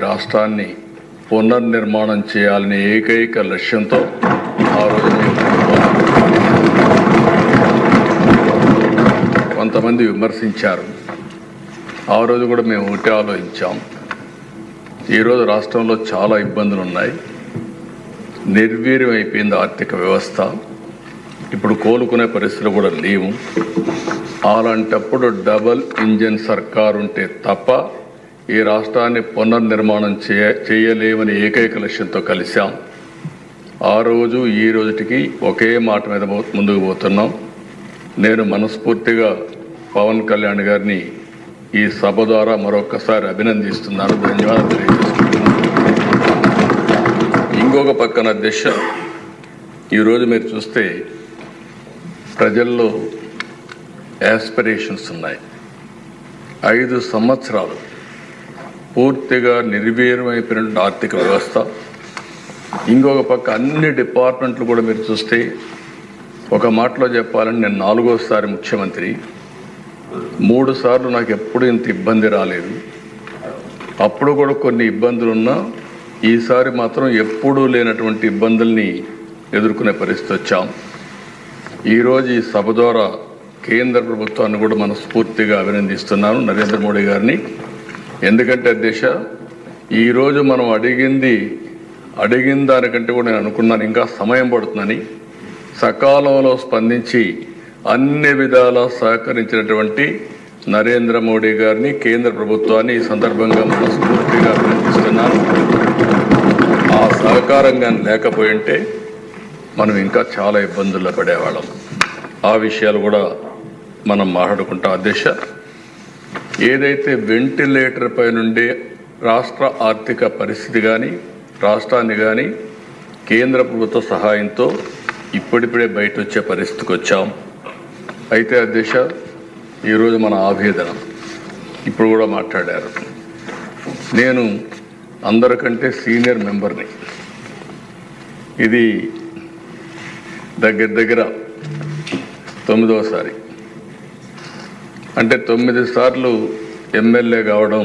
రాష్ట్రాన్ని పునర్నిర్మాణం చేయాలనే ఏకైక లక్ష్యంతో ఆ రోజు కొంతమంది విమర్శించారు. ఆ రోజు కూడా మేము ఒకటి ఆలోచించాం. ఈరోజు రాష్ట్రంలో చాలా ఇబ్బందులు ఉన్నాయి. నిర్వీర్యం అయిపోయింది ఆర్థిక వ్యవస్థ. ఇప్పుడు కోలుకునే పరిస్థితులు కూడా లేవు. అలాంటప్పుడు డబల్ ఇంజన్ సర్కారు ఉంటే తప్ప ఈ రాష్ట్రాన్ని పునర్నిర్మాణం చేయలేమని ఏకైక లక్ష్యంతో కలిశాం. ఆ రోజు ఈ రోజుటికి ఒకే మాట మీద ముందుకు పోతున్నాం. నేను మనస్ఫూర్తిగా పవన్ కళ్యాణ్ గారిని ఈ సభ ద్వారా మరొకసారి అభినందిస్తున్నాను, ధన్యవాదాలు తెలియజేస్తున్నాను. ఇంకొక పక్కన దిశ, ఈరోజు మీరు చూస్తే ప్రజల్లో యాస్పిరేషన్స్ ఉన్నాయి. 5 సంవత్సరాలు పూర్తిగా నిర్వీర్యమైపోయిన ఆర్థిక వ్యవస్థ. ఇంకొక పక్క అన్ని డిపార్ట్మెంట్లు కూడా మీరు చూస్తే, ఒక మాటలో చెప్పాలని నేను 4వసారి ముఖ్యమంత్రి. 3 సార్లు నాకు ఎప్పుడు ఇంత ఇబ్బంది రాలేదు. అప్పుడు కూడా కొన్ని ఇబ్బందులు ఉన్నా ఈసారి మాత్రం ఎప్పుడూ లేనటువంటి ఇబ్బందుల్ని ఎదుర్కొనే పరిస్థితి వచ్చాం. ఈరోజు ఈ సభ ద్వారా కేంద్ర ప్రభుత్వాన్ని కూడా మనస్ఫూర్తిగా అభినందిస్తున్నాను, నరేంద్ర మోడీ గారిని. ఎందుకంటే ఈరోజు మనం అడిగిన దానికంటే కూడా నేను అనుకున్నాను ఇంకా సమయం పడుతుందని. సకాలంలో స్పందించి అన్ని విధాలా సహకరించినటువంటి నరేంద్ర మోడీ గారిని, కేంద్ర ప్రభుత్వాన్ని ఈ సందర్భంగా మనస్ఫూర్తిగా అభినందిస్తున్నాను. ఆ సహకారంగా లేకపోయింటే మనం ఇంకా చాలా ఇబ్బందుల్లో పడేవాళ్ళం. ఆ విషయాలు కూడా మనం మాట్లాడుకుంటాం. అధ్యక్ష, ఏదైతే వెంటిలేటర్ పై నుండి రాష్ట్ర ఆర్థిక పరిస్థితి కానీ రాష్ట్రాన్ని కానీ కేంద్ర ప్రభుత్వ సహాయంతో ఇప్పుడిప్పుడే బయట వచ్చే పరిస్థితికి వచ్చాం. అయితే అధ్యక్ష, ఈరోజు మన ఆవేదన ఇప్పుడు కూడా మాట్లాడారు. నేను అందరికంటే సీనియర్ మెంబర్ని. ఇది దగ్గర 9వసారి. అంటే 9 సార్లు ఎమ్మెల్యే కావడం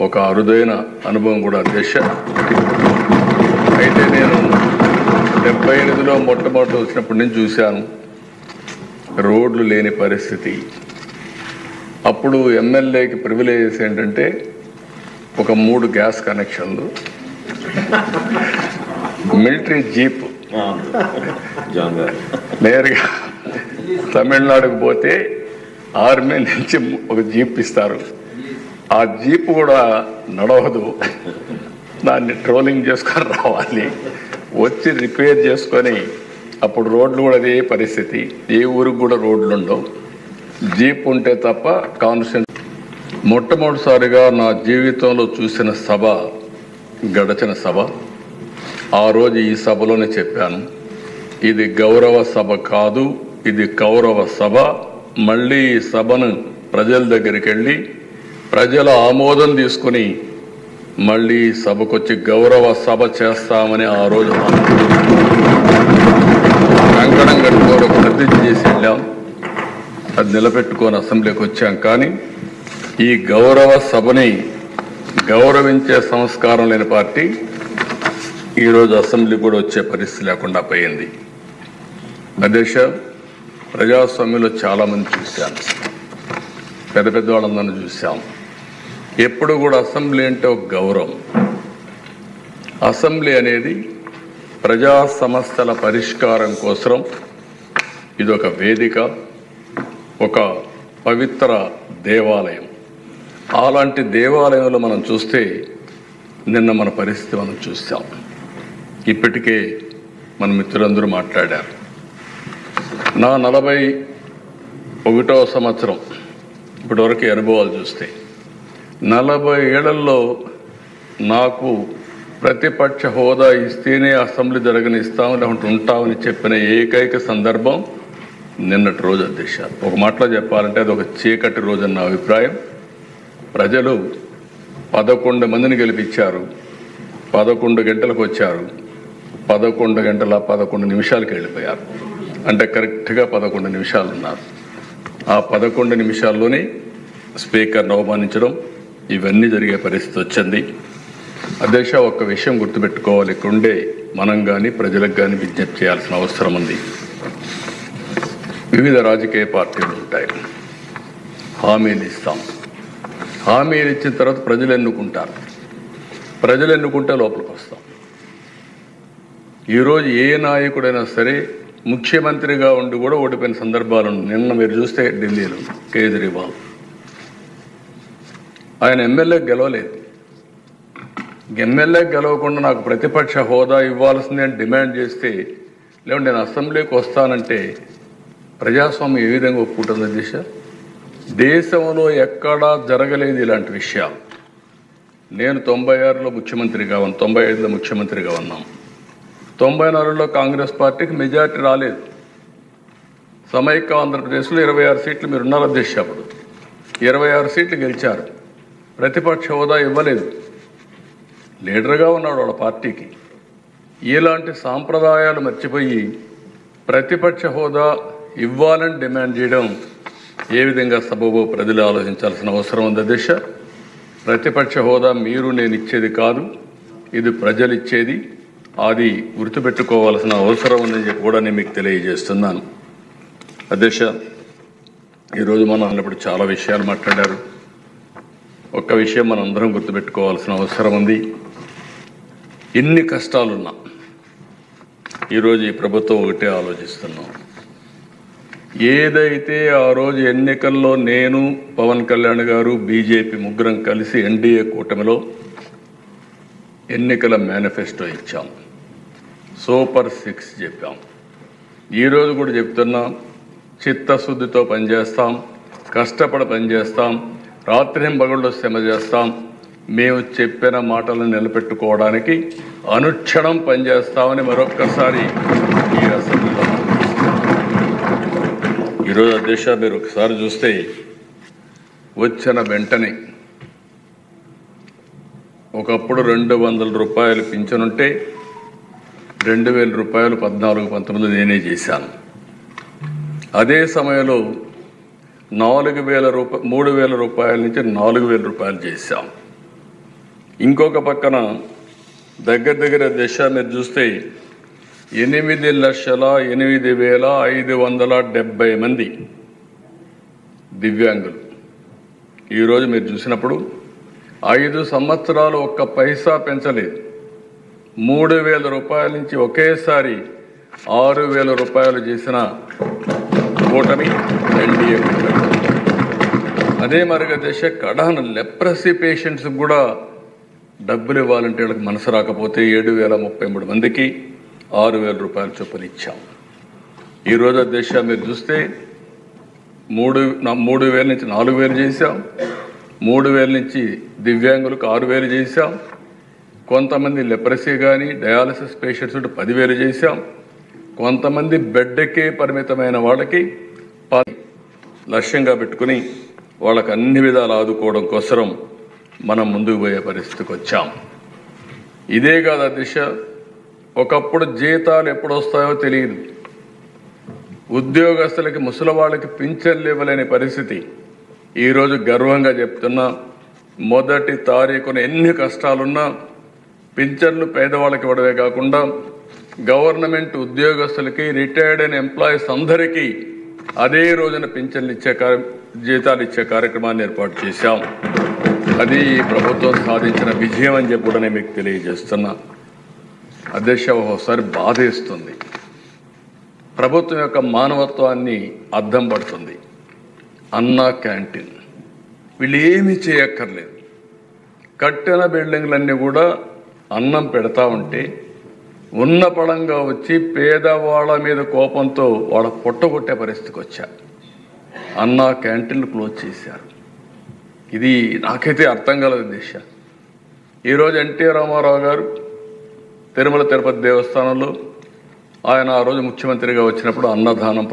ఒక అరుదైన అనుభవం కూడా అధ్యక్ష. అయితే నేను 78లో మొట్టమొదటి వచ్చినప్పటి నుంచి చూశాను రోడ్లు లేని పరిస్థితి. అప్పుడు ఎమ్మెల్యేకి ప్రివిలేజెస్ ఏంటంటే ఒక 3 గ్యాస్ కనెక్షన్లు, మిలిటరీ జీప్, నేరుగా తమిళనాడుకు పోతే ఆర్మీ నుంచి ఒక జీప్ ఇస్తారు. ఆ జీప్ కూడా నడవదు, దాన్ని ట్రోలింగ్ చేసుకొని రావాలి, వచ్చి రిపేర్ చేసుకొని. అప్పుడు రోడ్లు కూడా అదే పరిస్థితి, ఏ ఊరికి కూడా రోడ్లు ఉండవు, జీప్ ఉంటే తప్ప కాన్స్టిట్యూషన్. మొట్టమొదటిసారిగా నా జీవితంలో చూసిన సభ గడచిన సభ. ఆ రోజు ఈ సభలోనే చెప్పాను, ఇది గౌరవ సభ కాదు, ఇది కౌరవ సభ. మళ్ళీ ఈ సభను ప్రజల దగ్గరికి వెళ్ళి ప్రజల ఆమోదం తీసుకుని మళ్ళీ సభకు వచ్చి గౌరవ సభ చేస్తామని ఆ రోజు కంకణం కట్టుకొని ప్రతిజ్ఞ చేసి వెళ్ళాం. అది నిలబెట్టుకొని అసెంబ్లీకి వచ్చాం. కానీ ఈ గౌరవ సభని గౌరవించే సంస్కారం లేని పార్టీ ఈరోజు అసెంబ్లీ కూడా వచ్చే పరిస్థితి లేకుండా పోయింది. అధ్యక్ష, ప్రజాస్వామ్యంలో చాలామంది చూశాను, పెద్ద పెద్ద వాళ్ళందరినీ చూసాం. ఎప్పుడు కూడా అసెంబ్లీ అంటే ఒక గౌరవం. అసెంబ్లీ అనేది ప్రజా సమస్యల పరిష్కారం కోసం ఇదొక వేదిక, ఒక పవిత్ర దేవాలయం. అలాంటి దేవాలయంలో మనం చూస్తే నిన్న మన పరిస్థితి మనం చూసాం. ఇప్పటికే మన మిత్రులందరూ మాట్లాడారు. నా 41వ సంవత్సరం ఇప్పటివరకు అనుభవాలు చూస్తే 40 ఏళ్లలో నాకు ప్రతిపక్ష హోదా ఇస్తేనే అసెంబ్లీ జరగనిస్తాము, లేకుంటే ఉంటామని చెప్పిన ఏకైక సందర్భం నిన్నటి రోజు అధ్యక్ష. ఒక మాటలో చెప్పాలంటే అది ఒక చీకటి రోజు అన్న అభిప్రాయం. ప్రజలు 11 మందిని గెలిపించారు, 11 గంటలకు వచ్చారు, 11 గంటల 11 నిమిషాలకి వెళ్ళిపోయారు. అంటే కరెక్ట్గా 11 నిమిషాలు ఉన్నారు. ఆ 11 నిమిషాల్లోనే స్పీకర్ను అవమానించడం, ఇవన్నీ జరిగే పరిస్థితి వచ్చింది. అధ్యక్ష, ఒక్క విషయం గుర్తుపెట్టుకోవాలి. ఇక్కడుండే మనం కానీ ప్రజలకు కానీ విజ్ఞప్తి చేయాల్సిన అవసరం ఉంది. వివిధ రాజకీయ పార్టీలు ఉంటాయి, హామీలు ఇస్తాం. హామీలు ఇచ్చిన తర్వాత ప్రజలు ఎన్నుకుంటారు. ప్రజలు ఎన్నుకుంటే లోపలికి వస్తాం. ఈరోజు ఏ నాయకుడైనా సరే ముఖ్యమంత్రిగా ఉండి కూడా ఓడిపోయిన సందర్భాలు ఉన్నాయి. నిన్న మీరు చూస్తే ఢిల్లీలో కేజ్రీవాల్ ఆయన ఎమ్మెల్యే గెలవలేదు. ఎమ్మెల్యే గెలవకుండా నాకు ప్రతిపక్ష హోదా ఇవ్వాల్సిందే అని డిమాండ్ చేస్తే, లేదంటే నేను అసెంబ్లీకి వస్తానంటే ప్రజాస్వామ్యం ఏ విధంగా ఒప్పుకుంటుంది దిశ? దేశంలో ఎక్కడా జరగలేదు ఇలాంటి విషయాలు. నేను 96లో ముఖ్యమంత్రిగా ఉన్నాను, 95లో ముఖ్యమంత్రిగా ఉన్నాం. 94లో కాంగ్రెస్ పార్టీకి మెజార్టీ రాలేదు. సమైక్య ఆంధ్రప్రదేశ్లో 26 సీట్లు మీరు ఉన్నారు అధ్యక్ష. అప్పుడు 26 సీట్లు గెలిచారు. ప్రతిపక్ష హోదా ఇవ్వలేదు. లీడర్గా ఉన్నాడు వాళ్ళ పార్టీకి. ఇలాంటి సాంప్రదాయాలు మర్చిపోయి ప్రతిపక్ష హోదా ఇవ్వాలని డిమాండ్ చేయడం ఏ విధంగా సబబో ప్రజలు ఆలోచించాల్సిన అవసరం ఉంది అధ్యక్ష. ప్రతిపక్ష హోదా మీరు నేను ఇచ్చేది కాదు, ఇది ప్రజలు ఇచ్చేది. అది గుర్తుపెట్టుకోవాల్సిన అవసరం ఉందని చెప్పి కూడా నేను మీకు తెలియజేస్తున్నాను అధ్యక్ష. ఈరోజు మనం అన్నప్పుడు చాలా విషయాలు మాట్లాడారు. ఒక్క విషయం మనం అందరం గుర్తుపెట్టుకోవాల్సిన అవసరం ఉంది. ఎన్ని కష్టాలున్నా ఈరోజు ఈ ప్రభుత్వం ఒకటే ఆలోచిస్తున్నాం. ఏదైతే ఆ రోజు ఎన్నికల్లో నేను, పవన్ కళ్యాణ్ గారు, బీజేపీ ముగ్గురం కలిసి ఎన్డీఏ కూటమిలో ఎన్నికల మేనిఫెస్టో ఇచ్చాం, సూపర్ 6 చెప్పాం. ఈరోజు కూడా చెప్తున్నాం, చిత్తశుద్ధితో పనిచేస్తాం, కష్టపడి పనిచేస్తాం, రాత్రింబగళ్ళు శ్రమ చేస్తాం. మేము చెప్పిన మాటలను నిలబెట్టుకోవడానికి అనుక్షణం పనిచేస్తామని మరొక్కసారి ఈ అసెంబ్లీలో ఈరోజు అధ్యక్ష మీరు ఒకసారి చూస్తే వచ్చిన వెంటనే ఒకప్పుడు 200 రూపాయలు పింఛనుంటే 2000 రూపాయలు 14-19 నేనే చేశాను. అదే సమయంలో 3,000 రూపాయల నుంచి 4,000 రూపాయలు చేశాం. ఇంకొక పక్కన దగ్గర దశ మీరు చూస్తే 8,08,570 మంది దివ్యాంగులు. ఈరోజు మీరు చూసినప్పుడు 5 సంవత్సరాలు ఒక్క పైసా పెంచలేదు. 3,000 రూపాయల నుంచి ఒకేసారి 6,000 రూపాయలు చేసిన కూటమి ఎన్డీఏ కూటమి. అదే మరిగా దశ కడాన లెప్రసీ పేషెంట్స్ కూడా డబ్బులు ఇవ్వాలంటే వాళ్ళకి మనసు రాకపోతే 7,033 మందికి 6,000 రూపాయల చొప్పున ఇచ్చాం. ఈరోజు దశ మీరు చూస్తే 3,000 నుంచి 4,000 చేశాం. 3,000 నుంచి దివ్యాంగులకు 6,000 చేశాం. కొంతమంది లెప్రసీ కానీ డయాలసిస్ పేషెంట్స్ 10,000 చేశాం. కొంతమంది బెడ్కే పరిమితమైన వాళ్ళకి లక్ష్యంగా పెట్టుకుని వాళ్ళకి అన్ని విధాలు ఆదుకోవడం కోసం మనం ముందుకు పోయే పరిస్థితికి వచ్చాం. ఇదే కాదు దిశ, ఒకప్పుడు జీతాలు ఎప్పుడు వస్తాయో తెలియదు. ఉద్యోగస్తులకి, ముసలి వాళ్ళకి పింఛన్లు ఇవ్వలేని పరిస్థితి. ఈరోజు గర్వంగా చెప్తున్నా, మొదటి తారీఖున ఎన్ని కష్టాలున్నా పింఛన్లు పేదవాళ్ళకి ఇవ్వడమే కాకుండా గవర్నమెంట్ ఉద్యోగస్తులకి, రిటైర్డ్ అయిన ఎంప్లాయీస్ అందరికీ అదే రోజున పింఛన్లు జీతాలు ఇచ్చే కార్యక్రమాన్ని ఏర్పాటు చేశాం. అది ఈ ప్రభుత్వం సాధించిన విజయం అని చెప్పి కూడా నేను మీకు తెలియజేస్తున్నా అధ్యక్ష. ఒకసారి బాధేస్తుంది. ప్రభుత్వం యొక్క మానవత్వాన్ని అద్దం పడుతుంది. అన్నా క్యాంటీన్ వీళ్ళు ఏమీ చేయక్కర్లేదు. కట్టిన బిల్డింగ్లన్నీ కూడా అన్నం పెడతా ఉంటే ఉన్న పడంగా వచ్చి పేదవాళ్ళ మీద కోపంతో వాళ్ళ పొట్టగొట్టే పరిస్థితికి వచ్చారు. అన్నా క్యాంటీన్లు క్లోజ్ చేశారు. ఇది నాకైతే అర్థం కలదు దిశ. ఈరోజు ఎన్టీ రామారావు గారు తిరుమల తిరుపతి దేవస్థానంలో ఆయన ఆ రోజు ముఖ్యమంత్రిగా వచ్చినప్పుడు అన్నదానం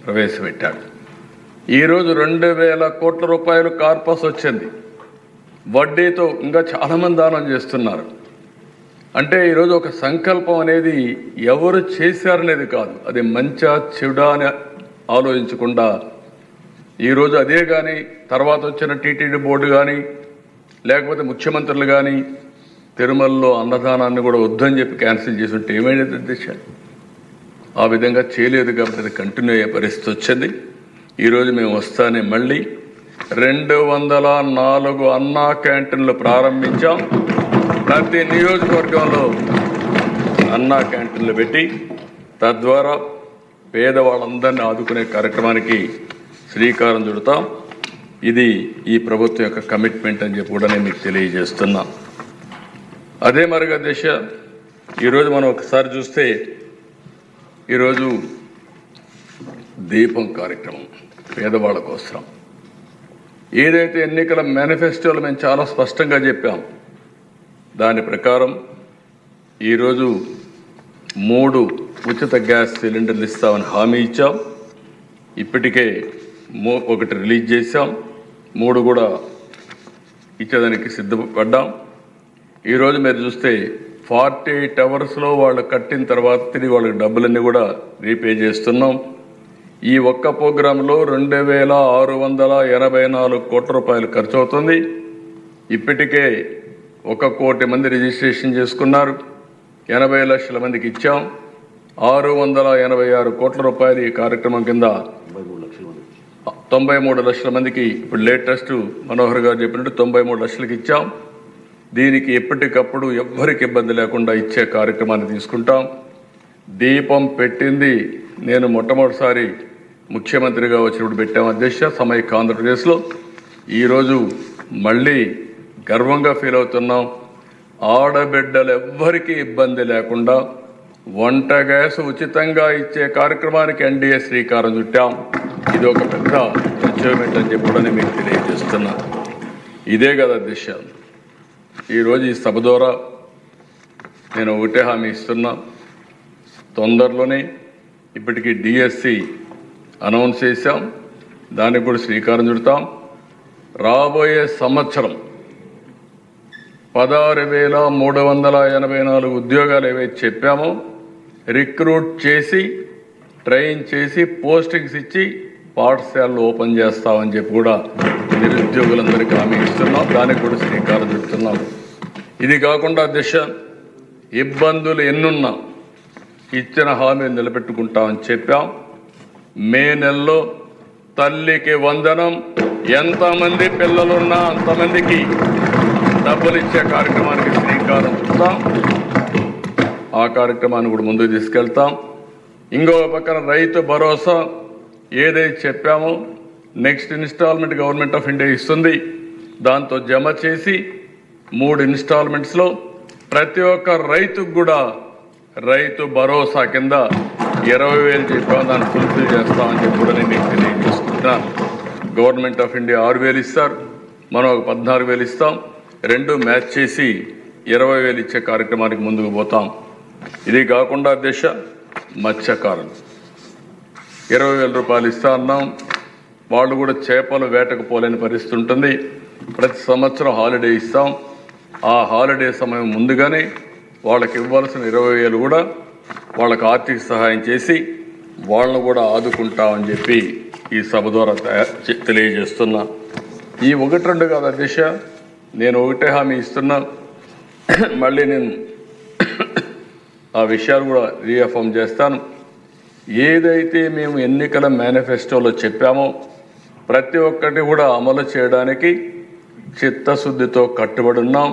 ప్రవేశపెట్టాడు. ఈరోజు 2,000 కోట్ల రూపాయలు కార్పస్ వచ్చింది. వడ్డీతో ఇంకా చాలామంది దానం చేస్తున్నారు. అంటే ఈరోజు ఒక సంకల్పం అనేది ఎవరు చేశారనేది కాదు, అది మంచా చెడా అని ఆలోచించకుండా ఈరోజు అదే కానీ తర్వాత వచ్చిన టీటీడీ బోర్డు కానీ లేకపోతే ముఖ్యమంత్రులు కానీ తిరుమలలో అన్నదానాన్ని కూడా వద్దని చెప్పి క్యాన్సిల్ చేసి ఉంటే ఏమైనది అధ్యక్ష? ఆ విధంగా చేయలేదు కాబట్టి అది కంటిన్యూ అయ్యే పరిస్థితి వచ్చింది. ఈరోజు మేము వస్తానే మళ్ళీ 204 అన్నా క్యాంటీన్లు ప్రారంభించాం. ప్రతి నియోజకవర్గంలో అన్నా క్యాంటీన్లు పెట్టి తద్వారా పేదవాళ్ళందరినీ ఆదుకునే కార్యక్రమానికి శ్రీకారం చుడతాం. ఇది ఈ ప్రభుత్వం యొక్క కమిట్మెంట్ అని చెప్పి కూడా నేను మీకు తెలియజేస్తున్నా. అదే మరిగా దిశ ఈరోజు మనం ఒకసారి చూస్తే ఈరోజు దీపం కార్యక్రమం పేదవాళ్ళ కోసం ఏదైతే ఎన్నికల మేనిఫెస్టోలో మేము చాలా స్పష్టంగా చెప్పాం, దాని ప్రకారం ఈరోజు 3 ఉచిత గ్యాస్ సిలిండర్లు ఇస్తామని హామీ ఇచ్చాం. ఇప్పటికే 1 రిలీజ్ చేశాం, 3 కూడా ఇచ్చేదానికి సిద్ధపడ్డాం. ఈరోజు మీరు చూస్తే 48 అవర్స్లో వాళ్ళు కట్టిన తర్వాత తిరిగి వాళ్ళకి డబ్బులన్నీ కూడా రీపే చేస్తున్నాం. ఈ ఒక్క ప్రోగ్రాంలో 2,684 కోట్ల రూపాయలు ఖర్చు అవుతుంది. ఇప్పటికే 1 కోటి మంది రిజిస్ట్రేషన్ చేసుకున్నారు. 80 లక్షల మందికి ఇచ్చాం. 686 కోట్ల రూపాయలు ఈ కార్యక్రమం కింద 93 లక్షల మందికి ఇప్పుడు లేటెస్ట్ మనోహర్ గారు చెప్పినట్టు 93 లక్షలకి ఇచ్చాం. దీనికి ఎప్పటికప్పుడు ఎవ్వరికి ఇబ్బంది లేకుండా ఇచ్చే కార్యక్రమాన్ని తీసుకుంటాం. దీపం పెట్టింది నేను మొట్టమొదటిసారి ముఖ్యమంత్రిగా వచ్చినప్పుడు పెట్టాం అధ్యక్ష, సమైక్య ఆంధ్రప్రదేశ్లో. ఈరోజు మళ్ళీ గర్వంగా ఫీల్ అవుతున్నాం. ఆడబిడ్డలు ఎవ్వరికీ ఇబ్బంది లేకుండా వంట గ్యాస్ ఉచితంగా ఇచ్చే కార్యక్రమానికి ఎన్డీఏ శ్రీకారం చుట్టాం. ఇది ఒక పెద్ద అచీవ్మెంట్ అని చెప్పి కూడా నేను మీకు తెలియజేస్తున్నా. ఇదే కదా దిశ. ఈరోజు ఈ సభ ద్వారా నేను ఒకటే హామీ ఇస్తున్నా, తొందరలోనే ఇప్పటికీ డిఎస్సి అనౌన్స్ చేశాం, దానికి కూడా శ్రీకారం చుడతాం. రాబోయే సంవత్సరం 16,384 ఉద్యోగాలు ఏవైతే చెప్పామో రిక్రూట్ చేసి ట్రైన్ చేసి పోస్టింగ్స్ ఇచ్చి పాఠశాలలు ఓపెన్ చేస్తామని చెప్పి కూడా నిరుద్యోగులందరికీ హామీ ఇస్తున్నాం. దానికి కూడా శ్రీకారం చుడుతున్నాం. ఇది కాకుండా దిశ ఇబ్బందులు ఎన్నున్నా ఇచ్చిన హామీలు నిలబెట్టుకుంటామని చెప్పాం. మే నెలలో తల్లికి వందనం, ఎంతమంది పిల్లలున్నా అంతమందికి డబ్బులు ఇచ్చే కార్యక్రమానికి శ్రీకారం చుడతాం. ఆ కార్యక్రమాన్ని కూడా ముందుకు తీసుకెళ్తాం. ఇంకో పక్కన రైతు భరోసా ఏదైతే చెప్పామో next installment government of India ఇస్తుంది. దాంతో జమ చేసి 3 ఇన్స్టాల్మెంట్స్లో ప్రతి ఒక్క రైతుకు కూడా రైతు భరోసా కింద 20,000 చెప్పాము, దాన్ని ఫుల్ఫిల్ చేస్తామని చెప్పి కూడా నేను మీకు తెలియజేసుకుంటున్నాను. గవర్నమెంట్ ఆఫ్ ఇండియా 6,000 ఇస్తారు, మనం ఒక 14,000 ఇస్తాం. 2 మ్యాచ్ చేసి 20,000 ఇచ్చే కార్యక్రమానికి ముందుకు పోతాం. ఇది కాకుండా దిశ మత్స్యకారులు 20,000 రూపాయలు ఇస్తా అన్నాం. వాళ్ళు కూడా చేపలు వేటకు పోలేని పరిస్థితి ఉంటుంది. ప్రతి సంవత్సరం హాలిడే ఇస్తాం. ఆ హాలిడే సమయం ముందుగానే వాళ్ళకి ఇవ్వాల్సిన 20,000 కూడా వాళ్ళకి ఆర్థిక సహాయం చేసి వాళ్ళను కూడా ఆదుకుంటామని చెప్పి ఈ సభ ద్వారా తెలియజేస్తున్నా. ఈ 1-2 కాదు అధ్యక్ష, నేను ఒకటే హామీ ఇస్తున్నా. మళ్ళీ నేను ఆ విషయాలు కూడా రీఅఫర్మ్ చేస్తాను. ఏదైతే మేము ఎన్నికల మేనిఫెస్టోలో చెప్పామో ప్రతి ఒక్కటి కూడా అమలు చేయడానికి చిత్తశుద్ధితో కట్టుబడి ఉన్నాం.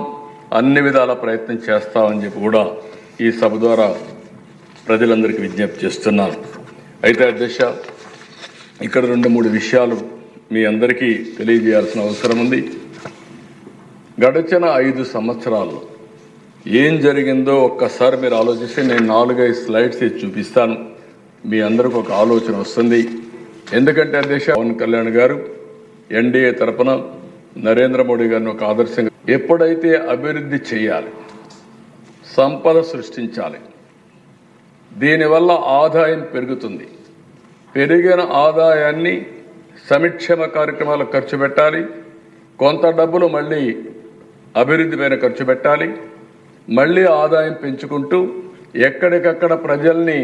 అన్ని విధాల ప్రయత్నం చేస్తామని చెప్పి కూడా ఈ సభ ద్వారా ప్రజలందరికీ విజ్ఞప్తి చేస్తున్నాను. అయితే అధ్యక్ష, ఇక్కడ 2-3 విషయాలు మీ అందరికీ తెలియజేయాల్సిన అవసరం ఉంది. గడిచిన 5 సంవత్సరాల్లో ఏం జరిగిందో ఒక్కసారి మీరు ఆలోచిస్తే నేను 4-5 స్లైడ్స్ చూపిస్తాను. మీ అందరికీ ఒక ఆలోచన వస్తుంది. ఎందుకంటే అధ్యక్ష పవన్ కళ్యాణ్ గారు ఎన్డీఏ తరపున నరేంద్ర మోడీ గారిని ఒక ఆదర్శంగా ఎప్పుడైతే అభివృద్ధి చేయాలి, సంపద సృష్టించాలి, దీనివల్ల ఆదాయం పెరుగుతుంది, పెరిగిన ఆదాయాన్ని సంక్షేమ కార్యక్రమాలకు ఖర్చు పెట్టాలి, కొంత డబ్బులు మళ్ళీ అభివృద్ధి పైన ఖర్చు పెట్టాలి, మళ్ళీ ఆదాయం పెంచుకుంటూ ఎక్కడికక్కడ ప్రజల్ని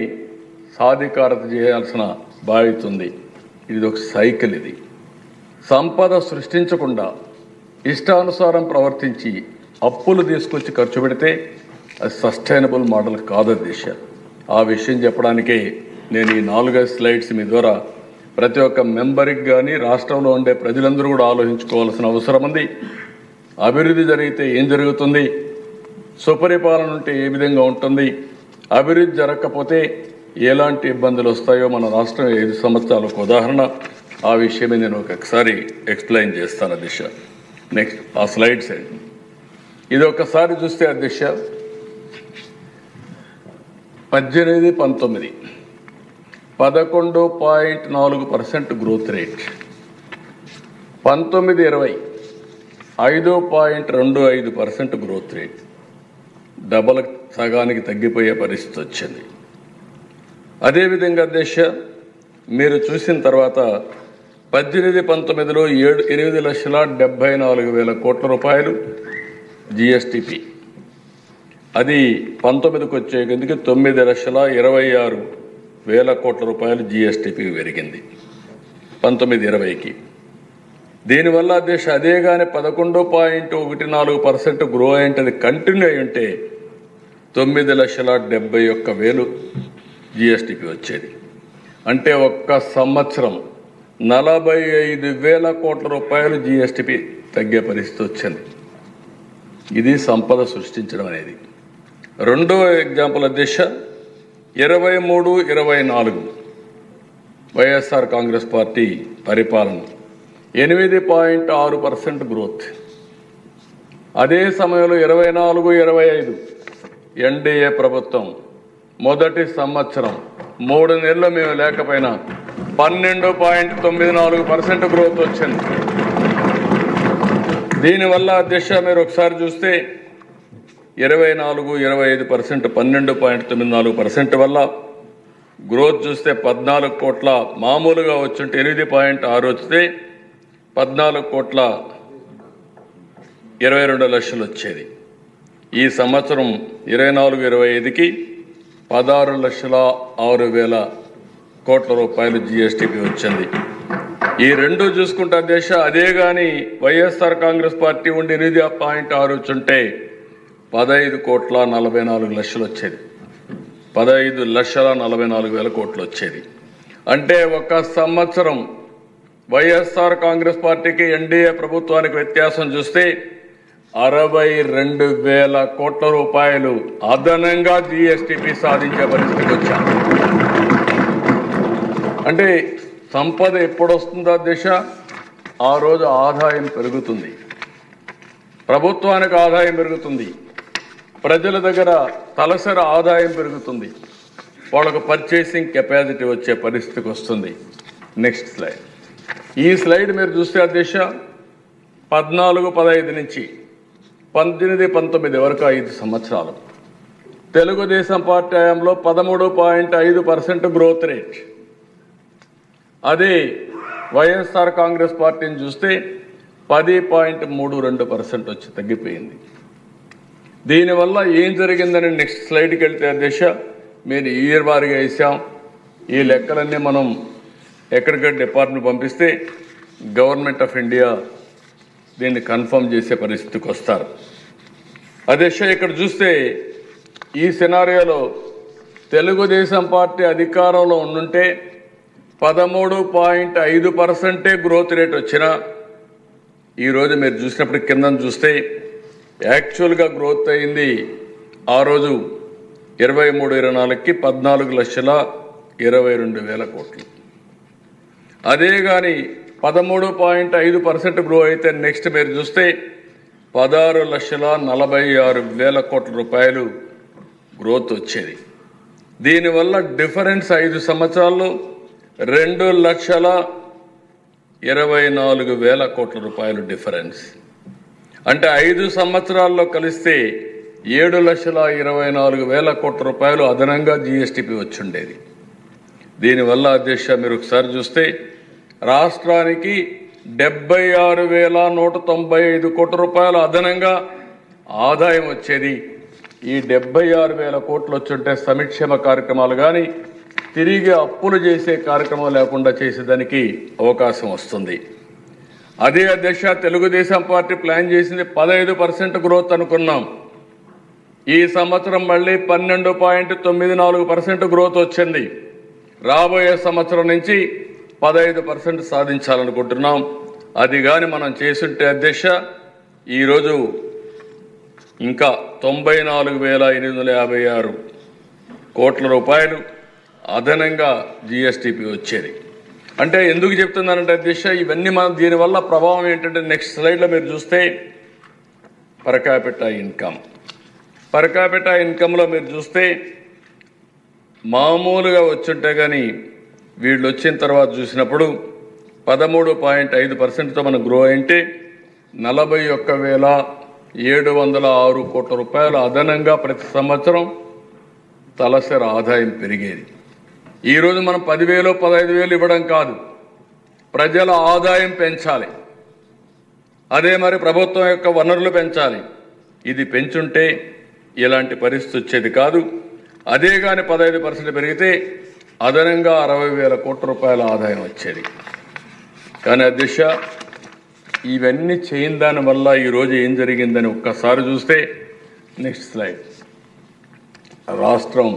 సాధికారత చేయాల్సిన బాధ్యత ఉంది. ఇది ఒక సైకిల్. ఇది సంపద సృష్టించకుండా ఇష్టానుసారం ప్రవర్తించి అప్పులు తీసుకొచ్చి ఖర్చు పెడితే అది సస్టైనబుల్ మోడల్ కాదు దిశ. ఆ విషయం చెప్పడానికే నేను ఈ 4 స్లైడ్స్ మీ ద్వారా ప్రతి ఒక్క మెంబర్కి కానీ రాష్ట్రంలో ఉండే ప్రజలందరూ కూడా ఆలోచించుకోవాల్సిన అవసరం ఉంది. అభివృద్ధి జరిగితే ఏం జరుగుతుంది, సుపరిపాలన ఉంటే ఏ విధంగా ఉంటుంది, అభివృద్ధి జరగకపోతే ఎలాంటి ఇబ్బందులు వస్తాయో మన రాష్ట్రం 5 సంవత్సరాలకు ఉదాహరణ. ఆ విషయమే నేను ఒకసారి ఎక్స్ప్లెయిన్ చేస్తాను అధ్యక్ష. నెక్స్ట్ ఆ స్లైడ్స్ అండి. ఇది ఒకసారి చూస్తే అధ్యక్ష 18-19 11.4% growth rate, 19-20 5.25% growth rate, double సగానికి తగ్గిపోయే పరిస్థితి వచ్చింది. అదేవిధంగా అధ్యక్ష మీరు చూసిన తర్వాత 18-19లో 8,74,000 కోట్ల రూపాయలు జిఎస్టిపి, అది 19కి వచ్చేందుకు 9,26,000 కోట్ల రూపాయలు జిఎస్టిపి పెరిగింది 19-20కి. దీనివల్ల దేశ అదే కానీ 11.14% గ్రో అయింటది కంటిన్యూ అయి ఉంటే 9,71,000 జిఎస్టిపి వచ్చేది. అంటే ఒక్క సంవత్సరం 45,000 కోట్ల రూపాయలు జిఎస్టిపి తగ్గే పరిస్థితి వచ్చింది. ఇది సంపద సృష్టించడం అనేది. రెండో ఎగ్జాంపుల్ అధ్యక్ష 23-24 వైఎస్ఆర్ కాంగ్రెస్ పార్టీ పరిపాలన 8.6% గ్రోత్. అదే సమయంలో 24-25 ఎన్డీఏ ప్రభుత్వం మొదటి సంవత్సరం 3 నెలలు మేము లేకపోయినా 12.94% గ్రోత్ వచ్చింది. దీనివల్ల అధ్యక్ష మీరు ఒకసారి చూస్తే 24-25% 12.94% వల్ల గ్రోత్ చూస్తే 14 కోట్ల మామూలుగా వచ్చుంటే 8.6 వస్తే 14,22,00,000 వచ్చేది. ఈ సంవత్సరం 24-25కి 16,06,000 కోట్ల రూపాయలు జిఎస్టిపి వచ్చింది. ఈ రెండు చూసుకుంటే అధ్యక్ష అదే కానీ వైఎస్ఆర్ కాంగ్రెస్ పార్టీ ఉండి 8.6 వచ్చుంటే 15,44,00,000 వచ్చేది, 15,44,000 కోట్లు వచ్చేది. అంటే ఒక సంవత్సరం వైఎస్ఆర్ కాంగ్రెస్ పార్టీకి ఎన్డీఏ ప్రభుత్వానికి వ్యత్యాసం చూస్తే 62,000 కోట్ల రూపాయలు అదనంగా జిఎస్టిపి సాధించే పరిస్థితికి వచ్చాం. అంటే సంపద ఎప్పుడు వస్తుందో దిశ ఆ రోజు ఆదాయం పెరుగుతుంది, ప్రభుత్వానికి ఆదాయం పెరుగుతుంది, ప్రజల దగ్గర తలసరి ఆదాయం పెరుగుతుంది, వాళ్ళకు పర్చేసింగ్ కెపాసిటీ వచ్చే పరిస్థితికి వస్తుంది. Next slide. ఈ స్లైడ్ మీరు చూస్తే అధ్యక్ష 14-15 నుంచి 18-19 వరకు 5 సంవత్సరాలు తెలుగుదేశం పార్టీ హయాంలో 13.5% గ్రోత్ రేట్. అదే వైఎస్ఆర్ కాంగ్రెస్ పార్టీని చూస్తే 10.32% వచ్చి తగ్గిపోయింది. దీనివల్ల ఏం జరిగిందని నెక్స్ట్ స్లైడ్కి వెళ్తే అధ్యక్ష మీరు ఇయర్ వారీగా వేసాం. ఈ లెక్కలన్నీ మనం ఎక్కడికక్కడ డిపార్ట్మెంట్ పంపిస్తే గవర్నమెంట్ ఆఫ్ ఇండియా దీన్ని కన్ఫర్మ్ చేసే పరిస్థితికి వస్తారు. అధ్యక్ష ఇక్కడ చూస్తే ఈ సినారియోలో తెలుగుదేశం పార్టీ అధికారంలో ఉండుంటే 13.5% గ్రోత్ రేట్ వచ్చినా ఈరోజు మీరు చూసినప్పుడు కింద చూస్తే యాక్చువల్గా గ్రోత్ అయింది ఆ రోజు 23-24కి 14,22,000 కోట్లు. అదే కానీ 13.5% గ్రో అయితే నెక్స్ట్ మీరు చూస్తే 16,46,000 కోట్ల రూపాయలు గ్రోత్ వచ్చేది. దీనివల్ల డిఫరెన్స్ 5 సంవత్సరాల్లో 2,24,000 కోట్ల రూపాయలు డిఫరెన్స్. అంటే 5 సంవత్సరాల్లో కలిస్తే 7,24,000 కోట్ల రూపాయలు అదనంగా జిఎస్టిపి వచ్చుండేది. దీనివల్ల అధ్యక్ష మీరు ఒకసారి చూస్తే రాష్ట్రానికి 76,195 కోట్ల రూపాయలు అదనంగా ఆదాయం వచ్చేది. ఈ 76,000 కోట్లు వచ్చుంటే సంక్షేమ కార్యక్రమాలు కానీ తిరిగి అప్పులు చేసే కార్యక్రమం లేకుండా చేసేదానికి అవకాశం వస్తుంది. అదే అధ్యక్ష తెలుగుదేశం పార్టీ ప్లాన్ చేసింది 15% గ్రోత్ అనుకున్నాం. ఈ సంవత్సరం మళ్ళీ 12.94% గ్రోత్ వచ్చింది. రాబోయే సంవత్సరం నుంచి 15% సాధించాలనుకుంటున్నాం. అది కానీ మనం చేసుంటే అధ్యక్ష ఈరోజు ఇంకా 94,856 కోట్ల రూపాయలు అదనంగా జిఎస్టిపి వచ్చేది. అంటే ఎందుకు చెప్తున్నానంటే అధ్యక్ష ఇవన్నీ మనం దీనివల్ల ప్రభావం ఏంటంటే నెక్స్ట్ స్లైడ్లో మీరు చూస్తే పర్ క్యాపిటా ఇన్కంలో మీరు చూస్తే మామూలుగా వచ్చుంటే కానీ వీళ్ళు వచ్చిన తర్వాత చూసినప్పుడు 13.5%తో మనం గ్రో అయింటే 41,706 కోట్ల రూపాయలు అదనంగా ప్రతి సంవత్సరం తలసరి ఆదాయం పెరిగేది. ఈరోజు మనం 10,000 15,000 ఇవ్వడం కాదు, ప్రజల ఆదాయం పెంచాలి. అదే మరి ప్రభుత్వం యొక్క వనరులు పెంచాలి. ఇది పెంచుంటే ఇలాంటి పరిస్థితి వచ్చేది కాదు. అదే కానీ 15% పెరిగితే అదనంగా 60,000 కోట్ల రూపాయల ఆదాయం వచ్చేది. కానీ అధ్యక్ష ఇవన్నీ చేయని దానివల్ల ఈరోజు ఏం జరిగిందని ఒక్కసారి చూస్తే నెక్స్ట్ స్లైడ్. రాష్ట్రం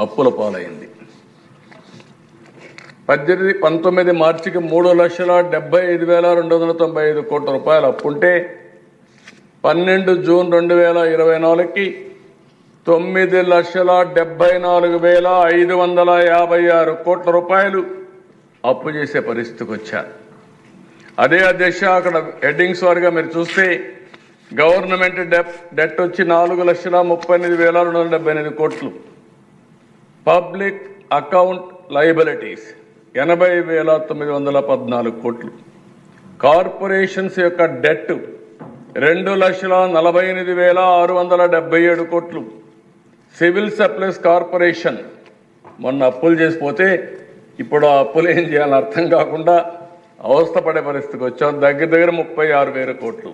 అప్పుల పాలైంది. 19 మార్చికి 3,75,295 కోట్ల రూపాయలు అప్పుంటే 12 జూన్ 2024కి 9,74,556 కోట్ల రూపాయలు అప్పు చేసే పరిస్థితికి వచ్చారు. అదే అధ్యక్ష అక్కడ హెడ్డింగ్స్ వారిగా మీరు చూస్తే గవర్నమెంట్ డెట్ వచ్చి 4,38,278 కోట్లు, పబ్లిక్ అకౌంట్ లయబిలిటీస్ 80,914 కోట్లు, కార్పొరేషన్స్ యొక్క డెట్ 2,48,677 కోట్లు, సివిల్ సప్లైస్ కార్పొరేషన్ మొన్న అప్పులు చేసిపోతే ఇప్పుడు ఆ అప్పులు ఏం చేయాలని అర్థం కాకుండా అవస్థపడే పరిస్థితికి వచ్చాం. దగ్గర 36,000 కోట్లు.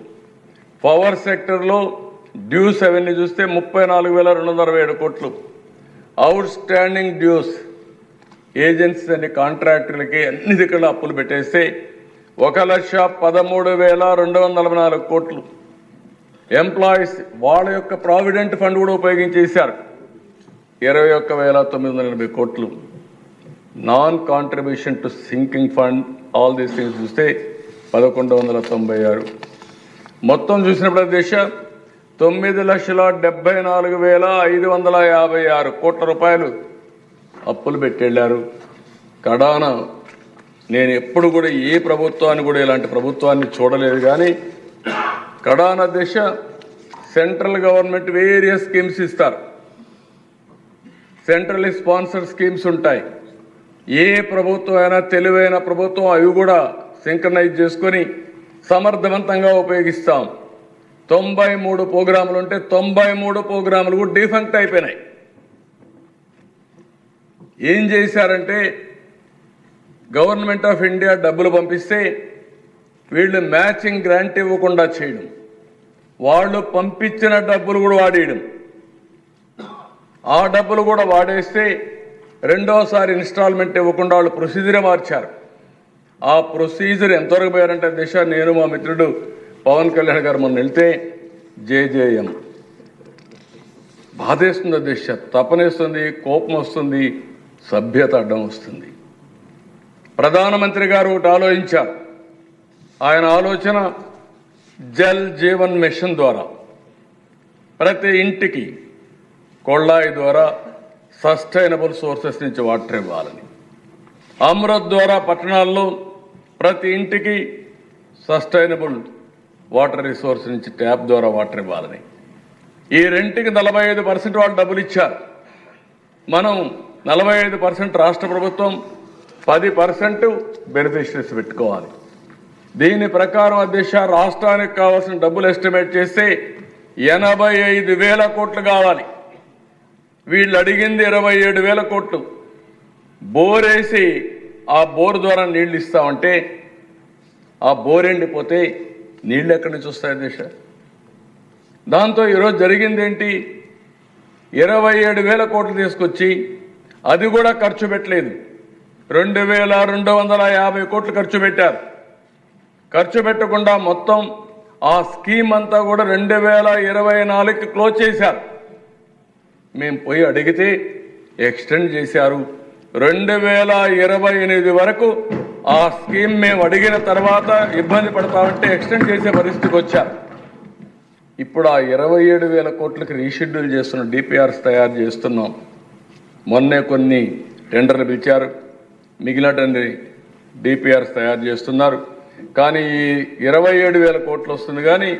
పవర్ సెక్టర్లో డ్యూస్ అవన్నీ చూస్తే 34,267 కోట్లు. అవుట్ స్టాండింగ్ డ్యూస్ ఏజెన్సీస్ అన్ని కాంట్రాక్టులకి అన్ని దగ్గర అప్పులు పెట్టేస్తే 1,13,244 కోట్లు. ఎంప్లాయీస్ వాళ్ళ యొక్క ప్రావిడెంట్ ఫండ్ కూడా ఉపయోగించేశారు 21,980 కోట్లు. Non contribution to sinking fund all these things చూస్తే 1,196. మొత్తం చూసినప్పుడు దేశ 9,74,556 కోట్ల రూపాయలు అప్పులు పెట్టెళ్ళారు. కడాన నేను ఎప్పుడు కూడా ఏ ప్రభుత్వాన్ని కూడా ఇలాంటి ప్రభుత్వాన్ని చూడలేదు. కానీ కడాన దిశ సెంట్రల్ గవర్నమెంట్ వేరియస్ స్కీమ్స్ ఇస్తారు, సెంట్రల్ స్పాన్సర్ స్కీమ్స్ ఉంటాయి. ఏ ప్రభుత్వం అయినా తెలివైన ప్రభుత్వం అవి కూడా సింక్రనైజ్ చేసుకొని సమర్థవంతంగా ఉపయోగిస్తాం. 93 ప్రోగ్రాములు ఉంటే 93 ప్రోగ్రాములు కూడా డిఫంక్ట్ అయిపోయినాయి. ఏం చేశారంటే గవర్నమెంట్ ఆఫ్ ఇండియా డబ్బులు పంపిస్తే వీళ్ళు మ్యాచింగ్ గ్రాంట్ ఇవ్వకుండా చేయడం, వాళ్ళు పంపించిన డబ్బులు కూడా వాడేయడం, ఆ డబ్బులు కూడా వాడేస్తే రెండోసారి ఇన్స్టాల్మెంట్ ఇవ్వకుండా వాళ్ళు ప్రొసీజరే మార్చారు. ఆ ప్రొసీజర్ ఎంతవరకు పోయారంటే దిశ నేను మా మిత్రుడు పవన్ కళ్యాణ్ గారు మొన్న వెళ్తే జేజేఎం బాధేస్తుంది, దిశ తపనేస్తుంది, కోపం వస్తుంది, సభ్యత అడ్డం వస్తుంది. ప్రధానమంత్రి గారు ఒకటి ఆలోచించారు. ఆయన ఆలోచన జల్ జీవన్ మిషన్ ద్వారా ప్రతి ఇంటికి కొళ్ళాయి ద్వారా సస్టైనబుల్ సోర్సెస్ నుంచి వాటర్ ఇవ్వాలని, అమృత్ ద్వారా పట్టణాల్లో ప్రతి ఇంటికి సస్టైనబుల్ వాటర్ రిసోర్స్ నుంచి ట్యాప్ ద్వారా వాటర్ ఇవ్వాలని, ఈ రెంటికి 45% వాళ్ళు డబ్బులు ఇచ్చారు. మనం 45% రాష్ట్ర ప్రభుత్వం, 10% బెనిఫిషరీస్ పెట్టుకోవాలి. దీని ప్రకారం అధ్యక్ష రాష్ట్రానికి కావాల్సిన డబ్బులు ఎస్టిమేట్ చేస్తే 85,000 కోట్లు కావాలి. వీళ్ళు అడిగింది 27,000 కోట్లు. బోర్ వేసి ఆ బోర్ ద్వారా నీళ్లు ఇస్తామంటే ఆ బోర్ ఎండిపోతే నీళ్ళు ఎక్కడి నుంచి వస్తాయి అధ్యక్ష? దాంతో ఈరోజు జరిగింది ఏంటి? 27,000 కోట్లు తీసుకొచ్చి అది కూడా ఖర్చు పెట్టలేదు, 2,250 కోట్లు ఖర్చు పెట్టారు. ఖర్చు పెట్టకుండా మొత్తం ఆ స్కీమ్ అంతా కూడా 2024కి క్లోజ్ చేశారు. మేము పోయి అడిగితే ఎక్స్టెండ్ చేశారు. 2028 వరకు ఆ స్కీమ్ మేము అడిగిన తర్వాత ఇబ్బంది పడతామంటే ఎక్స్టెండ్ చేసే పరిస్థితికి వచ్చారు. ఇప్పుడు ఆ 27,000 కోట్లకి రీషెడ్యూల్ చేస్తున్న డిపిఆర్స్ తయారు చేస్తున్నాం. మొన్నే కొన్ని టెండర్లు పిలిచారు, మిగిలినటువంటి డిపిఆర్స్ తయారు చేస్తున్నారు. కానీ ఈ 27,000 కోట్లు వస్తుంది, కానీ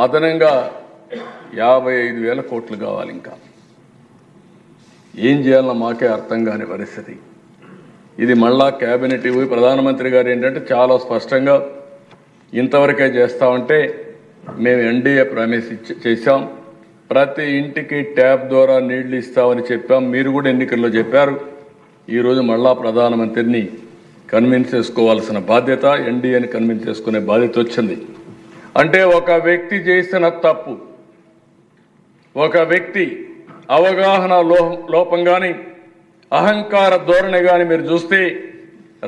అదనంగా 55,000 కోట్లు కావాలి. ఇంకా ఏం చేయాలన్నా మాకే అర్థం కాని పరిస్థితి. ఇది మళ్ళా క్యాబినెట్ ఇవి ప్రధానమంత్రి గారు ఏంటంటే చాలా స్పష్టంగా ఇంతవరకే చేస్తామంటే మేము ఎన్డీఏ ప్రామిస్ చేశాం. ప్రతి ఇంటికి ట్యాప్ ద్వారా నీళ్లు ఇస్తామని చెప్పాం. మీరు కూడా ఎన్నికల్లో చెప్పారు. ఈరోజు మళ్ళా ప్రధానమంత్రిని కన్విన్స్ చేసుకోవాల్సిన బాధ్యత, ఎన్డీఏని కన్విన్స్ చేసుకునే బాధ్యత వచ్చింది. అంటే ఒక వ్యక్తి చేసిన తప్పు, ఒక వ్యక్తి అవగాహన లోపం కానీ అహంకార ధోరణి కానీ మీరు చూస్తే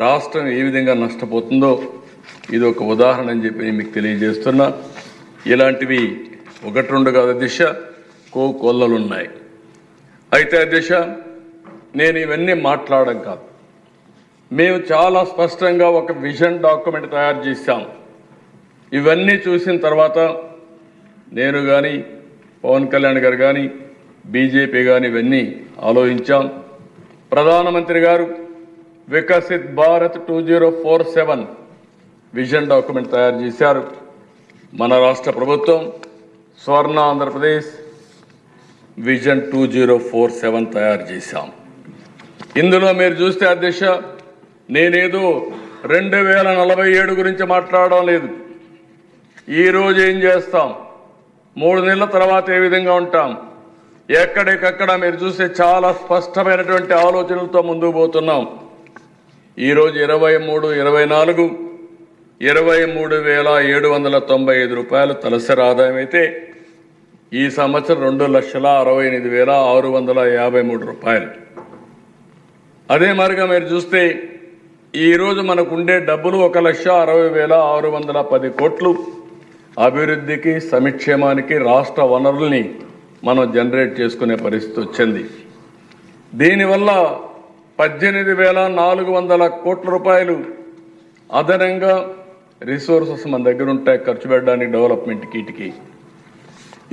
రాష్ట్రం ఏ విధంగా నష్టపోతుందో ఇది ఒక ఉదాహరణ అని చెప్పి మీకు తెలియజేస్తున్నా. ఇలాంటివి 1-2 కాదు అధ్యక్ష, కోకొల్లలున్నాయి. అయితే అధ్యక్ష, నేను ఇవన్నీ మాట్లాడడం కాదు, మేము చాలా స్పష్టంగా ఒక విజన్ డాక్యుమెంట్ తయారు చేశాం. ఇవన్నీ చూసిన తర్వాత నేను కానీ పవన్ కళ్యాణ్ గారు కానీ బీజేపీ కానీ ఇవన్నీ ఆలోచించాం. ప్రధానమంత్రి గారు వికసిత్ భారత్ 2047 విజన్ డాక్యుమెంట్ తయారు చేశారు. మన రాష్ట్ర ప్రభుత్వం స్వర్ణ ఆంధ్రప్రదేశ్ విజన్ 2047 తయారు చేశాం. ఇందులో మీరు చూస్తే అధ్యక్ష, నేనేదో 2047 గురించి మాట్లాడడం లేదు. ఈరోజు ఏం చేస్తాం, 3 నెలల తర్వాత ఏ విధంగా ఉంటాం, ఎక్కడికక్కడ మీరు చూస్తే చాలా స్పష్టమైనటువంటి ఆలోచనలతో ముందుకు పోతున్నాం. ఈరోజు 23-24 23,795 రూపాయలు తలసరి ఆదాయం అయితే ఈ సంవత్సరం 2,68,653 రూపాయలు. అదే మరిగా మీరు చూస్తే ఈరోజు మనకు ఉండే డబ్బులు 1,60,610 కోట్లు అభివృద్ధికి సంక్షేమానికి రాష్ట్ర వనరుల్ని మనం జనరేట్ చేసుకునే పరిస్థితి వచ్చింది. దీనివల్ల 18,400 కోట్ల రూపాయలు అదనంగా రిసోర్సెస్ మన దగ్గర ఉంటాయి ఖర్చు పెట్టడానికి డెవలప్మెంట్ కిట్కి.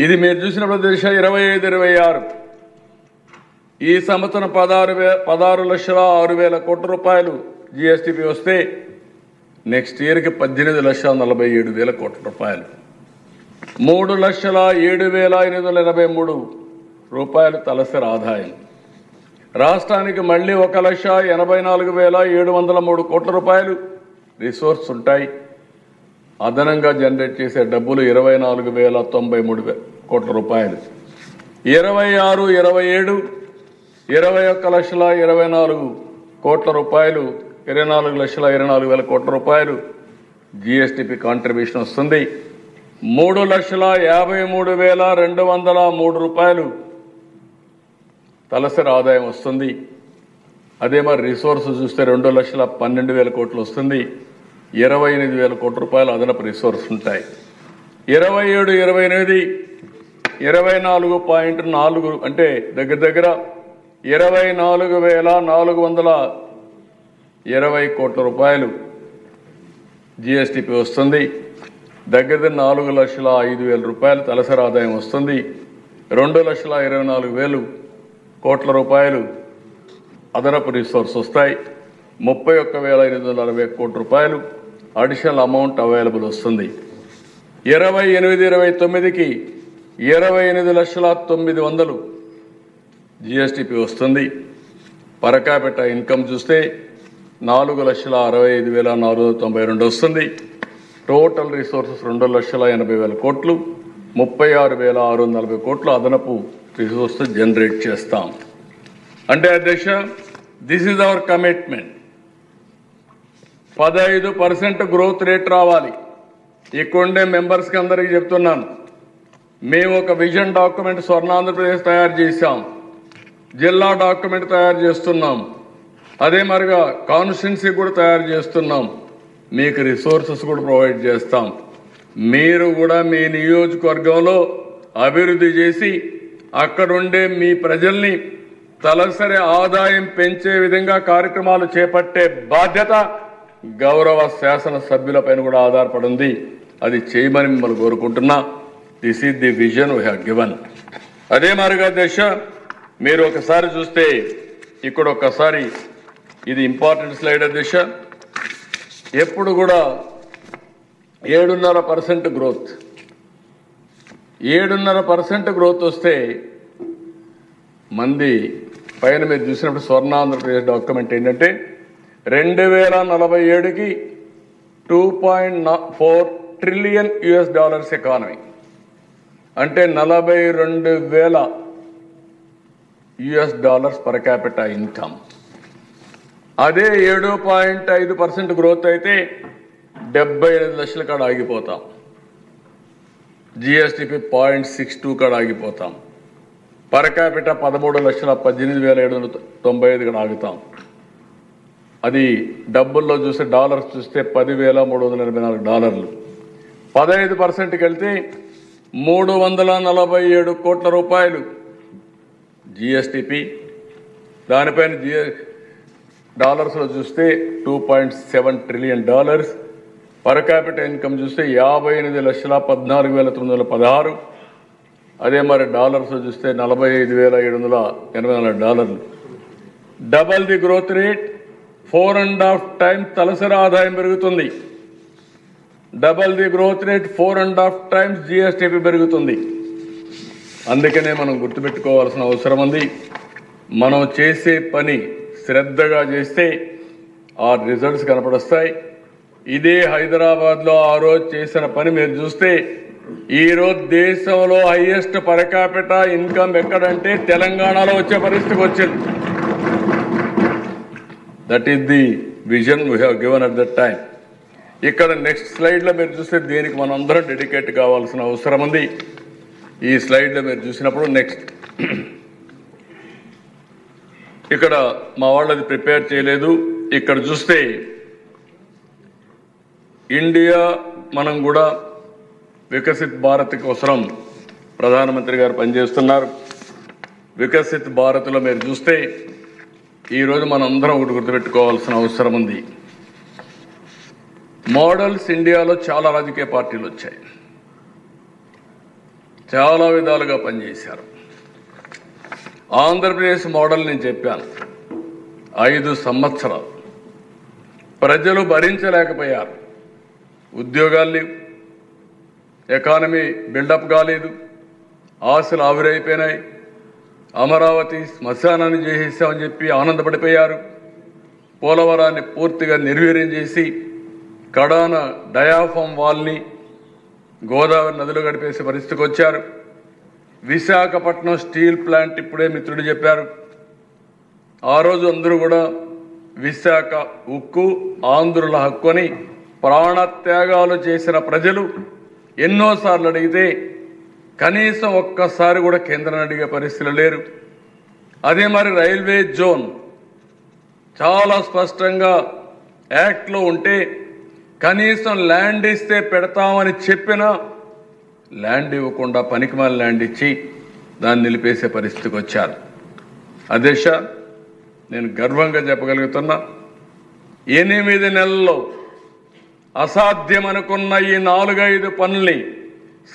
ఇది మీరు చూసినప్పుడు దేశ 25-26 ఈ సంవత్సరం 16,06,000 కోట్ల రూపాయలు జిఎస్టిపి వస్తే నెక్స్ట్ ఇయర్కి 18,47,000 కోట్ల రూపాయలు, 3,07,883 రూపాయలు తలసరి ఆదాయం. రాష్ట్రానికి మళ్ళీ 1,84,703 కోట్ల రూపాయలు రిసోర్స్ ఉంటాయి. అదనంగా జనరేట్ చేసే డబ్బులు 24,093 కోట్ల రూపాయలు. 26-27 21,24,000 కోట్ల రూపాయలు, 24,24,000 కోట్ల రూపాయలు జిఎస్టిపి కాంట్రిబ్యూషన్ వస్తుంది. 3,53,203 రూపాయలు తలసరి ఆదాయం వస్తుంది. అదే మరి రిసోర్స్ చూస్తే 2,12,000 కోట్లు వస్తుంది. 28,000 కోట్ల రూపాయలు అదనపు రిసోర్స్ ఉంటాయి. 27-28 24.4 అంటే దగ్గర దగ్గర 24,420 కోట్ల రూపాయలు జిఎస్టిపి వస్తుంది. దగ్గర 4,05,000 రూపాయలు తలసరి ఆదాయం వస్తుంది. 2,24,000 కోట్ల రూపాయలు అదనపు రిసోర్స్ వస్తాయి. 31,860 కోట్ల రూపాయలు అడిషనల్ అమౌంట్ అవైలబుల్ వస్తుంది. 28-29కి 28,900,000 జిఎస్టిపి వస్తుంది. పర్ క్యాపిటా ఇన్కమ్ చూస్తే 4,65,492 వస్తుంది. టోటల్ రిసోర్సెస్ 2,80,000 కోట్లు, 36,640 కోట్లు అదనపు రిసోర్స్ జనరేట్ చేస్తాం. అంటే అధ్యక్ష, this is our commitment. 15% growth rate రావాలి. ఇక్కడుండే మెంబర్స్కి అందరికీ చెప్తున్నాను, మేము ఒక విజన్ డాక్యుమెంట్ స్వర్ణాంధ్రప్రదేశ్ తయారు చేశాం, జిల్లా డాక్యుమెంట్ తయారు చేస్తున్నాం, అదే మరిగా కాన్స్టిట్యున్సీ కూడా తయారు చేస్తున్నాం. మీకు రిసోర్సెస్ కూడా ప్రొవైడ్ చేస్తాం. మీరు కూడా మీ నియోజకవర్గంలో అభివృద్ధి చేసి అక్కడుండే మీ ప్రజల్ని తలసరి ఆదాయం పెంచే విధంగా కార్యక్రమాలు చేపట్టే బాధ్యత గౌరవ శాసనసభ్యులపైన కూడా ఆధారపడింది. అది చేయమని మిమ్మల్ని కోరుకుంటున్నా. This is the vision we have given. అదే మాదిరిగా దశ మీరు ఒకసారి చూస్తే ఇక్కడ ఒకసారి ఇది ఇంపార్టెంట్ స్లైడ్ దశ. ఎప్పుడు కూడా 7.5% గ్రోత్ 7.5% గ్రోత్ వస్తే మంది పైన మీరు చూసినప్పుడు స్వర్ణాంధ్రప్రదేశ్ డాక్యుమెంట్ ఏంటంటే 2047కి $2.4 ట్రిలియన్ ఎకానమీ అంటే $42,000 పర్ క్యాపిటల్ ఇన్కమ్. అదే 7.5% గ్రోత్ అయితే 75 లక్షల కాడ ఆగిపోతాం. జిఎస్టిపి 0.62 కాడ ఆగిపోతాం. పర్ క్యాపిటల్ 13,18,795 కాడ ఆగుతాం. అది డబ్బుల్లో చూస్తే డాలర్స్ చూస్తే $10,384. 15%కి వెళ్తే 347 కోట్ల రూపాయలు జిఎస్టిపి. దానిపైన డాలర్స్లో చూస్తే $2.7 ట్రిలియన్. పర్ క్యాపిటల్ ఇన్కమ్ చూస్తే 58,14,916. అదే మరి డాలర్స్లో చూస్తే $45,784. Double the growth rate. 4.5 times తలసరి ఆదాయం పెరుగుతుంది. Double the growth rate 4.5 times GSTP పెరుగుతుంది. అందుకనే మనం గుర్తుపెట్టుకోవాల్సిన అవసరం ఉంది. మనం చేసే పని శ్రద్ధగా చేస్తే ఆ రిజల్ట్స్ కనపడొస్తాయి. ఇదే హైదరాబాద్లో ఆ రోజు చేసిన పని మీరు చూస్తే ఈరోజు దేశంలో హైయెస్ట్ పర్ క్యాపిటల్ ఇన్కమ్ ఎక్కడంటే తెలంగాణలో వచ్చే పరిస్థితికి వచ్చింది. That is the vision we have given at that time. ఇక్కడ నెక్స్ట్ స్లైడ్లో మీరు చూస్తే దీనికి మనం అందరం డెడికేట్ కావాల్సిన అవసరం ఉంది. ఈ స్లైడ్లో మీరు చూసినప్పుడు నెక్స్ట్ ఇక్కడ మా వాళ్ళు అది ప్రిపేర్ చేయలేదు. ఇక్కడ చూస్తే ఇండియా మనం కూడా వికసిత్ భారత్ కోసం ప్రధానమంత్రి గారు పనిచేస్తున్నారు. వికసిత్ భారత్లో మీరు చూస్తే ఈరోజు మనం అందరం ఒకటి గుర్తుపెట్టుకోవాల్సిన అవసరం ఉంది. మోడల్స్ ఇండియాలో చాలా రాజకీయ పార్టీలు వచ్చాయి. చాలా విధాలుగా పనిచేశారు. ఆంధ్రప్రదేశ్ మోడల్ నేను చెప్పాను. 5 సంవత్సరాలు ప్రజలు భరించలేకపోయారు. ఉద్యోగాలు లేవు, ఎకానమీ బిల్డప్ కాలేదు, ఆశలు ఆవిరైపోయినాయి. అమరావతి శ్మశానాన్ని చేసేసామని చెప్పి ఆనందపడిపోయారు. పోలవరాన్ని పూర్తిగా నిర్వీర్యం చేసి కడాన డయాఫామ్ వాల్ని గోదావరి నదిలో గడిపేసే పరిస్థితికి వచ్చారు. విశాఖపట్నం స్టీల్ ప్లాంట్ ఇప్పుడే మిత్రుడు చెప్పారు. ఆ రోజు అందరూ కూడా విశాఖ ఉక్కు ఆంధ్రుల హక్కు అని ప్రాణత్యాగాలు చేసిన ప్రజలు ఎన్నోసార్లు అడిగితే కనీసం ఒక్కసారి కూడా కేంద్రాన్ని అడిగే పరిస్థితులు లేరు. అదే మరి రైల్వే జోన్ చాలా స్పష్టంగా యాక్ట్లో ఉంటే కనీసం ల్యాండ్ ఇస్తే పెడతామని చెప్పినా ల్యాండ్ ఇవ్వకుండా పనికిమాలిన ల్యాండ్ ఇచ్చి దాన్ని నిలిపేసే పరిస్థితికి వచ్చారు. అధ్యక్ష, నేను గర్వంగా చెప్పగలుగుతున్నా 8 నెలల్లో అసాధ్యం అనుకున్న ఈ 4-5 పనుల్ని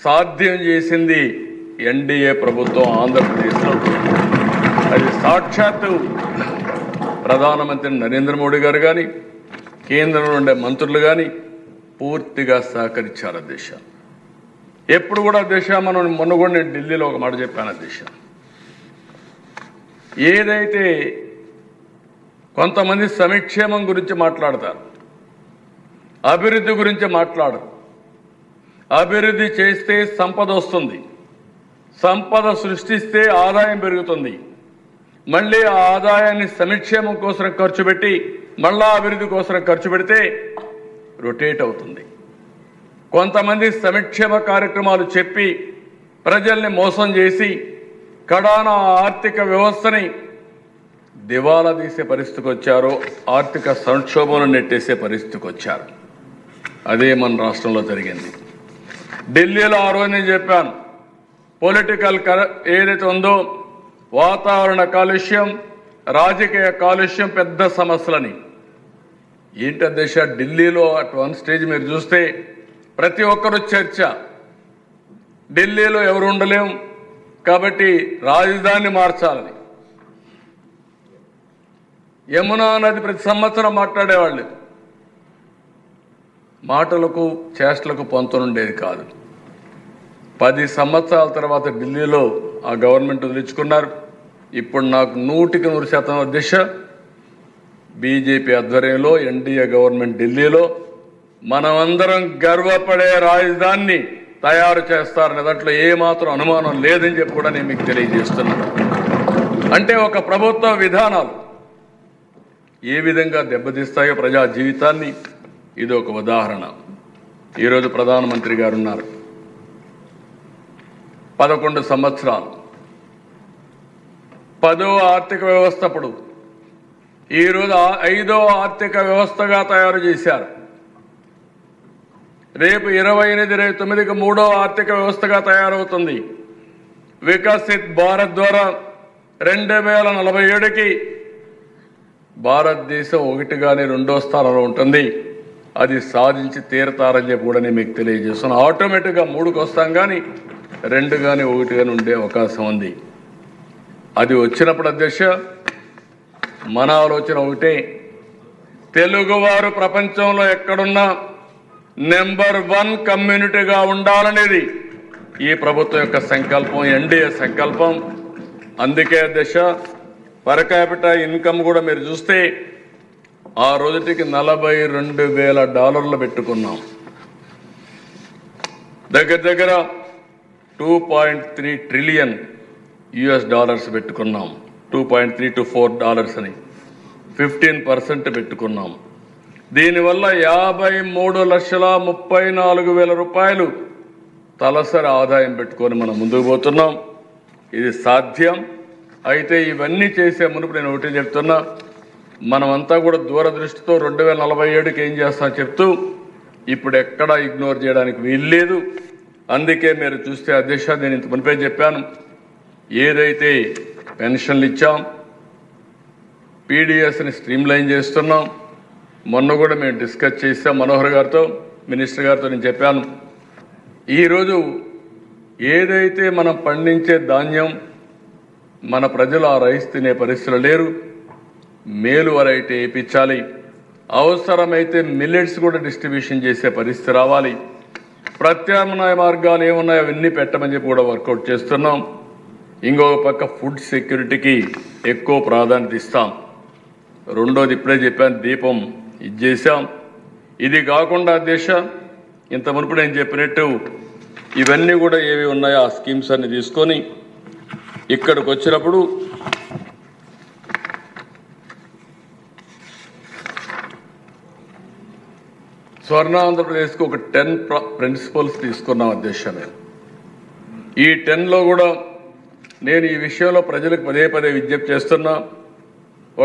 సాధ్యం చేసింది ఎన్డీఏ ప్రభుత్వం ఆంధ్రప్రదేశ్లో. అది సాక్షాత్తు ప్రధానమంత్రి నరేంద్ర మోడీ గారు కానీ కేంద్రంలో ఉండే మంత్రులు కానీ పూర్తిగా సహకరించారు. అధ్యక్ష, ఎప్పుడు కూడా అధ్యక్ష మనం మొన్న కూడా నేను ఢిల్లీలో ఒక మాట చెప్పాను. అధ్యక్ష, ఏదైతే కొంతమంది సంక్షేమం గురించి మాట్లాడతారు, అభివృద్ధి గురించి మాట్లాడరు. అభివృద్ధి చేస్తే సంపద వస్తుంది, సంపద సృష్టిస్తే ఆదాయం పెరుగుతుంది. మళ్ళీ ఆ ఆదాయాన్ని సంక్షేమం కోసం ఖర్చు పెట్టి మళ్ళా అభివృద్ధి కోసం ఖర్చు పెడితే రొటేట్ అవుతుంది. కొంతమంది సంక్షేమ కార్యక్రమాలు చెప్పి ప్రజల్ని మోసం చేసి కడాన ఆర్థిక వ్యవస్థని దివాలా తీసే పరిస్థితికి వచ్చారు. ఆర్థిక సంక్షోభంలో నెట్టేసే పరిస్థితికి వచ్చారు. అదే మన రాష్ట్రంలో జరిగింది. ఢిల్లీలో ఆ రోజు నేను చెప్పాను, పొలిటికల్ ఏదైతే ఉందో వాతావరణ కాలుష్యం, రాజకీయ కాలుష్యం పెద్ద సమస్యలని. ఏంటి అధ్యక్ష, ఢిల్లీలో అట్ వన్ స్టేజ్ మీరు చూస్తే ప్రతి ఒక్కరు చర్చ, ఢిల్లీలో ఎవరు ఉండలేం కాబట్టి రాజధాని మార్చాలని. యమునా నది ప్రతి సంవత్సరం మాట్లాడేవాళ్ళు, మాటలకు చేష్టలకు పొంతనుండేది కాదు. 10 సంవత్సరాల తర్వాత ఢిల్లీలో ఆ గవర్నమెంట్ వదిలించుకున్నారు. ఇప్పుడు నాకు 100% అధ్యక్ష బీజేపీ ఆధ్వర్యంలో ఎన్డీఏ గవర్నమెంట్ ఢిల్లీలో మనమందరం గర్వపడే రాజధానిని తయారు చేస్తారనే దాంట్లో ఏమాత్రం అనుమానం లేదని చెప్పి కూడా నేను మీకు తెలియజేస్తున్నాను. అంటే ఒక ప్రభుత్వ విధానాలు ఏ విధంగా దెబ్బతీస్తాయో ప్రజా జీవితాన్ని ఇది ఒక ఉదాహరణ. ఈరోజు ప్రధానమంత్రి గారు ఉన్నారు, 11 సంవత్సరాలు 10వ ఆర్థిక వ్యవస్థ, అప్పుడు ఈరోజు 5వ ఆర్థిక వ్యవస్థగా తయారు చేశారు. రేపు 28-29కి 3వ ఆర్థిక వ్యవస్థగా తయారవుతుంది. వికసిత్ భారత్ ద్వారా 2047కి భారతదేశం 1 గాని 2వ స్థానంలో ఉంటుంది. అది సాధించి తీరతారని చెప్పి కూడా నేను మీకు తెలియజేస్తున్నాను. ఆటోమేటిక్గా 3కి వస్తాం కానీ 2 గాని 1 గాని ఉండే అవకాశం ఉంది. అది వచ్చినప్పుడు అధ్యక్ష మన ఆలోచన ఒకటే, తెలుగువారు ప్రపంచంలో ఎక్కడున్నా నెంబర్ 1 కమ్యూనిటీగా ఉండాలనేది ఈ ప్రభుత్వం యొక్క సంకల్పం, ఎన్డీఏ సంకల్పం. అందుకే అధ్యక్ష పర్ క్యాపిటల్ ఇన్కమ్ కూడా మీరు చూస్తే ఆ రోజుటికి $42,000 పెట్టుకున్నాం. దగ్గర 2.3 ట్రిలియన్ పెట్టుకున్నాం. 2.3 to 4 అని 15% పెట్టుకున్నాం. దీనివల్ల 53,34,000 రూపాయలు తలసరి ఆదాయం పెట్టుకొని మనం ముందుకు పోతున్నాం. ఇది సాధ్యం. అయితే ఇవన్నీ చేసే మునుపు నేను ఒకటి చెప్తున్నా, మనమంతా కూడా దూరదృష్టితో 2047కి ఏం చేస్తాం చెప్తూ ఇప్పుడు ఎక్కడా ఇగ్నోర్ చేయడానికి వీల్లేదు. అందుకే మీరు చూస్తే అధ్యక్ష నేను ఇంత మునిపే చెప్పాను, ఏదైతే పెన్షన్లు ఇచ్చాం, పీడిఎస్ని స్ట్రీమ్లైన్ చేస్తున్నాం. మొన్న కూడా మేము డిస్కస్ చేసాం మనోహర్ గారితో, మినిస్టర్ గారితో. నేను చెప్పాను, ఈరోజు ఏదైతే మనం పండించే ధాన్యం మన ప్రజలు ఆ రైస్ తినే పరిస్థితులు లేరు, మేలు వెరైటీ వేయించాలి. అవసరమైతే మిల్లెట్స్ కూడా డిస్ట్రిబ్యూషన్ చేసే పరిస్థితి రావాలి. ప్రత్యామ్నాయ మార్గాలు ఏమున్నాయో అవన్నీ పెట్టమని చెప్పి కూడా వర్కౌట్ చేస్తున్నాం. ఇంకొక పక్క ఫుడ్ సెక్యూరిటీకి ఎక్కువ ప్రాధాన్యత ఇస్తాం. రెండోది ఇప్పుడే చెప్పాను, దీపం ఇది చేశాం. ఇది కాకుండా అధ్యక్ష ఇంత మునుపు నేను చెప్పినట్టు ఇవన్నీ కూడా ఏవి ఉన్నాయో ఆ స్కీమ్స్ అన్ని తీసుకొని ఇక్కడికి వచ్చినప్పుడు స్వర్ణ ఆంధ్రప్రదేశ్కి ఒక 10 ప్రిన్సిపల్స్ తీసుకున్నాం అధ్యక్ష. ఈ 10లో కూడా నేను ఈ విషయంలో ప్రజలకు పదే విజ్ఞప్తి చేస్తున్నా.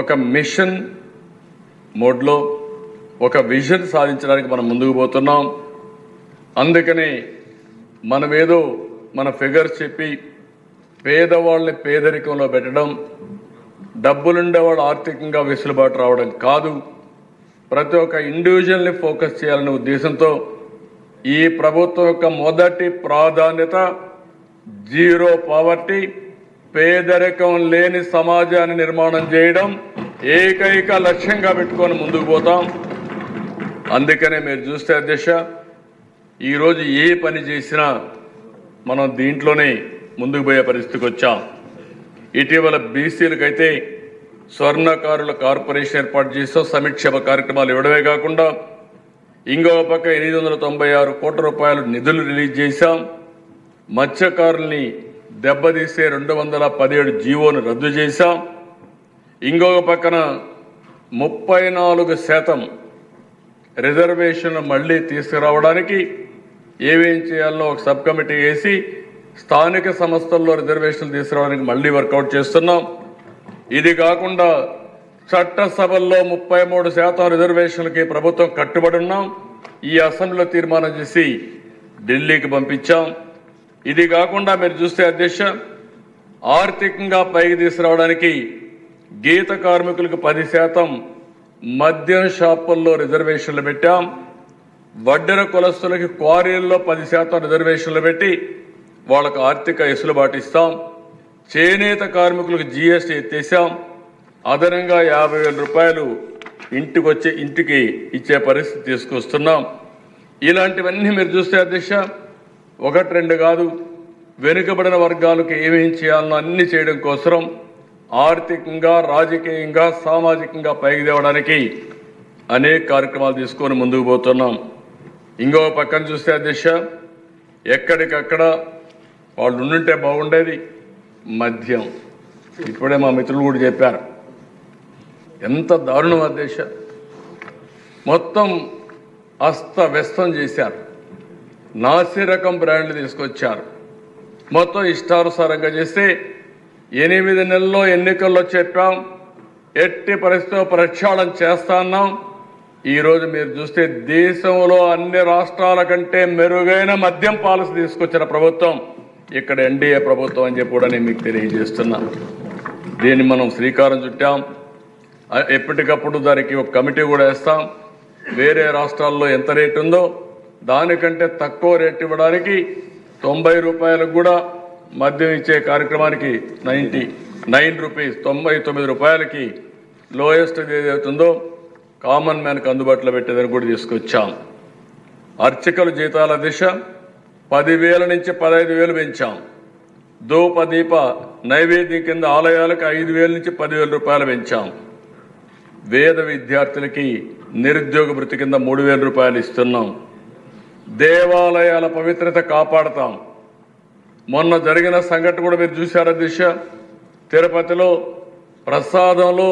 ఒక మిషన్ మోడ్లో ఒక విజన్ సాధించడానికి మనం ముందుకు పోతున్నాం. అందుకని మనమేదో మన ఫిగర్స్ చెప్పి పేదవాళ్ళని పేదరికంలో పెట్టడం, డబ్బులుండేవాళ్ళు ఆర్థికంగా వెసులుబాటు రావడం కాదు. ప్రతి ఒక్క ఇండివిజువల్ని ఫోకస్ చేయాలనే ఉద్దేశంతో ఈ ప్రభుత్వం యొక్క మొదటి ప్రాధాన్యత జీరో పావర్టీ, పేదరికం లేని సమాజాన్ని నిర్మాణం చేయడం ఏకైక లక్ష్యంగా పెట్టుకొని ముందుకు పోతాం. అందుకనే మీరు చూస్తే అధ్యక్ష ఈరోజు ఏ పని చేసినా మనం దీంట్లోనే ముందుకు పోయే పరిస్థితికి వచ్చాం. ఇటీవల బీసీలకైతే స్వర్ణకారుల కార్పొరేషన్ ఏర్పాటు చేసాం. సంక్షేమ కార్యక్రమాలు ఇవ్వడమే కాకుండా ఇంకో పక్క 896 కోట్ల రూపాయలు నిధులు రిలీజ్ చేశాం. మత్స్యకారుల్ని దెబ్బతీసే 217 జీవోను రద్దు చేశాం. ఇంకొక పక్కన 34% రిజర్వేషన్ మళ్ళీ తీసుకురావడానికి ఏమేం చేయాలో ఒక సబ్ కమిటీ వేసి స్థానిక సంస్థల్లో రిజర్వేషన్లు తీసుకురావడానికి మళ్ళీ వర్కౌట్ చేస్తున్నాం. ఇది కాకుండా చట్టసభల్లో 33% రిజర్వేషన్లకి ప్రభుత్వం కట్టుబడి ఉన్నాం. ఈ అసెంబ్లీలో తీర్మానం చేసి ఢిల్లీకి పంపించాం. ఇది కాకుండా మీరు చూస్తే అధ్యక్ష, ఆర్థికంగా పైకి తీసుకురావడానికి గీత కార్మికులకు 10% మద్యం షాపుల్లో రిజర్వేషన్లు పెట్టాం. వడ్డెర కులస్తులకి క్వారీల్లో 10% రిజర్వేషన్లు పెట్టి వాళ్ళకు ఆర్థిక వెసులుబాటు ఇస్తాం. చేనేత కార్మికులకు జీఎస్టీ ఎత్తేసాం. అదనంగా 50,000 రూపాయలు ఇంటికి ఇచ్చే పరిస్థితి తీసుకొస్తున్నాం. ఇలాంటివన్నీ మీరు చూస్తే అధ్యక్ష, 1-2 కాదు, వెనుకబడిన వర్గాలకు ఏమేం చేయాలనో అన్ని చేయడం కోసం ఆర్థికంగా, రాజకీయంగా, సామాజికంగా పైకి తేవడానికి అనేక కార్యక్రమాలు తీసుకొని ముందుకు పోతున్నాం. ఇంకో పక్కన చూస్తే అధ్యక్ష, ఎక్కడికక్కడ వాళ్ళు ఉండుంటే బాగుండేది. మద్యం ఇప్పుడే మా మిత్రులు కూడా చెప్పారు, ఎంత దారుణం అధ్యక్ష. మొత్తం అస్తవ్యస్తం చేశారు. నాసి రకం బ్రాండ్లు తీసుకొచ్చారు. మొత్తం ఇష్టానుసారంగా చేస్తే 8 నెలల్లో ఎన్నికల్లో చెప్పాం, ఎట్టి పరిస్థితిలో ప్రక్షాళన చేస్తాన్నాం. ఈరోజు మీరు చూస్తే దేశంలో అన్ని రాష్ట్రాల కంటే మెరుగైన మద్యం పాలసీ తీసుకొచ్చిన ప్రభుత్వం ఇక్కడ ఎన్డీఏ ప్రభుత్వం అని చెప్పి కూడా నేను మీకు తెలియజేస్తున్నా. దీన్ని మనం శ్రీకారం చుట్టాం. ఎప్పటికప్పుడు దానికి ఒక కమిటీ కూడా వేస్తాం. వేరే రాష్ట్రాల్లో ఎంత రేటు ఉందో దానికంటే తక్కువ రేటు ఇవ్వడానికి 90 రూపాయలకు కూడా మద్యం ఇచ్చే కార్యక్రమానికి 99 రూపీస్, 99 రూపాయలకి లోయెస్ట్ ఏదవుతుందో కామన్ మ్యాన్కి అందుబాటులో పెట్టేదని కూడా తీసుకొచ్చాం. అర్చకుల జీతాల దిశ 10,000 నుంచి 15,000 పెంచాం. ధూపదీప నైవేద్యం కింద ఆలయాలకు 5,000 నుంచి 10,000 రూపాయలు పెంచాం. వేద విద్యార్థులకి నిరుద్యోగ భృతి కింద 3,000 రూపాయలు ఇస్తున్నాం. దేవాలయాల పవిత్రత కాపాడతాం. మొన్న జరిగిన సంఘటన కూడా మీరు చూశారు దిశ, తిరుపతిలో ప్రసాదంలో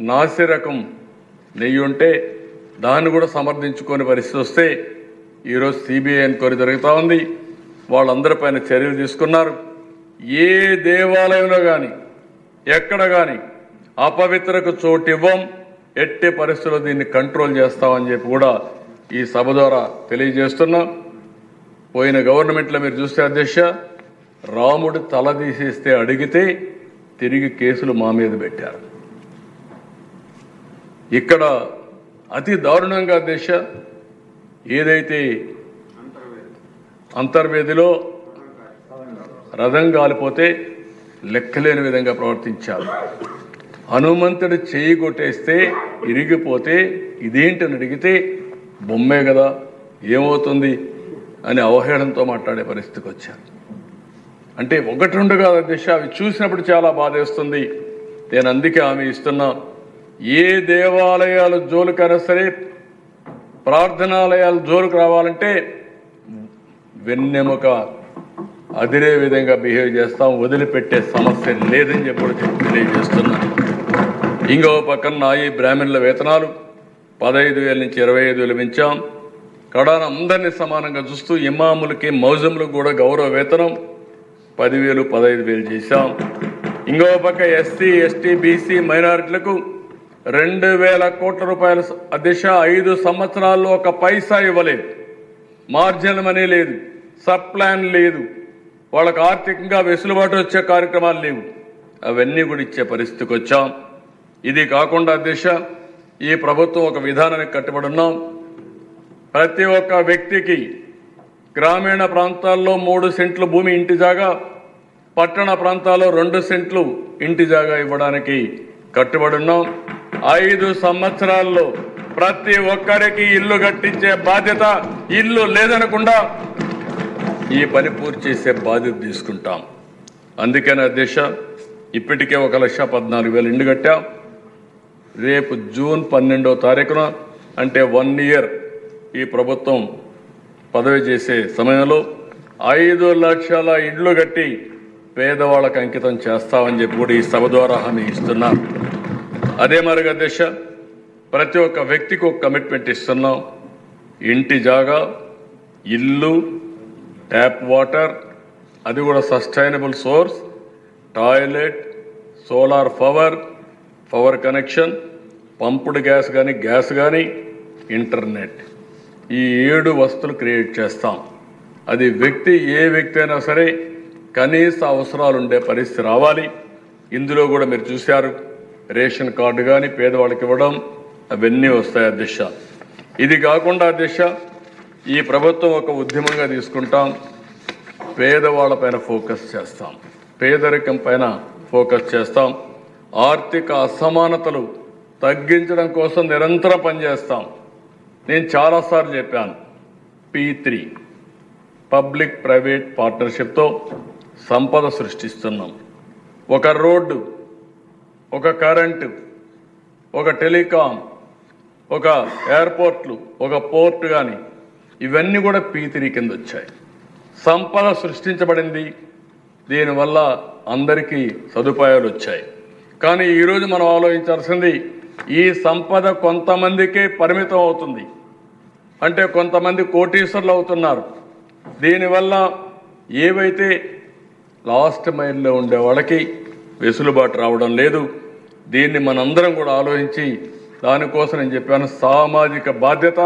నాసి రకం నెయ్యి ఉంటే దాన్ని కూడా సమర్థించుకొని పరిస్థితి వస్తే ఈరోజు సిబిఐ ఎంక్వైరీ జరుగుతూ ఉంది. వాళ్ళందరిపైన చర్యలు తీసుకున్నారు. ఏ దేవాలయంలో కానీ ఎక్కడ కానీ అపవిత్రకు చోటు ఇవ్వం, ఎట్టి పరిస్థితుల్లో దీన్ని కంట్రోల్ చేస్తామని చెప్పి కూడా ఈ సభ ద్వారా తెలియజేస్తున్నాం. పోయిన గవర్నమెంట్లో మీరు చూస్తే అధ్యక్ష, రాముడు తల తీసేస్తే అడిగితే తిరిగి కేసులు మా మీద పెట్టారు. ఇక్కడ అతి దారుణంగా అధ్యక్ష, ఏదైతే అంతర్వేదిలో రథం కాలిపోతే లెక్కలేని విధంగా ప్రవర్తించారు. హనుమంతుడు చేయి కొట్టేస్తే ఇరిగిపోతే ఇదేంటని అడిగితే బొమ్మే కదా ఏమవుతుంది అని అవహేళనతో మాట్లాడే పరిస్థితికి వచ్చారు. అంటే 1-2 కాదు అధ్యక్ష, అవి చూసినప్పుడు చాలా బాధేస్తుంది. నేను అందుకే హామీ ఇస్తున్నా, ఏ దేవాలయాలు జోలికైనా సరే, ప్రార్థనాలయాలు జోలికి రావాలంటే వెన్నెముక అదిరే విధంగా బిహేవ్ చేస్తాం, వదిలిపెట్టే సమస్య లేదని చెప్పి తెలియజేస్తున్నాను. ఇంకో పక్కన నాయి బ్రాహ్మణుల వేతనాలు 15,000 నుంచి 25,000 పెంచాం. కడాన అందరినీ సమానంగా చూస్తూ ఇమాములకి, మౌజములకు కూడా గౌరవ వేతనం 10,000, 15,000 చేశాం. ఇంకో పక్క ఎస్సీ, ఎస్టీ, బీసీ మైనారిటీలకు 2,000 కోట్ల రూపాయల అధ్యక్ష 5 సంవత్సరాల్లో 1 పైసా ఇవ్వలేదు. మార్జిన్ మనీ లేదు, సబ్ ప్లాన్ లేదు, వాళ్ళకు ఆర్థికంగా వెసులుబాటు వచ్చే కార్యక్రమాలు లేవు. అవన్నీ కూడా ఇచ్చే పరిస్థితికి వచ్చాం. ఇది కాకుండా అధ్యక్ష, ఈ ప్రభుత్వం ఒక విధానానికి కట్టుబడి ఉన్నాం. ప్రతి ఒక్క వ్యక్తికి గ్రామీణ ప్రాంతాల్లో 3 సెంట్లు భూమి ఇంటి జాగా, పట్టణ ప్రాంతాల్లో 2 సెంట్లు ఇంటి జాగా ఇవ్వడానికి కట్టుబడి ఉన్నాం. 5 సంవత్సరాల్లో ప్రతి ఒక్కరికి ఇల్లు కట్టించే బాధ్యత, ఇల్లు లేదనకుండా ఈ పని పూర్తి చేసే బాధ్యత తీసుకుంటాం. అందుకని అధ్యక్ష, ఇప్పటికే 1,14,000 ఇండ్లు కట్టాం. రేపు జూన్ 12వ తారీఖున అంటే 1 ఇయర్ ఈ ప్రభుత్వం పదవి చేసే సమయంలో 5 లక్షల ఇండ్లు కట్టి పేదవాళ్ళకు అంకితం చేస్తామని చెప్పి కూడా ఈ సభ ద్వారా హామీ ఇస్తున్నాం. అదే మరి అధ్యక్ష, ప్రతి ఒక్క వ్యక్తికి ఒక కమిట్మెంట్ ఇస్తున్నాం. ఇంటి జాగా, ఇల్లు, ట్యాప్ వాటర్, అది కూడా sustainable source, toilet, solar power connection, pumped gas కానీ ఇంటర్నెట్ ఈ 7 వస్తువులు క్రియేట్ చేస్తాం. అది ఏ వ్యక్తి అయినా సరే కనీస అవసరాలు ఉండే పరిస్థితి రావాలి. ఇందులో కూడా మీరు చూశారు, రేషన్ కార్డు కానీ పేదవాళ్ళకి ఇవ్వడం అవన్నీ వస్తాయి అధ్యక్ష. ఇది కాకుండా అధ్యక్ష, ఈ ప్రభుత్వం ఒక ఉద్యమంగా తీసుకుంటాం. పేదవాళ్ళపైన ఫోకస్ చేస్తాం, పేదరికం పైన ఫోకస్ చేస్తాం, ఆర్థిక అసమానతలు తగ్గించడం కోసం నిరంతరం పనిచేస్తాం. నేను చాలాసార్లు చెప్పాను, P3 పబ్లిక్ ప్రైవేట్ పార్ట్నర్షిప్తో సంపద సృష్టిస్తున్నాం. ఒక రోడ్డు, ఒక కరెంటు, ఒక టెలికాం, ఒక ఎయిర్పోర్ట్లు, ఒక పోర్టు కానీ ఇవన్నీ కూడా P3 కింద వచ్చాయి. సంపద సృష్టించబడింది, దీనివల్ల అందరికీ సదుపాయాలు వచ్చాయి. కానీ ఈరోజు మనం ఆలోచించాల్సింది, ఈ సంపద కొంతమందికే పరిమితం అవుతుంది. అంటే కొంతమంది కోటీశ్వరులు అవుతున్నారు. దీనివల్ల ఏవైతే లాస్ట్ మైల్లో ఉండే వాళ్ళకి వెసులుబాటు రావడం లేదు. దీన్ని మనందరం కూడా ఆలోచించి, దానికోసం నేను చెప్పాను సామాజిక బాధ్యత.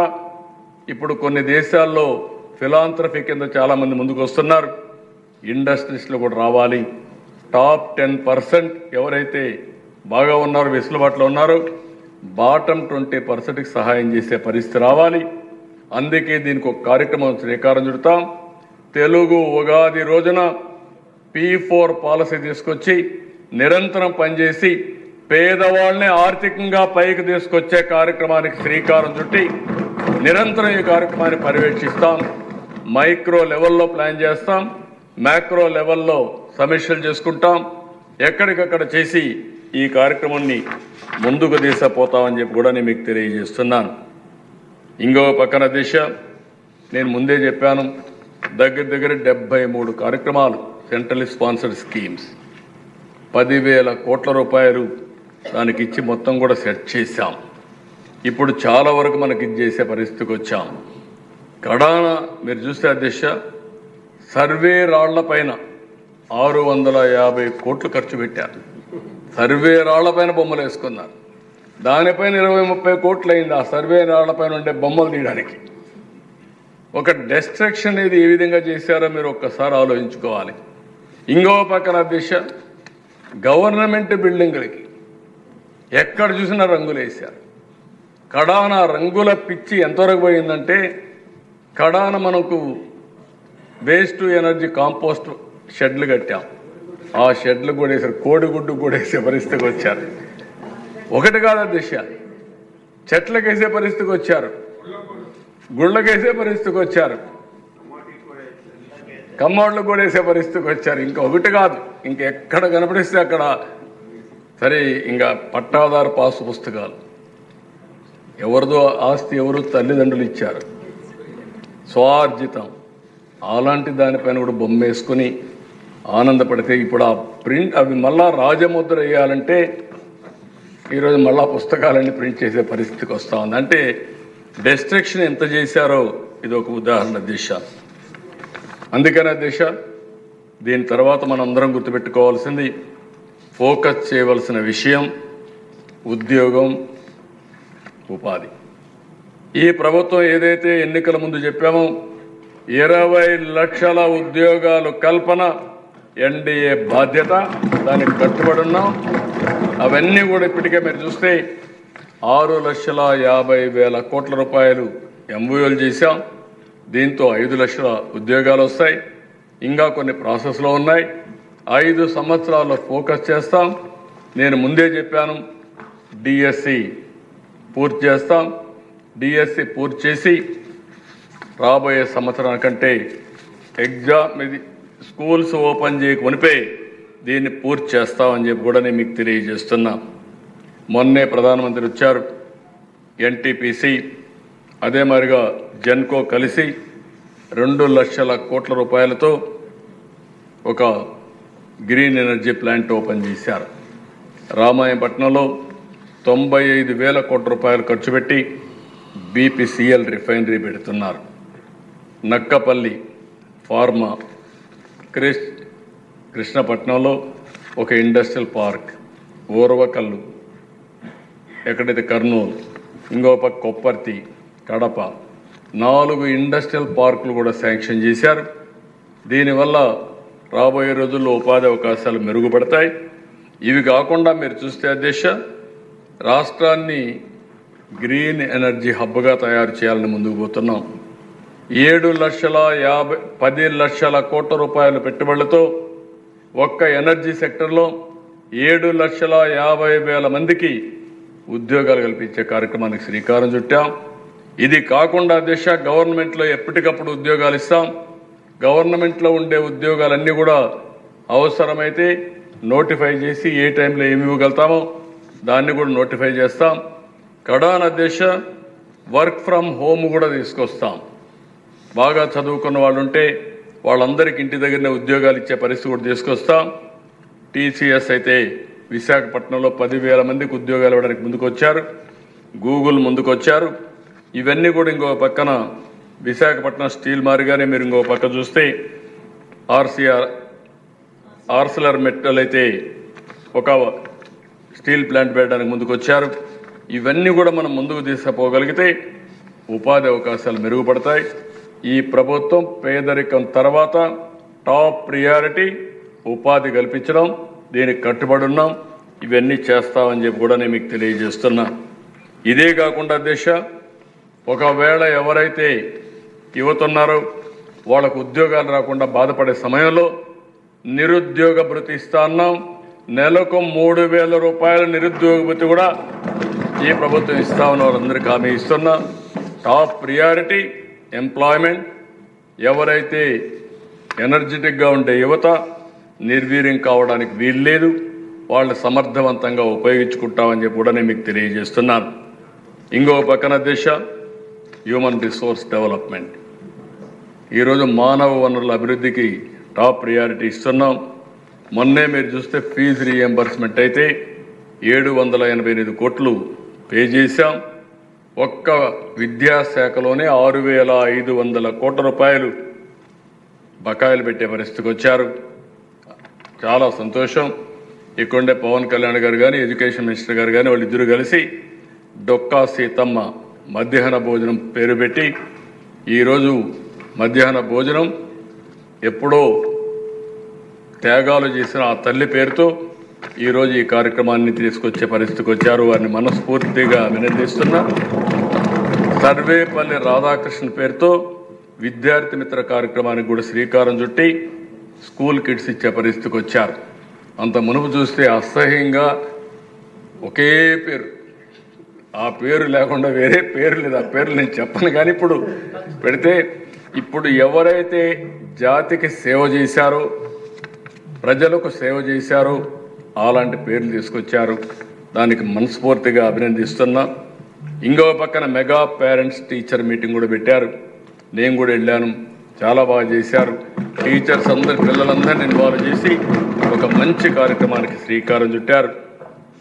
ఇప్పుడు కొన్ని దేశాల్లో ఫిలాంథ్రఫీ కింద చాలామంది ముందుకు వస్తున్నారు. ఇండస్ట్రీస్లో కూడా రావాలి. టాప్ 10% ఎవరైతే బాగా ఉన్నారో, వెసులుబాటులో ఉన్నారో, బాటమ్ 20%కి సహాయం చేసే పరిస్థితి రావాలి. అందుకే దీనికి ఒక కార్యక్రమం శ్రీకారం చుడతాం. తెలుగు ఉగాది రోజున P4 పాలసీ తీసుకొచ్చి నిరంతరం పనిచేసి పేదవాళ్ళని ఆర్థికంగా పైకి తీసుకొచ్చే కార్యక్రమానికి శ్రీకారం చుట్టి నిరంతరం ఈ కార్యక్రమాన్ని పర్యవేక్షిస్తాం. మైక్రో లెవెల్లో ప్లాన్ చేస్తాం, మ్యాక్రో లెవెల్లో సమీక్షలు చేసుకుంటాం. ఎక్కడికక్కడ చేసి ఈ కార్యక్రమాన్ని ముందుకు తీసుకుపోతామని చెప్పి కూడా నేను మీకు తెలియజేస్తున్నాను. ఇంకో పక్కన దిశ, నేను ముందే చెప్పాను, దగ్గర 73 కార్యక్రమాలు సెంట్రల్ స్పాన్సర్డ్ స్కీమ్స్, 10,000 కోట్ల రూపాయలు దానికి ఇచ్చి మొత్తం కూడా సెట్ చేశాం. ఇప్పుడు చాలా వరకు మనకి ఇది చేసే పరిస్థితికి వచ్చాం. కడాన మీరు చూస్తే అధ్యక్ష, సర్వే రాళ్ల పైన 650 కోట్లు ఖర్చు పెట్టారు. సర్వే రాళ్ల పైన బొమ్మలు వేసుకున్నారు. దానిపైన 20-30 కోట్లు అయింది ఆ సర్వే రాళ్ల పైన ఉండే బొమ్మలు తీయడానికి. ఒక డెస్ట్రక్షన్ అనేది ఏ విధంగా చేశారో మీరు ఒక్కసారి ఆలోచించుకోవాలి. ఇంకో పక్కన దిశ, గవర్నమెంట్ బిల్డింగులకి ఎక్కడ చూసినా రంగులు వేశారు. కడాన రంగుల పిచ్చి ఎంతవరకు పోయిందంటే, కడాన మనకు వేస్ట్ ఎనర్జీ కాంపోస్ట్ షెడ్లు కట్టాం. ఆ షెడ్లు కూడా వేసారు, కోడిగుడ్డు కూడా వేసే పరిస్థితికి వచ్చారు. ఒకటి కాదు దిశ, చెట్లకేసే పరిస్థితికి వచ్చారు, గుళ్ళకేసే పరిస్థితికి వచ్చారు, కమ్మోళ్ళు కూడా వేసే పరిస్థితికి వచ్చారు. ఇంకా ఒకటి కాదు, ఇంకెక్కడ కనపడిస్తే అక్కడ సరే. ఇంకా పట్టాదారు పాసు పుస్తకాలు, ఎవరిదో ఆస్తి ఎవరు తల్లిదండ్రులు ఇచ్చారు, స్వార్జితం, అలాంటి దానిపైన కూడా బొమ్మ వేసుకుని ఆనందపడితే ఇప్పుడు ఆ ప్రింట్ అవి మళ్ళా రాజముద్ర వేయాలంటే ఈరోజు మళ్ళా పుస్తకాలన్నీ ప్రింట్ చేసే పరిస్థితికి వస్తూ ఉంది. అంటే డెస్ట్రక్షన్ ఎంత చేశారో ఇది ఒక ఉదాహరణ దిశ. అందుకనే దిశ, దీని తర్వాత మనం అందరం గుర్తుపెట్టుకోవాల్సింది, ఫోకస్ చేయవలసిన విషయం ఉద్యోగం, ఉపాధి. ఈ ప్రభుత్వం ఏదైతే ఎన్నికల ముందు చెప్పామో 20 లక్షల ఉద్యోగాలు కల్పన ఎన్డీఏ బాధ్యత, దానికి కట్టుబడి ఉన్నాం. అవన్నీ కూడా ఇప్పటికే మీరు చూస్తే 6,50,000 కోట్ల రూపాయలు ఎంఓయూలు చేశాం. దీంతో 5 లక్షల ఉద్యోగాలు వస్తాయి. ఇంకా కొన్ని ప్రాసెస్లో ఉన్నాయి. 5 సంవత్సరాల్లో ఫోకస్ చేస్తాం. నేను ముందే చెప్పాను, డిఎస్సి పూర్తి చేస్తాం. డిఎస్సి పూర్తి చేసి రాబోయే సంవత్సరానికంటే ఎగ్జామ్ ఇది స్కూల్స్ ఓపెన్ చేయకునిపే దీన్ని పూర్తి చేస్తామని చెప్పి కూడా నేను మీకు తెలియజేస్తున్నా. మొన్నే ప్రధానమంత్రి వచ్చారు, ఎన్టీపీసీ అదే మరిగా జెన్కో కలిసి 2 లక్షల కోట్ల రూపాయలతో ఒక గ్రీన్ ఎనర్జీ ప్లాంట్ ఓపెన్ చేశారు. రామాయపట్నంలో 95,000 కోట్ల రూపాయలు ఖర్చు పెట్టి బీపీసీఎల్ రిఫైనరీ పెడుతున్నారు. నక్కపల్లి ఫార్మా, కృష్ణపట్నంలో ఒక ఇండస్ట్రియల్ పార్క్, ఓర్వకల్లు ఎక్కడైతే కర్నూలు, ఇంకో పక్క కొప్పర్తి, కడప, 4 ఇండస్ట్రియల్ పార్కులు కూడా శాంక్షన్ చేశారు. దీనివల్ల రాబోయే రోజుల్లో ఉపాధి అవకాశాలు మెరుగుపడతాయి. ఇవి కాకుండా మీరు చూస్తే అధ్యక్ష, రాష్ట్రాన్ని గ్రీన్ ఎనర్జీ హబ్గా తయారు చేయాలని ముందుకు పోతున్నాం. 10 లక్షల కోట్ల రూపాయల పెట్టుబడులతో ఒక్క ఎనర్జీ సెక్టర్లో 7,50,000 మందికి ఉద్యోగాలు కల్పించే కార్యక్రమానికి శ్రీకారం చుట్టాం. ఇది కాకుండా అధ్యక్ష, గవర్నమెంట్లో ఎప్పటికప్పుడు ఉద్యోగాలు ఇస్తాం. గవర్నమెంట్లో ఉండే ఉద్యోగాలన్నీ కూడా అవసరమైతే నోటిఫై చేసి ఏ టైంలో ఏమి ఇవ్వగలుగుతామో దాన్ని కూడా నోటిఫై చేస్తాం. కడాన అధ్యక్ష, వర్క్ ఫ్రమ్ హోమ్ కూడా తీసుకొస్తాం. బాగా చదువుకున్న వాళ్ళు ఉంటే వాళ్ళందరికీ ఇంటి దగ్గరనే ఉద్యోగాలు ఇచ్చే పరిస్థితి కూడా తీసుకొస్తాం. టీసీఎస్ అయితే విశాఖపట్నంలో 10,000 మందికి ఉద్యోగాలు ఇవ్వడానికి ముందుకొచ్చారు. గూగుల్ ముందుకొచ్చారు. ఇవన్నీ కూడా ఇంకో పక్కన విశాఖపట్నం స్టీల్ మారిగానే మీరు ఇంకో పక్క చూస్తే ఆర్సిలర్ మెటల్ అయితే ఒక స్టీల్ ప్లాంట్ పెట్టడానికి ముందుకొచ్చారు. ఇవన్నీ కూడా మనం ముందుకు తీసుకుపోగలిగితే ఉపాధి అవకాశాలు మెరుగుపడతాయి. ఈ ప్రభుత్వం పేదరికం తర్వాత టాప్ ప్రియారిటీ ఉపాధి కల్పించడం, దీనికి కట్టుబడి ఉన్నాం. ఇవన్నీ చేస్తామని చెప్పి కూడా నేను మీకు తెలియజేస్తున్నా. ఇదే కాకుండా అధ్యక్ష, ఒకవేళ ఎవరైతే యువత ఉన్నారో వాళ్ళకు ఉద్యోగాలు రాకుండా బాధపడే సమయంలో నిరుద్యోగ భృతి ఇస్తా ఉన్నాం. నెలకు 3,000 రూపాయల నిరుద్యోగ భృతి కూడా ఈ ప్రభుత్వం ఇస్తామని వాళ్ళందరికీ హామీ ఇస్తున్నా. Top priority employment. ఎవరైతే ఎనర్జెటిక్గా ఉండే యువత నిర్వీర్యం కావడానికి వీల్లేదు, వాళ్ళు సమర్థవంతంగా ఉపయోగించుకుంటామని చెప్పి కూడా నేను మీకు తెలియజేస్తున్నాను. ఇంకో పక్కన దేశ హ్యూమన్ రిసోర్స్ డెవలప్మెంట్. ఈరోజు మానవ వనరుల అభివృద్ధికి టాప్ ప్రియారిటీ ఇస్తున్నాం. మొన్నే మీరు చూస్తే ఫీజు రీఎంబర్స్మెంట్ అయితే 788 కోట్లు పే చేశాం. ఒక్క విద్యాశాఖలోనే 6,500 కోట్ల రూపాయలు బకాయిలు పెట్టే పరిస్థితికి వచ్చారు. చాలా సంతోషం. ఇక్కడే పవన్ కళ్యాణ్ గారు కానీ ఎడ్యుకేషన్ మినిస్టర్ గారు కానీ వాళ్ళిద్దరూ కలిసి డొక్కా సీతమ్మ మధ్యాహ్న భోజనం పేరు పెట్టి ఈరోజు మధ్యాహ్న భోజనం ఎప్పుడో త్యాగాలు చేసిన ఆ తల్లి పేరుతో ఈరోజు ఈ కార్యక్రమాన్ని తీసుకొచ్చే పరిస్థితికి వచ్చారు. వారిని మనస్ఫూర్తిగా అభినందిస్తున్నా. సర్వేపల్లి రాధాకృష్ణ పేరుతో విద్యార్థి మిత్ర కార్యక్రమానికి కూడా శ్రీకారం చుట్టి స్కూల్ కిట్స్ ఇచ్చే పరిస్థితికి వచ్చారు. అంత మునుపు చూస్తే అసహ్యంగా ఒకే పేరు, ఆ పేరు లేకుండా వేరే పేరు లేదు. ఆ పేర్లు నేను చెప్పను కానీ ఇప్పుడు పెడితే, ఇప్పుడు ఎవరైతే జాతికి సేవ చేశారో, ప్రజలకు సేవ చేశారో అలాంటి పేర్లు తీసుకొచ్చారు. దానికి మనస్ఫూర్తిగా అభినందిస్తున్నా. ఇంకో పక్కన మెగా పేరెంట్స్ టీచర్ మీటింగ్ కూడా పెట్టారు. నేను కూడా వెళ్ళాను. చాలా బాగా చేశారు. టీచర్స్ అందరు పిల్లలందరినీ ఇన్వాల్వ్ చేసి ఒక మంచి కార్యక్రమానికి శ్రీకారం చుట్టారు.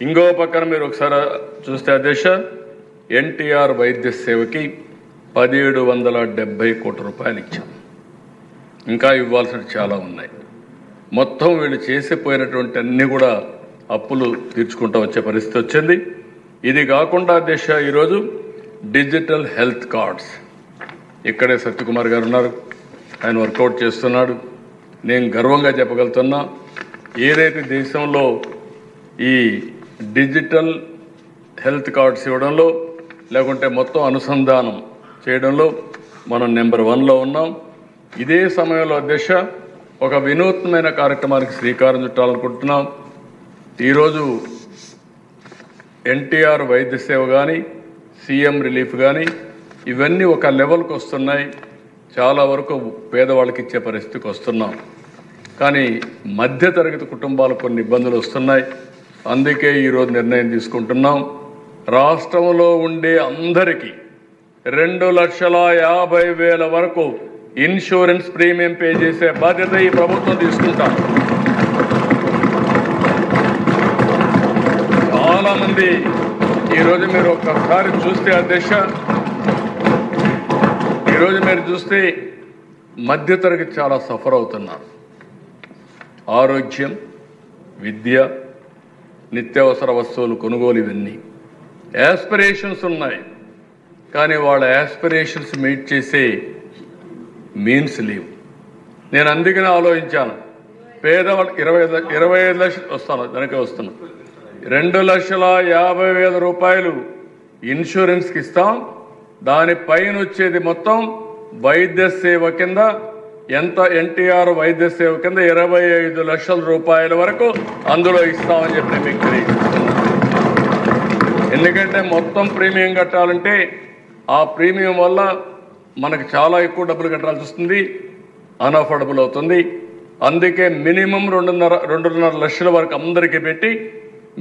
ఇంకో పక్కన మీరు ఒకసారి చూస్తే అధ్యక్ష, ఎన్టీఆర్ వైద్య సేవకి 1,770 కోట్ల రూపాయలు ఇచ్చాం. ఇంకా ఇవ్వాల్సినవి చాలా ఉన్నాయి. మొత్తం వీళ్ళు చేసిపోయినటువంటి అన్నీ కూడా అప్పులు తీర్చుకుంటూ వచ్చే పరిస్థితి వచ్చింది. ఇది కాకుండా అధ్యక్ష, ఈరోజు డిజిటల్ హెల్త్ కార్డ్స్ ఇక్కడే సత్యకుమార్ గారు ఉన్నారు, ఆయన వర్కౌట్ చేస్తున్నాడు. నేను గర్వంగా చెప్పగలుగుతున్నా, ఏదైతే దేశంలో ఈ డిజిటల్ హెల్త్ కార్డ్స్ ఇవ్వడంలో లేకుంటే మొత్తం అనుసంధానం చేయడంలో మనం నెంబర్ 1లో ఉన్నాం. ఇదే సమయంలో అధ్యక్ష, ఒక వినూత్నమైన కార్యక్రమానికి శ్రీకారం చుట్టాలనుకుంటున్నాం. ఈరోజు ఎన్టీఆర్ వైద్య సేవ కానీ, సీఎం రిలీఫ్ కానీ ఇవన్నీ ఒక లెవెల్కి వస్తున్నాయి. చాలా వరకు పేదవాళ్ళకి ఇచ్చే పరిస్థితికి వస్తున్నాం. కానీ మధ్యతరగతి కుటుంబాలకు కొన్ని ఇబ్బందులు వస్తున్నాయి. అందుకే ఈరోజు నిర్ణయం తీసుకుంటున్నాం. రాష్ట్రంలో ఉండే అందరికీ 2,50,000 వరకు ఇన్సూరెన్స్ ప్రీమియం పే చేసే బాధ్యత ఈ ప్రభుత్వం తీసుకుంటాం. చాలామంది ఈరోజు మీరు ఒక్కసారి చూస్తే అధ్యక్ష, ఈరోజు మీరు చూస్తే మధ్యతరగతి చాలా సఫర్ అవుతున్నారు. ఆరోగ్యం, విద్య, నిత్యావసర వస్తువులు కొనుగోలు, ఇవన్నీ యాస్పిరేషన్స్ ఉన్నాయి. కానీ వాళ్ళ యాస్పిరేషన్స్ మీట్ చేసే మీన్స్ లేవు. నేను అందుకనే ఆలోచించాను, పేదవాళ్ళు 25 లక్షలు వస్తాను, దానికే వస్తున్నాను, 2,50,000 రూపాయలు ఇన్సూరెన్స్కి ఇస్తాం. దానిపైన వచ్చేది మొత్తం వైద్య సేవ కింద, ఎంత ఎన్టీఆర్ వైద్య సేవ కింద 25 లక్షల రూపాయల వరకు అందులో ఇస్తామని చెప్పి మీకు తెలియజేస్తున్నాను. ఎందుకంటే మొత్తం ప్రీమియం కట్టాలంటే ఆ ప్రీమియం వల్ల మనకు చాలా ఎక్కువ డబ్బులు కట్టాల్సి వస్తుంది, అన్అఫోర్డబుల్ అవుతుంది. అందుకే మినిమం 2.5 లక్షల వరకు అందరికీ పెట్టి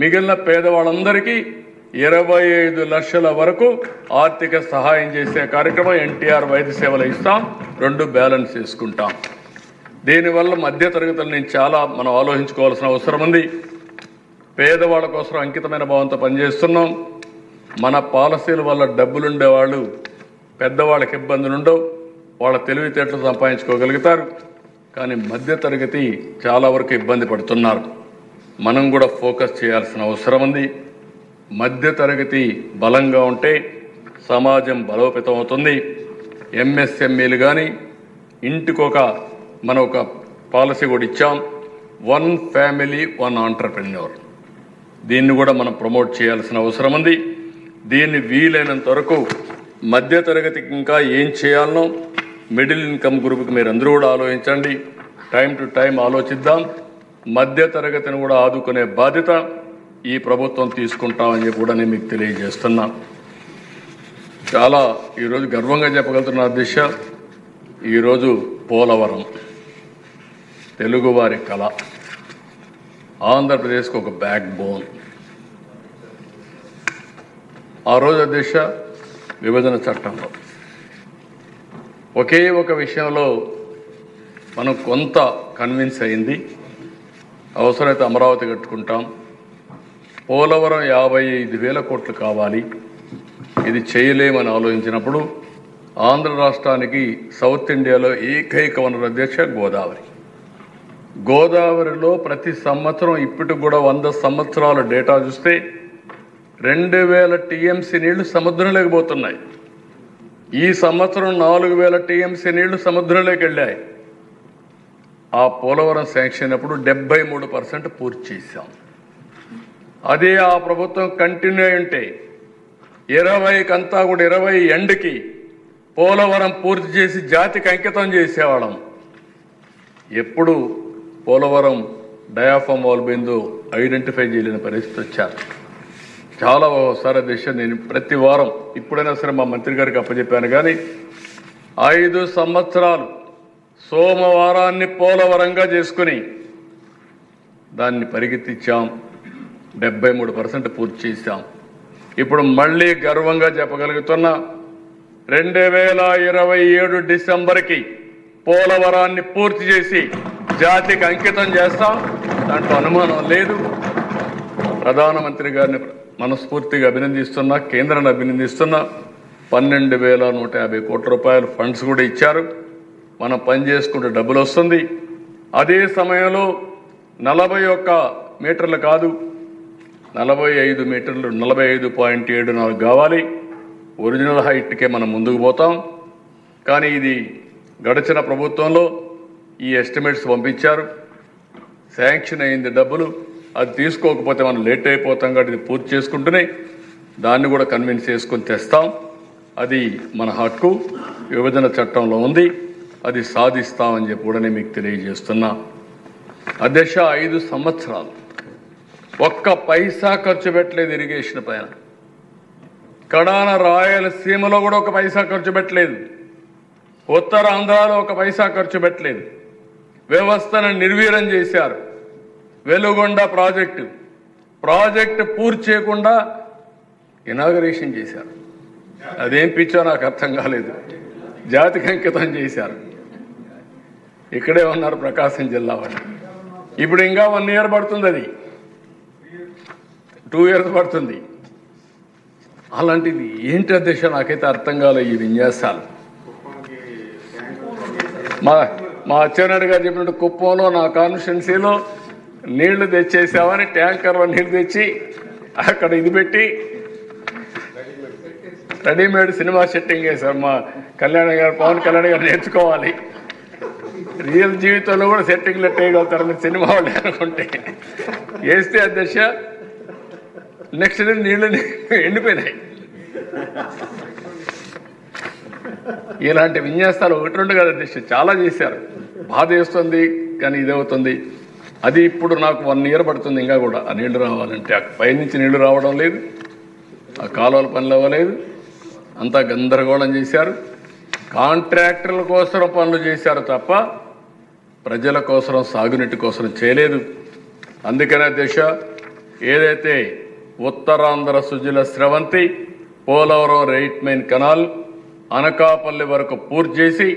మిగిలిన పేదవాళ్ళందరికీ 25 లక్షల వరకు ఆర్థిక సహాయం చేసే కార్యక్రమం ఎన్టీఆర్ వైద్య సేవలు ఇస్తాం. 2 బ్యాలెన్స్ చేసుకుంటాం. దీనివల్ల మధ్యతరగతులు మనం ఆలోచించుకోవాల్సిన అవసరం ఉంది. పేదవాళ్ళ కోసం అంకితమైన భావంతో పనిచేస్తున్నాం. మన పాలసీల వల్ల డబ్బులుండేవాళ్ళు పెద్దవాళ్ళకి ఇబ్బందులు ఉండవు, వాళ్ళ తెలివితేటలు సంపాదించుకోగలుగుతారు. కానీ మధ్యతరగతి చాలా వరకు ఇబ్బంది పడుతున్నారు. మనం కూడా ఫోకస్ చేయాల్సిన అవసరం ఉంది. మధ్యతరగతి బలంగా ఉంటే సమాజం బలోపేతం అవుతుంది. ఎంఎస్ఎంఈలు కానీ మనం ఒక పాలసీ కూడా ఇచ్చాం, 1 ఫ్యామిలీ 1 ఆంటర్‌ప్రెన్యూర్. దీన్ని కూడా మనం ప్రమోట్ చేయాల్సిన అవసరం ఉంది. దీన్ని వీలైనంత వరకు మధ్యతరగతికి ఇంకా ఏం చేయాలనో మిడిల్ ఇన్కమ్ గ్రూప్కి మీరు అందరూ కూడా ఆలోచించండి. టైం టు టైం ఆలోచిద్దాం. మధ్యతరగతిని కూడా ఆదుకునే బాధ్యత ఈ ప్రభుత్వం తీసుకుంటామని చెప్పి కూడా నేను మీకు తెలియజేస్తున్నా. చాలా ఈరోజు గర్వంగా చెప్పగలుగుతున్న దిశ, ఈరోజు పోలవరం తెలుగువారి కళ, ఆంధ్రప్రదేశ్కి ఒక బ్యాక్ బోన్. ఆ రోజు దిశ విభజన చట్టంలో ఒకే ఒక విషయంలో మనం కొంత కన్విన్స్ అయింది, అవసరమైతే అమరావతి కట్టుకుంటాం, పోలవరం 55,000 కోట్లు కావాలి, ఇది చేయలేమని ఆలోచించినప్పుడు ఆంధ్ర రాష్ట్రానికి సౌత్ ఇండియాలో ఏకైక వనరు అధ్యక్ష గోదావరిలో ప్రతి సంవత్సరం ఇప్పటికి కూడా 100 సంవత్సరాల డేటా చూస్తే 2,000 టీఎంసీ నీళ్లు సముద్రంలోకి పోతున్నాయి. ఈ సంవత్సరం 4,000 టీఎంసీ నీళ్లు సముద్రంలోకి వెళ్ళాయి. ఆ పోలవరం శాంక్షన్ అయినప్పుడు 73% పూర్తి చేశాం. అదే ఆ ప్రభుత్వం కంటిన్యూ అయి ఉంటే 20కంతా కూడా 20 ఎండ్కి పోలవరం పూర్తి చేసి జాతికి అంకితం చేసేవాళ్ళం. ఎప్పుడు పోలవరం డయాఫామ్ వాల్ బిందు ఐడెంటిఫై చేయలేని పరిస్థితి వచ్చారు. చాలా ఒకసారి దిశ నేను ప్రతి వారం ఇప్పుడైనా సరే మా మంత్రి గారికి అప్పచెప్పాను. కానీ 5 సంవత్సరాలు సోమవారాన్ని పోలవరంగా చేసుకుని దాన్ని పరిగెత్తించాం. 73% పూర్తి చేశాం. ఇప్పుడు మళ్ళీ గర్వంగా చెప్పగలుగుతున్నా, 2027 డిసెంబర్కి పోలవరాన్ని పూర్తి చేసి జాతికి అంకితం చేస్తాం. దాంట్లో అనుమానం లేదు. ప్రధానమంత్రి గారిని మనస్ఫూర్తిగా అభినందిస్తున్నా, కేంద్రాన్ని అభినందిస్తున్నా. 12,150 కోట్ల రూపాయలు ఫండ్స్ కూడా ఇచ్చారు. మనం పని చేసుకుంటే డబ్బులు వస్తుంది. అదే సమయంలో 41 మీటర్లు కాదు, 45 మీటర్లు, 45.74 కావాలి. ఒరిజినల్ హైట్కే మనం ముందుకు పోతాం. కానీ ఇది గడిచిన ప్రభుత్వంలో ఈ ఎస్టిమేట్స్ పంపించారు, శాంక్షన్ అయింది డబ్బులు, అది తీసుకోకపోతే మనం లేట్ అయిపోతాం. కాబట్టి ఇది పూర్తి చేసుకుంటూనే దాన్ని కూడా కన్విన్స్ చేసుకొని తెస్తాం. అది మన హక్కు, విభజన చట్టంలో ఉంది, అది సాధిస్తామని చెప్పి కూడా నేను మీకు తెలియజేస్తున్నా. అధ్యక్ష, 5 సంవత్సరాలు ఒక్క పైసా ఖర్చు పెట్టలేదు ఇరిగేషన్ పైన. కడాన రాయలసీమలో కూడా ఒక పైసా ఖర్చు పెట్టలేదు. ఉత్తరాంధ్రలో ఒక పైసా ఖర్చు పెట్టలేదు. వ్యవస్థను నిర్వీర్యం చేశారు. వెలుగొండ ప్రాజెక్టు పూర్తి చేయకుండా ఇనాగరేషన్ చేశారు. అదేం పిచ్చో నాకు అర్థం కాలేదు. జాతికి అంకితం చేశారు. ఇక్కడే ఉన్నారు ప్రకాశం జిల్లా వాళ్ళు. ఇప్పుడు ఇంకా 1 ఇయర్ పడుతుంది, అది 2 ఇయర్స్ పడుతుంది. అలాంటిది ఏంటి అధ్యక్ష, నాకైతే అర్థం కాలేదు ఈ విన్యాసాలు. మా అచ్చెన్నాయుడు గారు చెప్పినట్టు కుప్పంలో నా కాన్స్టిట్యున్సీలో నీళ్లు తెచ్చేసామని ట్యాంకర్లో నీళ్లు తెచ్చి అక్కడ ఇది పెట్టి రెడీమేడ్ సినిమా సెట్టింగ్ వేశారు. మా కళ్యాణ్ గారు, పవన్ కళ్యాణ్ గారు నేర్చుకోవాలి. రియల్ జీవితంలో కూడా సెట్టింగ్లు వేయగలుగుతారు మీరు సినిమా వాళ్ళు అనుకుంటే. వేస్తే అధ్యక్ష నెక్స్ట్ డే నీళ్ళు ఎండిపోయినాయి. ఇలాంటి విన్యాసాలు ఒకటి రెండు కాదు అధ్యక్ష, చాలా చేశారు. బాధ వేస్తుంది కానీ ఇదవుతుంది. అది ఇప్పుడు నాకు 1 year పడుతుంది ఇంకా కూడా ఆ నీళ్లు రావాలంటే. ఆ పైనుంచి నీళ్లు రావడం లేదు, ఆ కాలువల పనులు అవ్వలేదు, అంతా గందరగోళం చేశారు. కాంట్రాక్టర్ల కోసం పనులు చేశారు తప్ప ప్రజల కోసం, సాగునీటి కోసం చేయలేదు. అందుకనే దిశ ఏదైతే Uttarandhra Sujala Sravanthi, Polavaram right main canal Anakapalli వరకు పూర్తి చేసి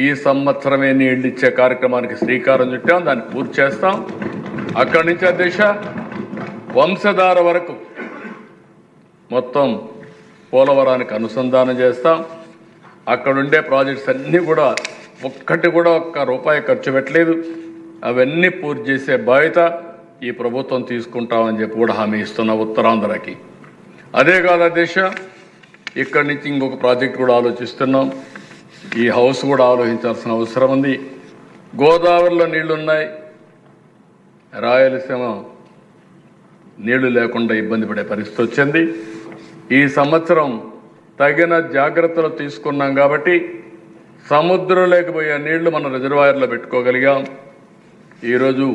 ఈ సంవత్సరమే నీళ్ళు ఇచ్చే కార్యక్రమానికి శ్రీకారం చుట్టాం. దాన్ని పూర్తి చేస్తాం. అక్కడి నుంచి దిశ వంశధార వరకు మొత్తం పోలవరానికి అనుసంధానం చేస్తాం. అక్కడుండే ప్రాజెక్ట్స్ అన్నీ కూడా ఒక్కటి కూడా ₹1 ఖర్చు పెట్టలేదు. అవన్నీ పూర్తి చేసే బాధ్యత ఈ ప్రభుత్వం తీసుకుంటామని చెప్పి కూడా హామీ ఇస్తున్న ఉత్తరాంధ్రకి. అదే కాదు అధ్యక్ష, ఇక్కడి నుంచి ఇంకొక ప్రాజెక్ట్ కూడా ఆలోచిస్తున్నాం. ఈ హౌస్ కూడా ఆలోచించాల్సిన అవసరం ఉంది. గోదావరిలో నీళ్లున్నాయి, రాయలసీమ నీళ్లు లేకుండా ఇబ్బంది పడే పరిస్థితి వచ్చింది. ఈ సంవత్సరం తగిన జాగ్రత్తలు తీసుకున్నాం కాబట్టి సముద్రంలోకి పోయే నీళ్లు మన రిజర్వాయర్లో పెట్టుకోగలిగాం. ఈరోజు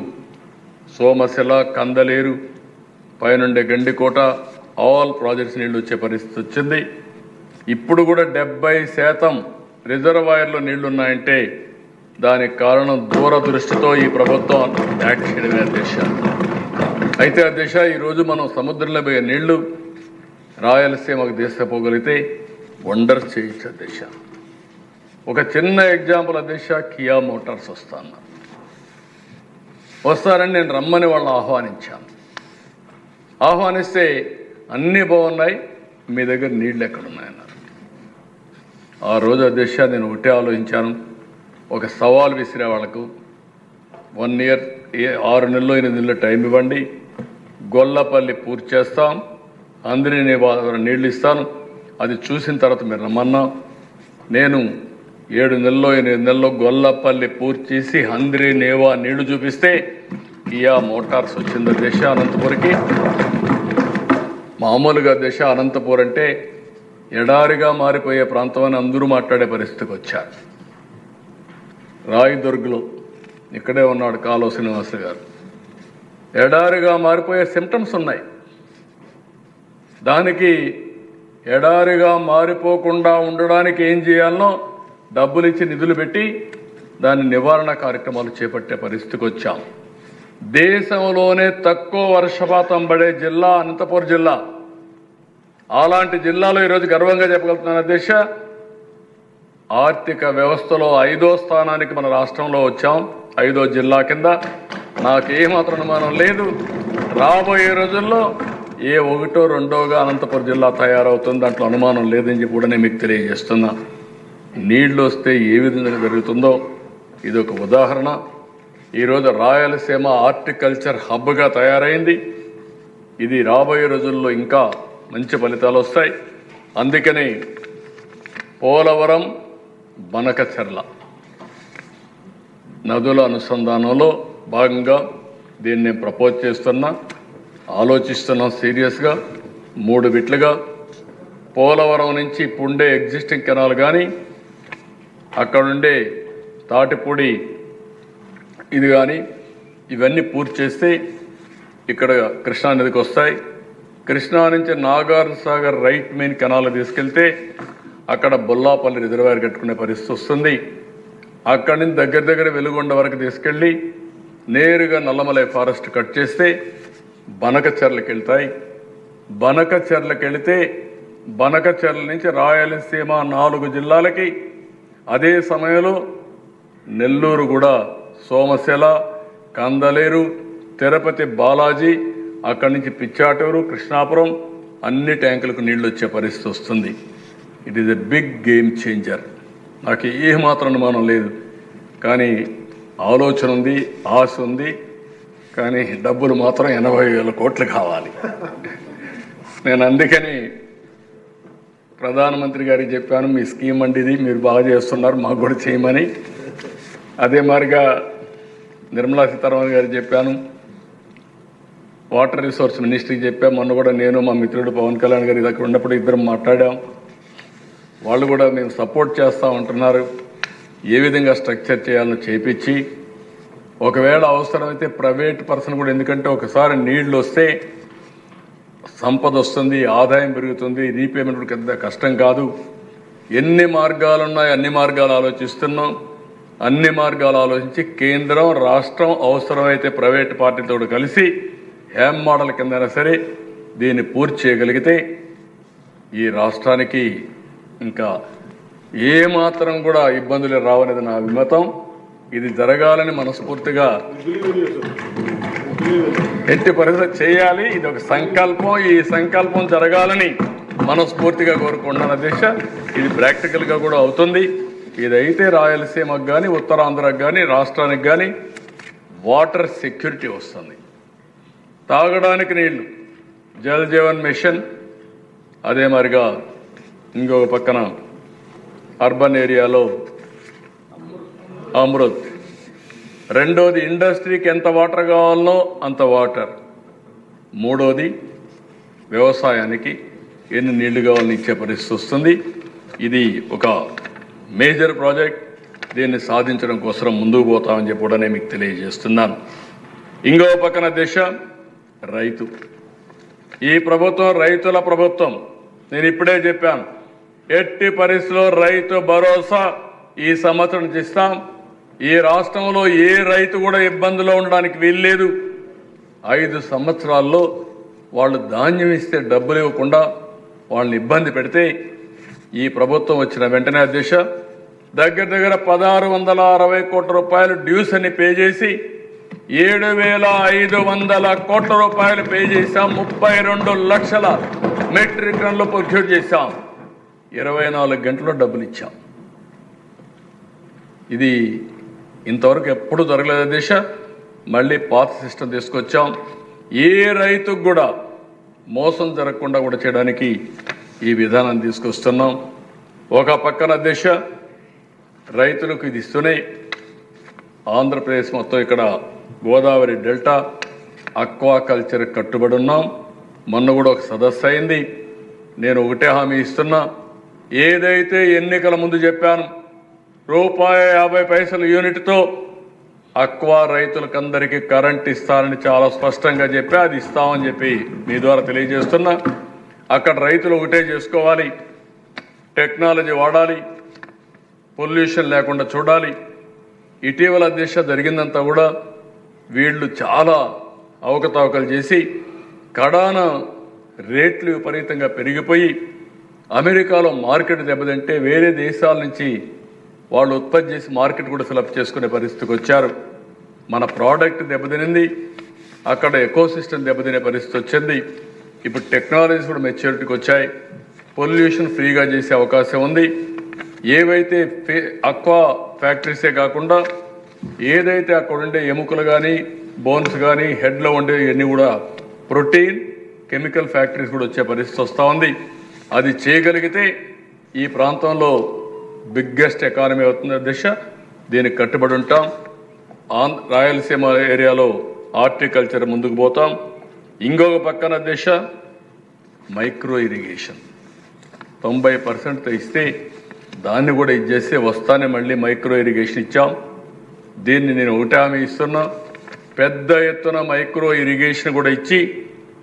సోమశిల, కందలేరు, పైనుండే గండికోట ఆల్ ప్రాజెక్ట్స్ నీళ్లు వచ్చే పరిస్థితి వచ్చింది. ఇప్పుడు కూడా 70% రిజర్వాయర్లో నీళ్లున్నాయంటే దానికి కారణం దూరదృష్టితో ఈ ప్రభుత్వం యాక్ట్ చేయడమే అధ్యక్ష. అయితే అధ్యక్ష ఈరోజు మనం సముద్రంలో పోయే నీళ్లు రాయలసీమకు తీసుకుపోగలిగితే వండర్స్ చేయొచ్చు అధ్యక్ష. ఒక చిన్న ఎగ్జాంపుల్ అధ్యక్ష, కియా మోటార్స్ వస్తారని నేను రమ్మని వాళ్ళని ఆహ్వానించాను. ఆహ్వానిస్తే అన్నీ బాగున్నాయి, మీ దగ్గర నీళ్ళు ఎక్కడున్నాయన్నారు. ఆ రోజు అధ్యక్ష నేను ఒకటే ఆలోచించాను, ఒక సవాల్ విసిరే వాళ్ళకు 1 year 6 నెలలు 8 నెలలు టైం ఇవ్వండి, గొల్లపల్లి పూర్తి చేస్తాం, అందరి నీళ్ళు ఇస్తాను, అది చూసిన తర్వాత మీరు రమ్మన్నా. నేను 7 నెలల్లో 8 నెలల్లో గొల్లపల్లి పూర్తి చేసి హంద్రి నేవా నీళ్లు చూపిస్తే కియా మోటార్స్ వచ్చింది అధ్యక్ష అనంతపురికి. మామూలుగా అధ్యక్ష అనంతపురం అంటే ఎడారిగా మారిపోయే ప్రాంతం అని అందరూ మాట్లాడే పరిస్థితికి వచ్చారు. రాయదుర్గ్లో ఇక్కడే ఉన్నాడు కాలువ శ్రీనివాస గారు. ఎడారిగా మారిపోయే సిమ్టమ్స్ ఉన్నాయి. దానికి ఎడారిగా మారిపోకుండా ఉండడానికి ఏం చేయాలనో డబ్బులు ఇచ్చి నిధులు పెట్టి దాని నివారణ కార్యక్రమాలు చేపట్టే పరిస్థితికి వచ్చాం. దేశంలోనే తక్కువ వర్షపాతం పడే జిల్లా అనంతపురం జిల్లా. అలాంటి జిల్లాలో ఈరోజు గర్వంగా చెప్పగలుగుతున్నాను అధ్యక్ష, ఆర్థిక వ్యవస్థలో 5వ స్థానానికి మన రాష్ట్రంలో వచ్చాం. 5వ జిల్లా కింద నాకు ఏమాత్రం అనుమానం లేదు. రాబోయే రోజుల్లో ఏ 1ో 2ోగా అనంతపురం జిల్లా తయారవుతుంది, దాంట్లో అనుమానం లేదని చెప్పి కూడా నేను మీకు తెలియజేస్తున్నా. నీళ్లు వస్తే ఏ విధంగా జరుగుతుందో ఇది ఒక ఉదాహరణ. ఈరోజు రాయలసీమ హార్టికల్చర్ హబ్గా తయారైంది. ఇది రాబోయే రోజుల్లో ఇంకా మంచి ఫలితాలు వస్తాయి. అందుకని పోలవరం, బనకచెర్ల నదుల అనుసంధానంలో భాగంగా దీన్ని నేను ప్రపోజ్ చేస్తున్నా, ఆలోచిస్తున్నాం సీరియస్గా. 3 బిట్లుగా పోలవరం నుంచి ఇప్పుడుండే ఎగ్జిస్టింగ్ కెనాల్ కానీ అక్కడుండే తాటిపూడి ఇది కానీ ఇవన్నీ పూర్తి చేస్తే ఇక్కడ కృష్ణా నదికి వస్తాయి. కృష్ణా నుంచి Nagarjuna Sagar right main canal తీసుకెళ్తే అక్కడ బొల్లాపల్లి రిజర్వాయర్ కట్టుకునే పరిస్థితి వస్తుంది. అక్కడి నుంచి దగ్గర వెలుగొండ వరకు తీసుకెళ్ళి నేరుగా నల్లమలై ఫారెస్ట్ కట్ చేస్తే బనకచెర్లకు వెళ్తాయి. బనకచెర్లకు వెళితే బనకచెర్ల నుంచి రాయలసీమ 4 జిల్లాలకి, అదే సమయంలో నెల్లూరు కూడా సోమశిల, కందలేరు, తిరుపతి బాలాజీ, అక్కడి నుంచి పిచ్చాటూరు, కృష్ణాపురం అన్ని ట్యాంకులకు నీళ్ళు వచ్చే పరిస్థితి వస్తుంది. It is a big game changer. నాకు ఏమాత్రం అనుమానం లేదు. కానీ ఆలోచన ఉంది, ఆశ ఉంది. కానీ డబ్బులు మాత్రం 80,000 కోట్లు కావాలి. నేను అందుకని ప్రధానమంత్రి గారికి చెప్పాను, మీ స్కీమ్ అండి ఇది, మీరు బాగా చేస్తున్నారు, మాకు కూడా చేయమని. అదే మాదిరిగా నిర్మలా సీతారామన్ గారికి చెప్పాను, వాటర్ రిసోర్స్ మినిస్ట్రీకి చెప్పాం. మొన్న కూడా నేను మా మిత్రుడు పవన్ కళ్యాణ్ గారి దగ్గర ఉన్నప్పుడు ఇద్దరం మాట్లాడాం. వాళ్ళు కూడా మేము సపోర్ట్ చేస్తూ ఉంటున్నారు. ఏ విధంగా స్ట్రక్చర్ చేయాలో చేపించి, ఒకవేళ అవసరమైతే ప్రైవేట్ పర్సన్ కూడా, ఎందుకంటే ఒకసారి నీళ్లు వస్తే సంపద వస్తుంది, ఆదాయం పెరుగుతుంది, రీపేమెంట్ కూడా పెద్ద కష్టం కాదు. ఎన్ని మార్గాలు ఉన్నాయి అన్ని మార్గాలు ఆలోచిస్తున్నాం. అన్ని మార్గాలు ఆలోచించి కేంద్రం రాష్ట్రం అవసరమైతే ప్రైవేట్ పార్టీతో కలిసి హ్యామ్ మోడల్ కిందైనా సరే దీన్ని పూర్తి చేయగలిగితే ఈ రాష్ట్రానికి ఇంకా ఏమాత్రం కూడా ఇబ్బందులు రావనేది నా అభిమతం. ఇది జరగాలని మనస్ఫూర్తిగా ఎట్టి పరిస్థితి చేయాలి. ఇది ఒక సంకల్పం. ఈ సంకల్పం జరగాలని మనస్ఫూర్తిగా కోరుకుంటున్నాను అధ్యక్ష. ఇది ప్రాక్టికల్గా కూడా అవుతుంది. ఇదైతే రాయలసీమకు కానీ ఉత్తరాంధ్రకు కానీ రాష్ట్రానికి కానీ వాటర్ సెక్యూరిటీ వస్తుంది. తాగడానికి నీళ్లు, జల్ జీవన్ మిషన్, అదే మరిగా ఇంకొక పక్కన అర్బన్ ఏరియాలో అమృత్. రెండోది ఇండస్ట్రీకి ఎంత వాటర్ కావాలనో అంత వాటర్. మూడోది వ్యవసాయానికి ఎన్ని నీళ్లు కావాలని ఇచ్చే పరిస్థితి వస్తుంది. ఇది ఒక మేజర్ ప్రాజెక్ట్. దీన్ని సాధించడం కోసం ముందుకు పోతామని చెప్పి కూడా నేను మీకు తెలియజేస్తున్నాను. ఇంకో పక్కన దిశ రైతు. ఈ ప్రభుత్వం రైతుల ప్రభుత్వం. నేను ఇప్పుడే చెప్పాను, ఎట్టి పరిస్థితుల్లో రైతు భరోసా ఈ సంవత్సరం ఇస్తాం. ఈ రాష్ట్రంలో ఏ రైతు కూడా ఇబ్బందులో ఉండడానికి వీల్లేదు. 5 సంవత్సరాల్లో వాళ్ళు ధాన్యం ఇస్తే డబ్బులు ఇవ్వకుండా వాళ్ళని ఇబ్బంది పెడితే ఈ ప్రభుత్వం వచ్చిన వెంటనే అధ్యక్ష దగ్గర 1660 కోట్ల రూపాయలు డ్యూస్ అని పే చేసి 7500 కోట్ల రూపాయలు పే చేశాం. 32 లక్షల మెట్రిక్ టన్నులు ప్రొక్యూర్ చేశాం. 24 గంటల్లో డబ్బులు ఇచ్చాం. ఇది ఇంతవరకు ఎప్పుడు జరగలేదు అధ్యక్ష. మళ్ళీ పాత సిస్టమ్ తీసుకొచ్చాం. ఏ రైతుకు కూడా మోసం జరగకుండా కూడా చేయడానికి ఈ విధానం తీసుకొస్తున్నాం. ఒక పక్కన అధ్యక్ష రైతులకు ఇది ఇస్తూనే ఆంధ్రప్రదేశ్ మొత్తం ఇక్కడ గోదావరి డెల్టా అక్వాకల్చర్ కట్టుబడి ఉన్నాం. మొన్న కూడా ఒక సదస్సు అయింది. నేను ఒకటే హామీ ఇస్తున్నా, ఏదైతే ఎన్నికల ముందు చెప్పాను ₹50 యూనిట్తో అక్వా రైతులకందరికీ కరెంట్ ఇస్తానని చాలా స్పష్టంగా చెప్పా. అది ఇస్తామని చెప్పి మీ ద్వారా తెలియజేస్తున్నా. అక్కడ రైతులు ఒకటే చేసుకోవాలి, టెక్నాలజీ వాడాలి, పొల్యూషన్ లేకుండా చూడాలి. ఇటీవల అధ్యక్ష జరిగిందంతా కూడా వీళ్ళు చాలా అవకతవకలు చేసి కడాన రేట్లు విపరీతంగా పెరిగిపోయి అమెరికాలో మార్కెట్ దెబ్బతింటే వేరే దేశాల నుంచి వాళ్ళు ఉత్పత్తి చేసి మార్కెట్ కూడా ఫిలప్ చేసుకునే పరిస్థితికి వచ్చారు. మన ప్రోడక్ట్ దెబ్బతినింది, అక్కడ ఎకోసిస్టమ్ దెబ్బతినే పరిస్థితి వచ్చింది. ఇప్పుడు టెక్నాలజీస్ కూడా మెచ్యూరిటీకి వచ్చాయి. పొల్యూషన్ ఫ్రీగా చేసే అవకాశం ఉంది. ఏవైతే అక్వా ఫ్యాక్టరీసే కాకుండా ఏదైతే అక్కడ ఉండే ఎముకలు కానీ బోన్స్ కానీ హెడ్లో ఉండే ఇవన్నీ కూడా ప్రోటీన్ కెమికల్ ఫ్యాక్టరీస్ కూడా వచ్చే పరిస్థితి వస్తూ ఉంది. అది చేయగలిగితే ఈ ప్రాంతంలో బిగ్గెస్ట్ ఎకానమీ అవుతుంది దిశ. దీనికి కట్టుబడి ఉంటాం. రాయలసీమ ఏరియాలో హార్టికల్చర్ ముందుకు పోతాం. ఇంకొక పక్కన దిశ మైక్రో ఇరిగేషన్ 90% ఇస్తే దాన్ని కూడా ఇచ్చేస్తే వస్తానే మళ్ళీ మైక్రో ఇరిగేషన్ ఇచ్చాం. దీన్ని నేను ఒకటే హామీ ఇస్తున్నా, పెద్ద ఎత్తున మైక్రో ఇరిగేషన్ కూడా ఇచ్చి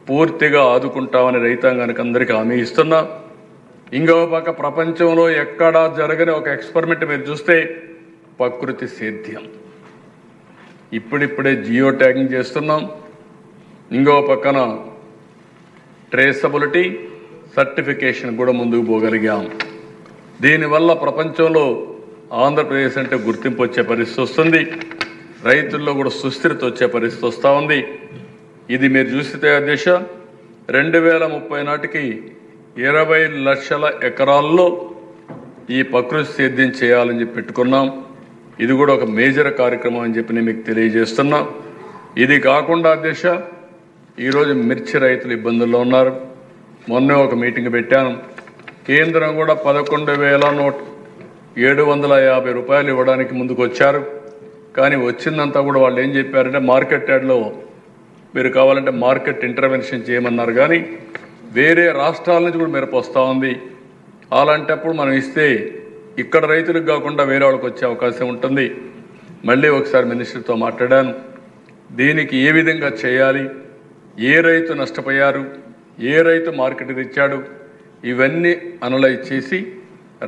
పూర్తిగా ఆదుకుంటామని రైతాంగానికి అందరికీ హామీ ఇస్తున్నా. ఇంకో పక్క ప్రపంచంలో ఎక్కడా జరగని ఒక ఎక్స్పెరిమెంట్ మీరు చూస్తే ప్రకృతి సేద్యం. ఇప్పుడిప్పుడే జియో ట్యాగింగ్ చేస్తున్నాం. ఇంకో పక్కన ట్రేసబిలిటీ సర్టిఫికేషన్ కూడా ముందుకు పోగలిగాం. దీనివల్ల ప్రపంచంలో ఆంధ్రప్రదేశ్ అంటే గుర్తింపు వచ్చే పరిస్థితి వస్తుంది. రైతుల్లో కూడా సుస్థిరత వచ్చే పరిస్థితి వస్తూ ఉంది. ఇది మీరు చూస్తే అధ్యక్ష 2030 నాటికి 20 లక్షల ఎకరాల్లో ఈ ప్రకృతి సేద్యం చేయాలని చెప్పి పెట్టుకున్నాం. ఇది కూడా ఒక మేజర్ కార్యక్రమం అని చెప్పి నేను మీకు తెలియజేస్తున్నా. ఇది కాకుండా అధ్యక్ష ఈరోజు మిర్చి రైతులు ఇబ్బందుల్లో ఉన్నారు. మొన్నే ఒక మీటింగ్ పెట్టాను. కేంద్రం కూడా 11,750 రూపాయలు ఇవ్వడానికి ముందుకు వచ్చారు. కానీ వచ్చిందంతా కూడా వాళ్ళు ఏం చెప్పారంటే మార్కెట్ యార్డ్లో మీరు కావాలంటే మార్కెట్ ఇంటర్వెన్షన్ చేయమన్నారు. కానీ వేరే రాష్ట్రాల నుంచి కూడా మిరప వస్తూ ఉంది. అలాంటప్పుడు మనం ఇస్తే ఇక్కడ రైతులకు కాకుండా వేరే వాళ్ళకి వచ్చే అవకాశం ఉంటుంది. మళ్ళీ ఒకసారి మినిస్టర్తో మాట్లాడాను. దీనికి ఏ విధంగా చేయాలి, ఏ రైతు నష్టపోయారు, ఏ రైతు మార్కెట్ తెచ్చాడు, ఇవన్నీ అనలైజ్ చేసి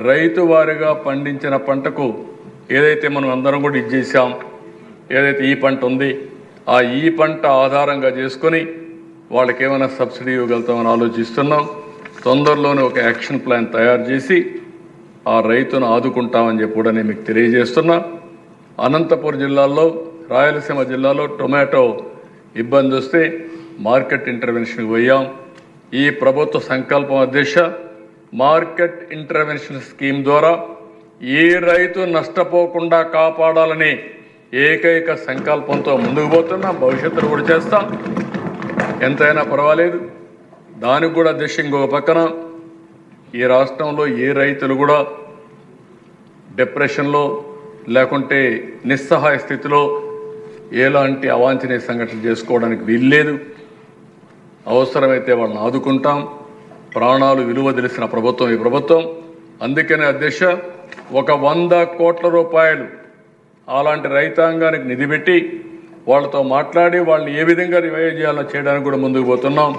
రైతు వారిగా పండించిన పంటకు ఏదైతే మనం అందరం కూడా ఇచ్చేసాం, ఏదైతే ఈ పంట ఉంది ఆ ఈ పంట ఆధారంగా చేసుకొని వాళ్ళకి ఏమైనా సబ్సిడీ ఇవ్వగలుగుతామని ఆలోచిస్తున్నాం. తొందరలోనే ఒక యాక్షన్ ప్లాన్ తయారు చేసి ఆ రైతును ఆదుకుంటామని చెప్పి కూడా నేను మీకు తెలియజేస్తున్నా. అనంతపురం జిల్లాలో, రాయలసీమ జిల్లాలో టొమాటో ఇబ్బంది వస్తే మార్కెట్ ఇంటర్వెన్షన్కి పోయాం. ఈ ప్రభుత్వ సంకల్పం అధ్యక్ష మార్కెట్ ఇంటర్వెన్షన్ స్కీమ్ ద్వారా ఏ రైతు నష్టపోకుండా కాపాడాలని ఏకైక సంకల్పంతో ముందుకు పోతున్నాం. భవిష్యత్తులో కూడా చేస్తాం, ఎంతైనా పర్వాలేదు. దానికి కూడా అధ్యక్ష ఇంకొక పక్కన ఈ రాష్ట్రంలో ఏ రైతులు కూడా డిప్రెషన్లో లేకుంటే నిస్సహాయ స్థితిలో ఎలాంటి అవాంఛనీయ సంఘటనలు చేసుకోవడానికి వీల్లేదు. అవసరమైతే వాళ్ళని ఆదుకుంటాం. ప్రాణాలు విలువ తెలిసిన ప్రభుత్వం ఈ ప్రభుత్వం. అందుకనే అధ్యక్ష ఒక 100 కోట్ల రూపాయలు అలాంటి రైతాంగానికి నిధి పెట్టి వాళ్ళతో మాట్లాడి వాళ్ళని ఏ విధంగా రివైవ్ చేయాలో చేయడానికి కూడా ముందుకు పోతున్నాం.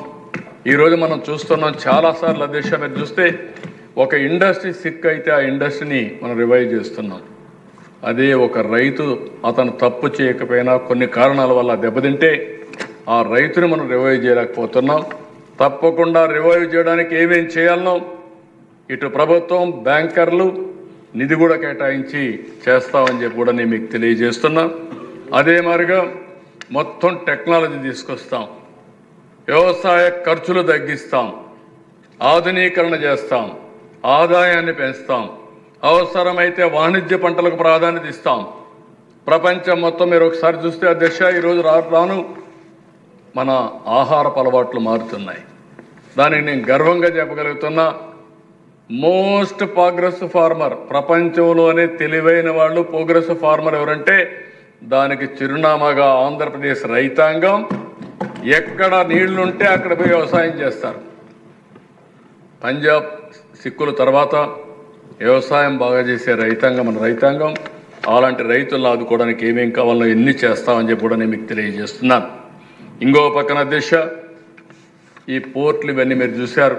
ఈరోజు మనం చూస్తున్నాం చాలాసార్లు అధ్యక్ష మీరు చూస్తే ఒక ఇండస్ట్రీ సిక్ అయితే ఆ ఇండస్ట్రీని మనం రివైవ్ చేస్తున్నాం. అదే ఒక రైతు అతను తప్పు చేయకపోయినా కొన్ని కారణాల వల్ల దెబ్బతింటే ఆ రైతుని మనం రివైవ్ చేయలేకపోతున్నాం. తప్పకుండా రివైవ్ చేయడానికి ఏమేం చేయాలనో ఇటు ప్రభుత్వం, బ్యాంకర్లు నిధి కూడా కేటాయించి చేస్తామని చెప్పి కూడా నేను మీకు తెలియజేస్తున్నా. అదే మాదిరిగా మొత్తం టెక్నాలజీ తీసుకొస్తాం, వ్యవసాయ ఖర్చులు తగ్గిస్తాం, ఆధునీకరణ చేస్తాం, ఆదాయాన్ని పెంచుతాం, అవసరమైతే వాణిజ్య పంటలకు ప్రాధాన్యత ఇస్తాం. ప్రపంచం మొత్తం మీరు ఒకసారి చూస్తే అధ్యక్ష ఈరోజు రాను మన ఆహారపు అలవాట్లు మారుతున్నాయి. దానికి నేను గర్వంగా చెప్పగలుగుతున్నా. మోస్ట్ ప్రోగ్రెస్ ఫార్మర్, ప్రపంచంలోనే తెలివైన వాళ్ళు ప్రోగ్రెస్ ఫార్మర్ ఎవరంటే దానికి చిరునామాగా ఆంధ్రప్రదేశ్ రైతాంగం. ఎక్కడ నీళ్లుంటే అక్కడ పోయి వ్యవసాయం చేస్తారు. పంజాబ్, సిక్కుల తర్వాత వ్యవసాయం బాగా చేసే రైతాంగం మన రైతాంగం. అలాంటి రైతులను ఆదుకోవడానికి ఏమేం కావాలో ఎన్ని చేస్తామని చెప్పి కూడా నేను మీకు తెలియజేస్తున్నాను. ఇంకో పక్కన అధ్యక్ష ఈ పోర్ట్లు ఇవన్నీ మీరు చూశారు.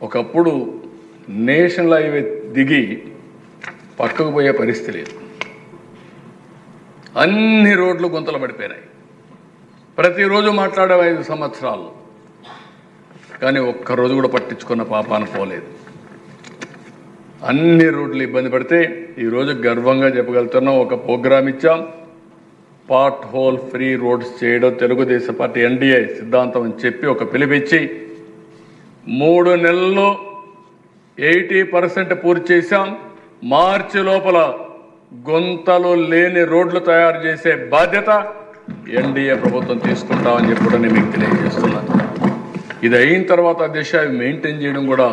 ఒకప్పుడు నేషనల్ హైవే దిగి పక్కకు పోయే పరిస్థితి లేదు. అన్ని రోడ్లు గుంతలు పడిపోయినాయి. ప్రతిరోజు మాట్లాడే 5 సంవత్సరాలు, కానీ ఒక్కరోజు కూడా పట్టించుకున్న పాపాన పోలేదు. అన్ని రోడ్లు ఇబ్బంది పడితే ఈరోజు గర్వంగా చెప్పగలుగుతున్నాం. ఒక ప్రోగ్రామ్ ఇచ్చాం, పార్ట్ హోల్ ఫ్రీ రోడ్స్ చేయడం తెలుగుదేశం పార్టీ ఎన్డీఏ సిద్ధాంతం అని చెప్పి ఒక పిలిపించి 3 నెలల్లో 80% పూర్తి చేశాం. మార్చి లోపల గుంతలు లేని రోడ్లు తయారు చేసే బాధ్యత ఎన్డీఏ ప్రభుత్వం తీసుకుంటామని చెప్పి కూడా నేను మీకు తెలియజేస్తున్నాను. ఇది అయిన తర్వాత అధ్యక్ష అవి మెయింటైన్ చేయడం కూడా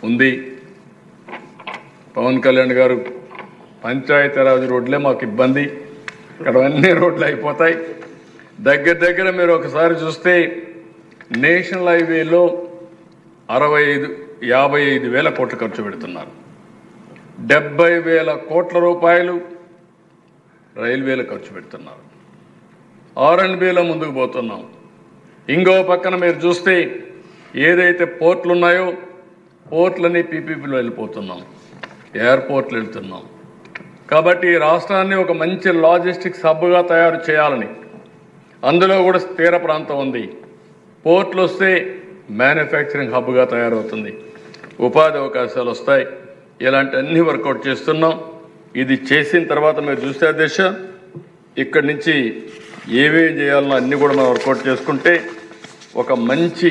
ఉంది. పవన్ కళ్యాణ్ గారు పంచాయతీరాజ్ రోడ్లే మాకు ఇబ్బంది, ఇక్కడ అన్ని రోడ్లు అయిపోతాయి. దగ్గర మీరు ఒకసారి చూస్తే నేషనల్ హైవేలో 55,000 కోట్లు ఖర్చు పెడుతున్నారు. 70,000 కోట్ల రూపాయలు రైల్వేలు ఖర్చు పెడుతున్నారు. R&Bలో ముందుకు పోతున్నాం. ఇంకో పక్కన మీరు చూస్తే ఏదైతే పోర్ట్లు ఉన్నాయో పోర్ట్లని PPPలో వెళ్ళిపోతున్నాం, ఎయిర్పోర్ట్లు వెళ్తున్నాం. కాబట్టి ఈ రాష్ట్రాన్ని ఒక మంచి లాజిస్టిక్స్ హబ్గా తయారు చేయాలని, అందులో కూడా తీర ప్రాంతం ఉంది. పోర్ట్లు వస్తే మ్యానుఫ్యాక్చరింగ్ హబ్గా తయారవుతుంది, ఉపాధి అవకాశాలు వస్తాయి. ఇలాంటి అన్ని వర్కౌట్ చేస్తున్నాం. ఇది చేసిన తర్వాత మీరు చూస్తే అధ్యక్ష ఇక్కడి నుంచి ఏమేం చేయాలనో అన్నీ కూడా మనం వర్కౌట్ చేసుకుంటే ఒక మంచి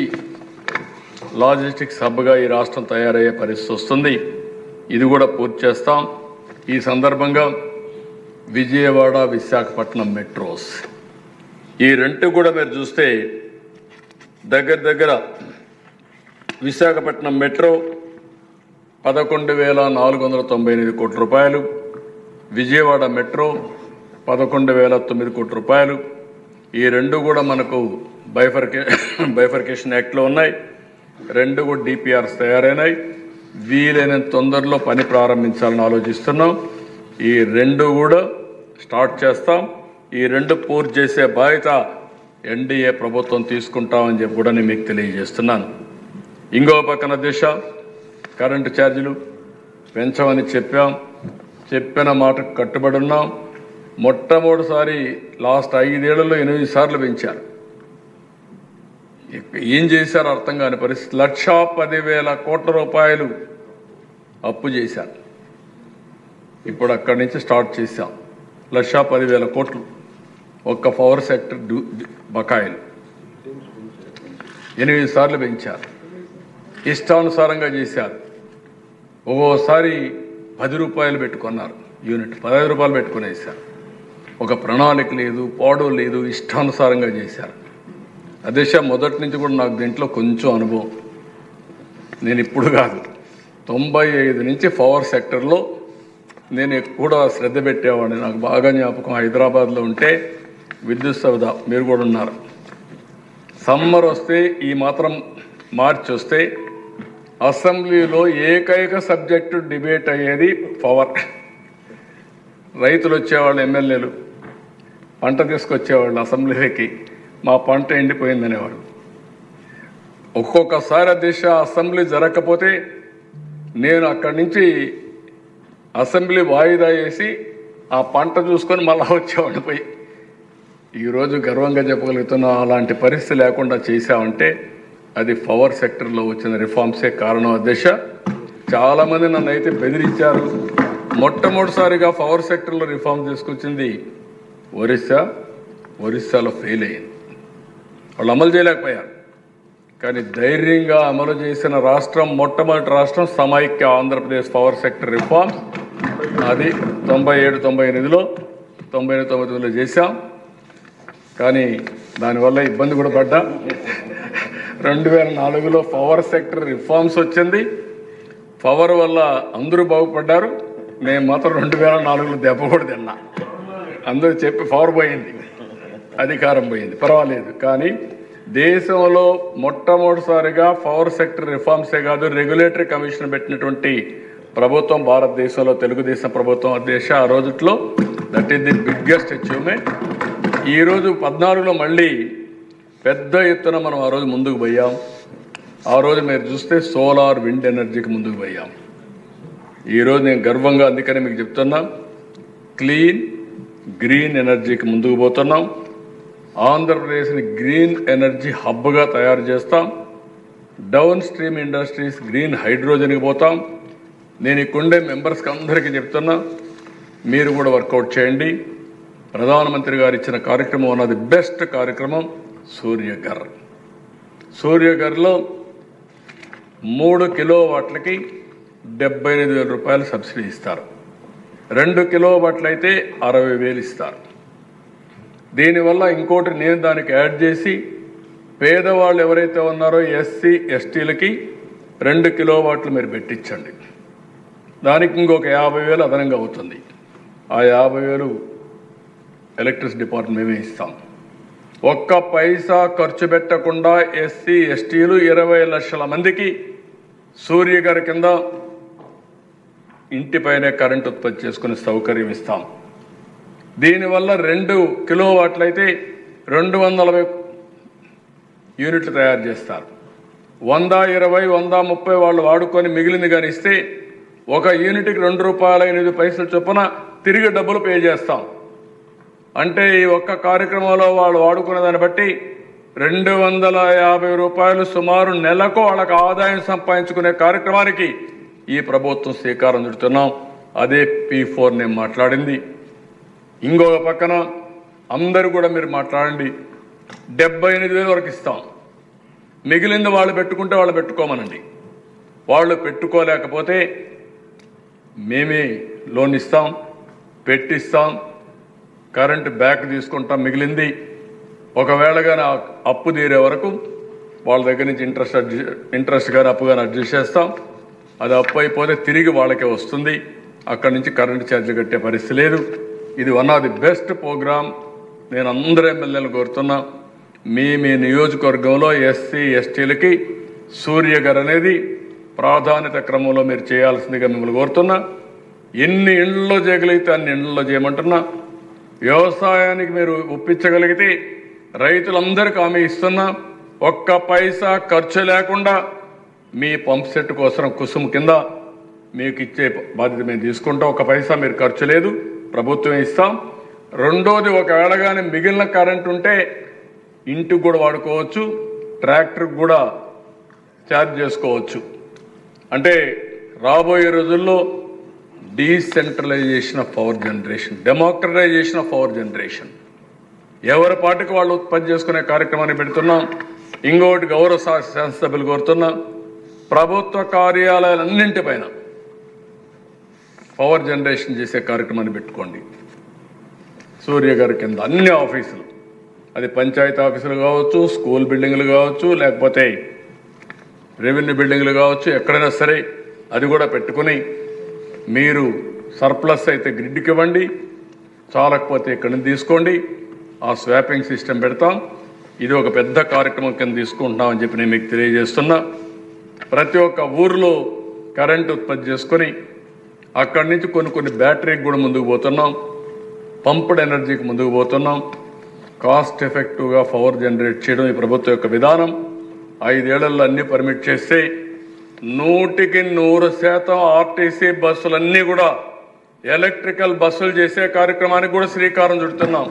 లాజిస్టిక్స్ హబ్గా ఈ రాష్ట్రం తయారయ్యే పరిస్థితి వస్తుంది. ఇది కూడా పూర్తి చేస్తాం. ఈ సందర్భంగా విజయవాడ, విశాఖపట్నం మెట్రోస్ ఈ 2 కూడా మీరు చూస్తే దగ్గర విశాఖపట్నం మెట్రో 11,498 కోట్ల రూపాయలు, విజయవాడ మెట్రో 11,009 కోట్ల రూపాయలు. ఈ రెండు కూడా మనకు బైఫర్కేషన్ యాక్ట్లో ఉన్నాయి. రెండు కూడా డిపిఆర్స్ తయారైనాయి. వీలైనంత తొందరలో పని ప్రారంభించాలని ఆలోచిస్తున్నాం. ఈ రెండు కూడా స్టార్ట్ చేస్తాం. ఈ రెండు పూర్తి చేసే బాధ్యత ఎన్డీఏ ప్రభుత్వం తీసుకుంటామని చెప్పి కూడా నేను మీకు తెలియజేస్తున్నాను. ఇంకో పక్కన దిశ కరెంటు ఛార్జీలు పెంచమని చెప్పిన మాటకు కట్టుబడి ఉన్నాం. మొట్టమొదటిసారి లాస్ట్ 5 ఏళ్లలో 8 సార్లు పెంచారు. ఏం చేశారో అర్థం కాని పరిస్థితి. 1,10,000 కోట్ల రూపాయలు అప్పు చేశారు. ఇప్పుడు అక్కడి నుంచి స్టార్ట్ చేశాం. 1,10,000 కోట్లు ఒక్క పవర్ సెక్టర్ బకాయిలు 8 సార్లు పెంచారు. ఇష్టానుసారంగా చేశారు. ఒక్కోసారి 10 రూపాయలు పెట్టుకున్నారు యూనిట్, 15 రూపాయలు పెట్టుకునేసారు. ఒక ప్రణాళిక లేదు, పాడు లేదు, ఇష్టానుసారంగా చేశారు. అదే మొదటి నుంచి కూడా నాకు దీంట్లో కొంచెం అనుభవం. నేను ఇప్పుడు కాదు, 95 నుంచి పవర్ సెక్టర్లో నేను కూడా శ్రద్ధ పెట్టేవాడిని. నాకు బాగా జ్ఞాపకం, హైదరాబాద్లో ఉంటే విద్యుత్ సౌధ, మీరు కూడా ఉన్నారు. సమ్మర్ వస్తే ఈ మాత్రం మార్చి వస్తే అసెంబ్లీలో ఏకైక సబ్జెక్టు డిబేట్ అయ్యేది పవర్. రైతులు వచ్చేవాళ్ళు, ఎమ్మెల్యేలు పంట తీసుకొచ్చేవాళ్ళు అసెంబ్లీకి, మా పంట ఎండిపోయిందనేవాడు. ఒక్కొక్కసారి అసెంబ్లీ జరగకపోతే నేను అక్కడి నుంచి అసెంబ్లీ వాయిదా వేసి ఆ పంట చూసుకొని మళ్ళా వచ్చేవాడిని పోయి. ఈరోజు గర్వంగా చెప్పగలుగుతున్నా, అలాంటి పరిస్థితి లేకుండా చేశామంటే అది పవర్ సెక్టర్లో వచ్చిన రిఫార్మ్సే కారణం. అధ్యక్ష, చాలామంది నన్ను అయితే బెదిరించారు. మొట్టమొదటిసారిగా పవర్ సెక్టర్లో రిఫార్మ్ తీసుకొచ్చింది ఒరిస్సాలో ఫెయిల్ అయింది. వాళ్ళు అమలు చేయలేకపోయారు. కానీ ధైర్యంగా అమలు చేసిన రాష్ట్రం, మొట్టమొదటి రాష్ట్రం సమైక్య ఆంధ్రప్రదేశ్ పవర్ సెక్టర్ రిఫార్మ్స్. అది 97, 98లో 99లో చేశాం. కానీ దానివల్ల ఇబ్బంది కూడా పడ్డా. 2004లో పవర్ సెక్టర్ రిఫార్మ్స్ వచ్చింది. పవర్ వల్ల అందరూ బాగుపడ్డారు. నేను మాత్రం 2004లో దెబ్బ కూడా తిన్నా. అందరూ చెప్పి పవర్ పోయింది, అధికారం పోయింది, పర్వాలేదు. కానీ దేశంలో మొట్టమొదటిసారిగా పవర్ సెక్టర్ రిఫార్మ్సే కాదు, రెగ్యులేటరీ కమిషన్ పెట్టినటువంటి ప్రభుత్వం భారతదేశంలో తెలుగుదేశం ప్రభుత్వం. అధ్యక్ష, ఆ రోజుట్లో that is the biggest achievement. ఈరోజు 14లో మళ్ళీ పెద్ద ఎత్తున మనం ఆ రోజు ముందుకు పోయాం. ఆ రోజు మీరు చూస్తే సోలార్, విండ్ ఎనర్జీకి ముందుకు పోయాం. ఈరోజు నేను గర్వంగా అందుకని మీకు చెప్తున్నా, క్లీన్ గ్రీన్ ఎనర్జీకి ముందుకు పోతున్నాం. ఆంధ్రప్రదేశ్ని గ్రీన్ ఎనర్జీ హబ్గా తయారు చేస్తాం. డౌన్ స్ట్రీమ్ ఇండస్ట్రీస్ గ్రీన్ హైడ్రోజన్కి పోతాం. నేను ఇక్కడే మెంబర్స్కి అందరికీ చెప్తున్నా, మీరు కూడా వర్కౌట్ చేయండి. ప్రధానమంత్రి గారు ఇచ్చిన కార్యక్రమం ఉన్నది బెస్ట్ కార్యక్రమం సూర్యఘర్. సూర్యఘర్లో 3 కిలోవాట్లకి 78,000 రూపాయలు సబ్సిడీ ఇస్తారు. 2 కిలోవాట్లు అయితే 60,000 ఇస్తారు. దీనివల్ల ఇంకోటి నేను దానికి యాడ్ చేసి పేదవాళ్ళు ఎవరైతే ఉన్నారో ఎస్సీ ఎస్టీలకి 2 కిలోవాట్లు మీరు పెట్టించండి. దానికి ఇంకొక 50,000 అదనంగా అవుతుంది. ఆ 50,000 ఎలక్ట్రిసిటీ డిపార్ట్మెంట్ మేమే ఇస్తాం. ఒక్క పైసా ఖర్చు పెట్టకుండా ఎస్సీ ఎస్టీలు 20 లక్షల మందికి సూర్యగారి కింద ఇంటిపైనే కరెంట్ ఉత్పత్తి చేసుకునే సౌకర్యం ఇస్తాం. దీనివల్ల 2 కిలోవాట్లయితే 240 యూనిట్లు తయారు చేస్తారు. 100, 20, 100, 30 వాళ్ళు వాడుకొని మిగిలింది కానీ ఇస్తే ఒక యూనిట్కి ₹2.08 చొప్పున తిరిగి డబ్బులు పే చేస్తాం. అంటే ఈ ఒక్క కార్యక్రమంలో వాళ్ళు వాడుకునే దాన్ని బట్టి ₹250 సుమారు నెలకు వాళ్ళకి ఆదాయం సంపాదించుకునే కార్యక్రమానికి ఈ ప్రభుత్వం శ్రీకారం చుడుతున్నాం. అదే P4 నేను మాట్లాడింది. ఇంకొక పక్కన అందరూ కూడా మీరు మాట్లాడండి, 78,000 వరకు ఇస్తాం. మిగిలింది వాళ్ళు పెట్టుకుంటే వాళ్ళు పెట్టుకోమనండి. వాళ్ళు పెట్టుకోలేకపోతే మేమే లోన్ ఇస్తాం, పెట్టిస్తాం, కరెంటు బ్యాక్ తీసుకుంటాం. మిగిలింది ఒకవేళగా నా అప్పు తీరే వరకు వాళ్ళ దగ్గర నుంచి ఇంట్రెస్ట్ కానీ అప్పు కానీ అడ్జస్ట్ చేస్తాం. అది అప్పు అయిపోతే తిరిగి వాళ్ళకే వస్తుంది. అక్కడి నుంచి కరెంటు ఛార్జీలు కట్టే పరిస్థితి లేదు. ఇది one of the best programme. నేను అందరూ ఎమ్మెల్యేలు కోరుతున్నా, మీ నియోజకవర్గంలో ఎస్సీ ఎస్టీలకి సూర్యఘర్ అనేది ప్రాధాన్యత క్రమంలో మీరు చేయాల్సిందిగా మిమ్మల్ని కోరుతున్నా. ఎన్ని ఇండ్లలో చేయగలిగితే అన్ని ఇండ్లలో చేయమంటున్నా. వ్యవసాయానికి మీరు ఒప్పించగలిగితే రైతులందరికీ హామీ ఇస్తున్నా, ఒక్క పైసా ఖర్చు లేకుండా మీ పంప్ సెట్ కోసం కుసుమ్ కింద మీకు ఇచ్చే బాధ్యత మేము తీసుకుంటాం. ఒక పైసా మీరు ఖర్చు లేదు, ప్రభుత్వం ఇస్తాం. రెండోది, ఒకవేళ కానీ మిగిలిన కరెంట్ ఉంటే ఇంటికి కూడా వాడుకోవచ్చు, ట్రాక్టర్కి కూడా ఛార్జ్ చేసుకోవచ్చు. అంటే రాబోయే రోజుల్లో decentralisation of power generation, democratisation of power generation, ఎవరి పాటికి వాళ్ళు ఉత్పత్తి చేసుకునే కార్యక్రమాన్ని పెడుతున్నాం. ఇంకోటి గౌరవ శాసనసభ్యులు కోరుతున్నాం, ప్రభుత్వ కార్యాలయాలన్నింటిపైన పవర్ జనరేషన్ చేసే కార్యక్రమాన్ని పెట్టుకోండి. సూర్యఘర్ కింద అన్ని ఆఫీసులు, అది పంచాయతీ ఆఫీసులు కావచ్చు, స్కూల్ బిల్డింగ్లు కావచ్చు, లేకపోతే రెవెన్యూ బిల్డింగ్లు కావచ్చు, ఎక్కడైనా సరే అది కూడా పెట్టుకుని మీరు సర్ప్లస్ అయితే గ్రిడ్కి ఇవ్వండి, చాలకపోతే ఇక్కడి నుంచి తీసుకోండి. ఆ స్వాపింగ్ సిస్టమ్ పెడతాం. ఇది ఒక పెద్ద కార్యక్రమం కింద తీసుకుంటున్నామని చెప్పి నేను మీకు తెలియజేస్తున్నా. ప్రతి ఒక్క ఊర్లో కరెంట్ ఉత్పత్తి చేసుకొని అక్కడి నుంచి కొన్ని బ్యాటరీకి కూడా ముందుకు పోతున్నాం, పంప్డ్ ఎనర్జీకి ముందుకు పోతున్నాం. కాస్ట్ ఎఫెక్టివ్గా పవర్ జనరేట్ చేయడం ఈ ప్రభుత్వం యొక్క విధానం. 5 ఏళ్లలో అన్ని పర్మిట్ చేస్తే 100% ఆర్టీసీ బస్సులన్నీ కూడా ఎలక్ట్రికల్ బస్సులు చేసే కార్యక్రమానికి కూడా శ్రీకారం చుడుతున్నాం.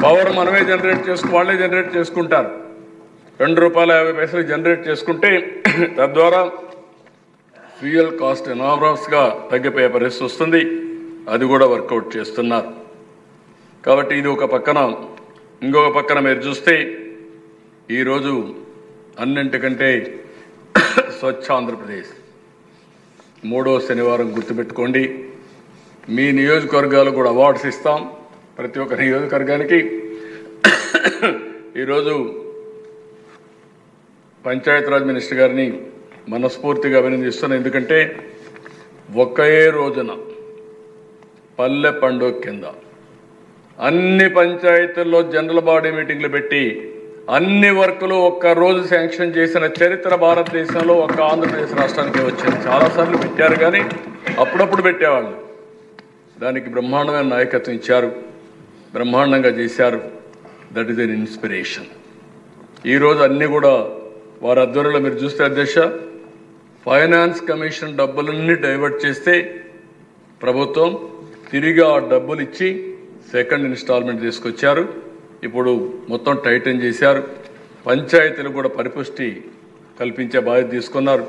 పవర్ మనమే జనరేట్ వాళ్ళే జనరేట్ చేసుకుంటారు. ₹2.50 జనరేట్ చేసుకుంటే తద్వారా ఫ్యూయల్ కాస్ట్ ఎనామరస్గా తగ్గిపోయే పరిస్థితి వస్తుంది. అది కూడా వర్కౌట్ చేస్తున్నారు. కాబట్టి ఇది ఒక పక్కన. ఇంకొక పక్కన మీరు చూస్తే ఈరోజు అన్నింటికంటే స్వచ్ఛ ఆంధ్రప్రదేశ్ 3వ శనివారం గుర్తుపెట్టుకోండి. మీ నియోజకవర్గాలు కూడా అవార్డ్స్ ఇస్తాం. ప్రతి ఒక్క నియోజకవర్గానికి ఈరోజు పంచాయతీరాజ్ మినిస్టర్ గారిని మనస్ఫూర్తిగా అభినందిస్తున్నాను. ఎందుకంటే ఒకే రోజున పల్లె పండుగ కింద అన్ని పంచాయతీల్లో జనరల్ బాడీ మీటింగ్లు పెట్టి అన్ని వర్కులు ఒక్కరోజు శాంక్షన్ చేసిన చరిత్ర భారతదేశంలో ఒక్క ఆంధ్రప్రదేశ్ రాష్ట్రానికి వచ్చింది. చాలాసార్లు పెట్టారు కానీ అప్పుడప్పుడు పెట్టేవాళ్ళు. దానికి బ్రహ్మాండమైన నాయకత్వం ఇచ్చారు, బ్రహ్మాండంగా చేశారు. That is an inspiration. ఈరోజు అన్నీ కూడా వారి ఆధ్వర్యంలో మీరు చూస్తే అధ్యక్ష, ఫైనాన్స్ కమిషన్ డబ్బులన్నీ డైవర్ట్ చేస్తే ప్రభుత్వం తిరిగి ఆ డబ్బులు ఇచ్చి సెకండ్ ఇన్స్టాల్మెంట్ తీసుకొచ్చారు. ఇప్పుడు మొత్తం టైటన్ చేశారు. పంచాయతీలు కూడా పరిపుష్టి కల్పించే బాధ్యత తీసుకున్నారు.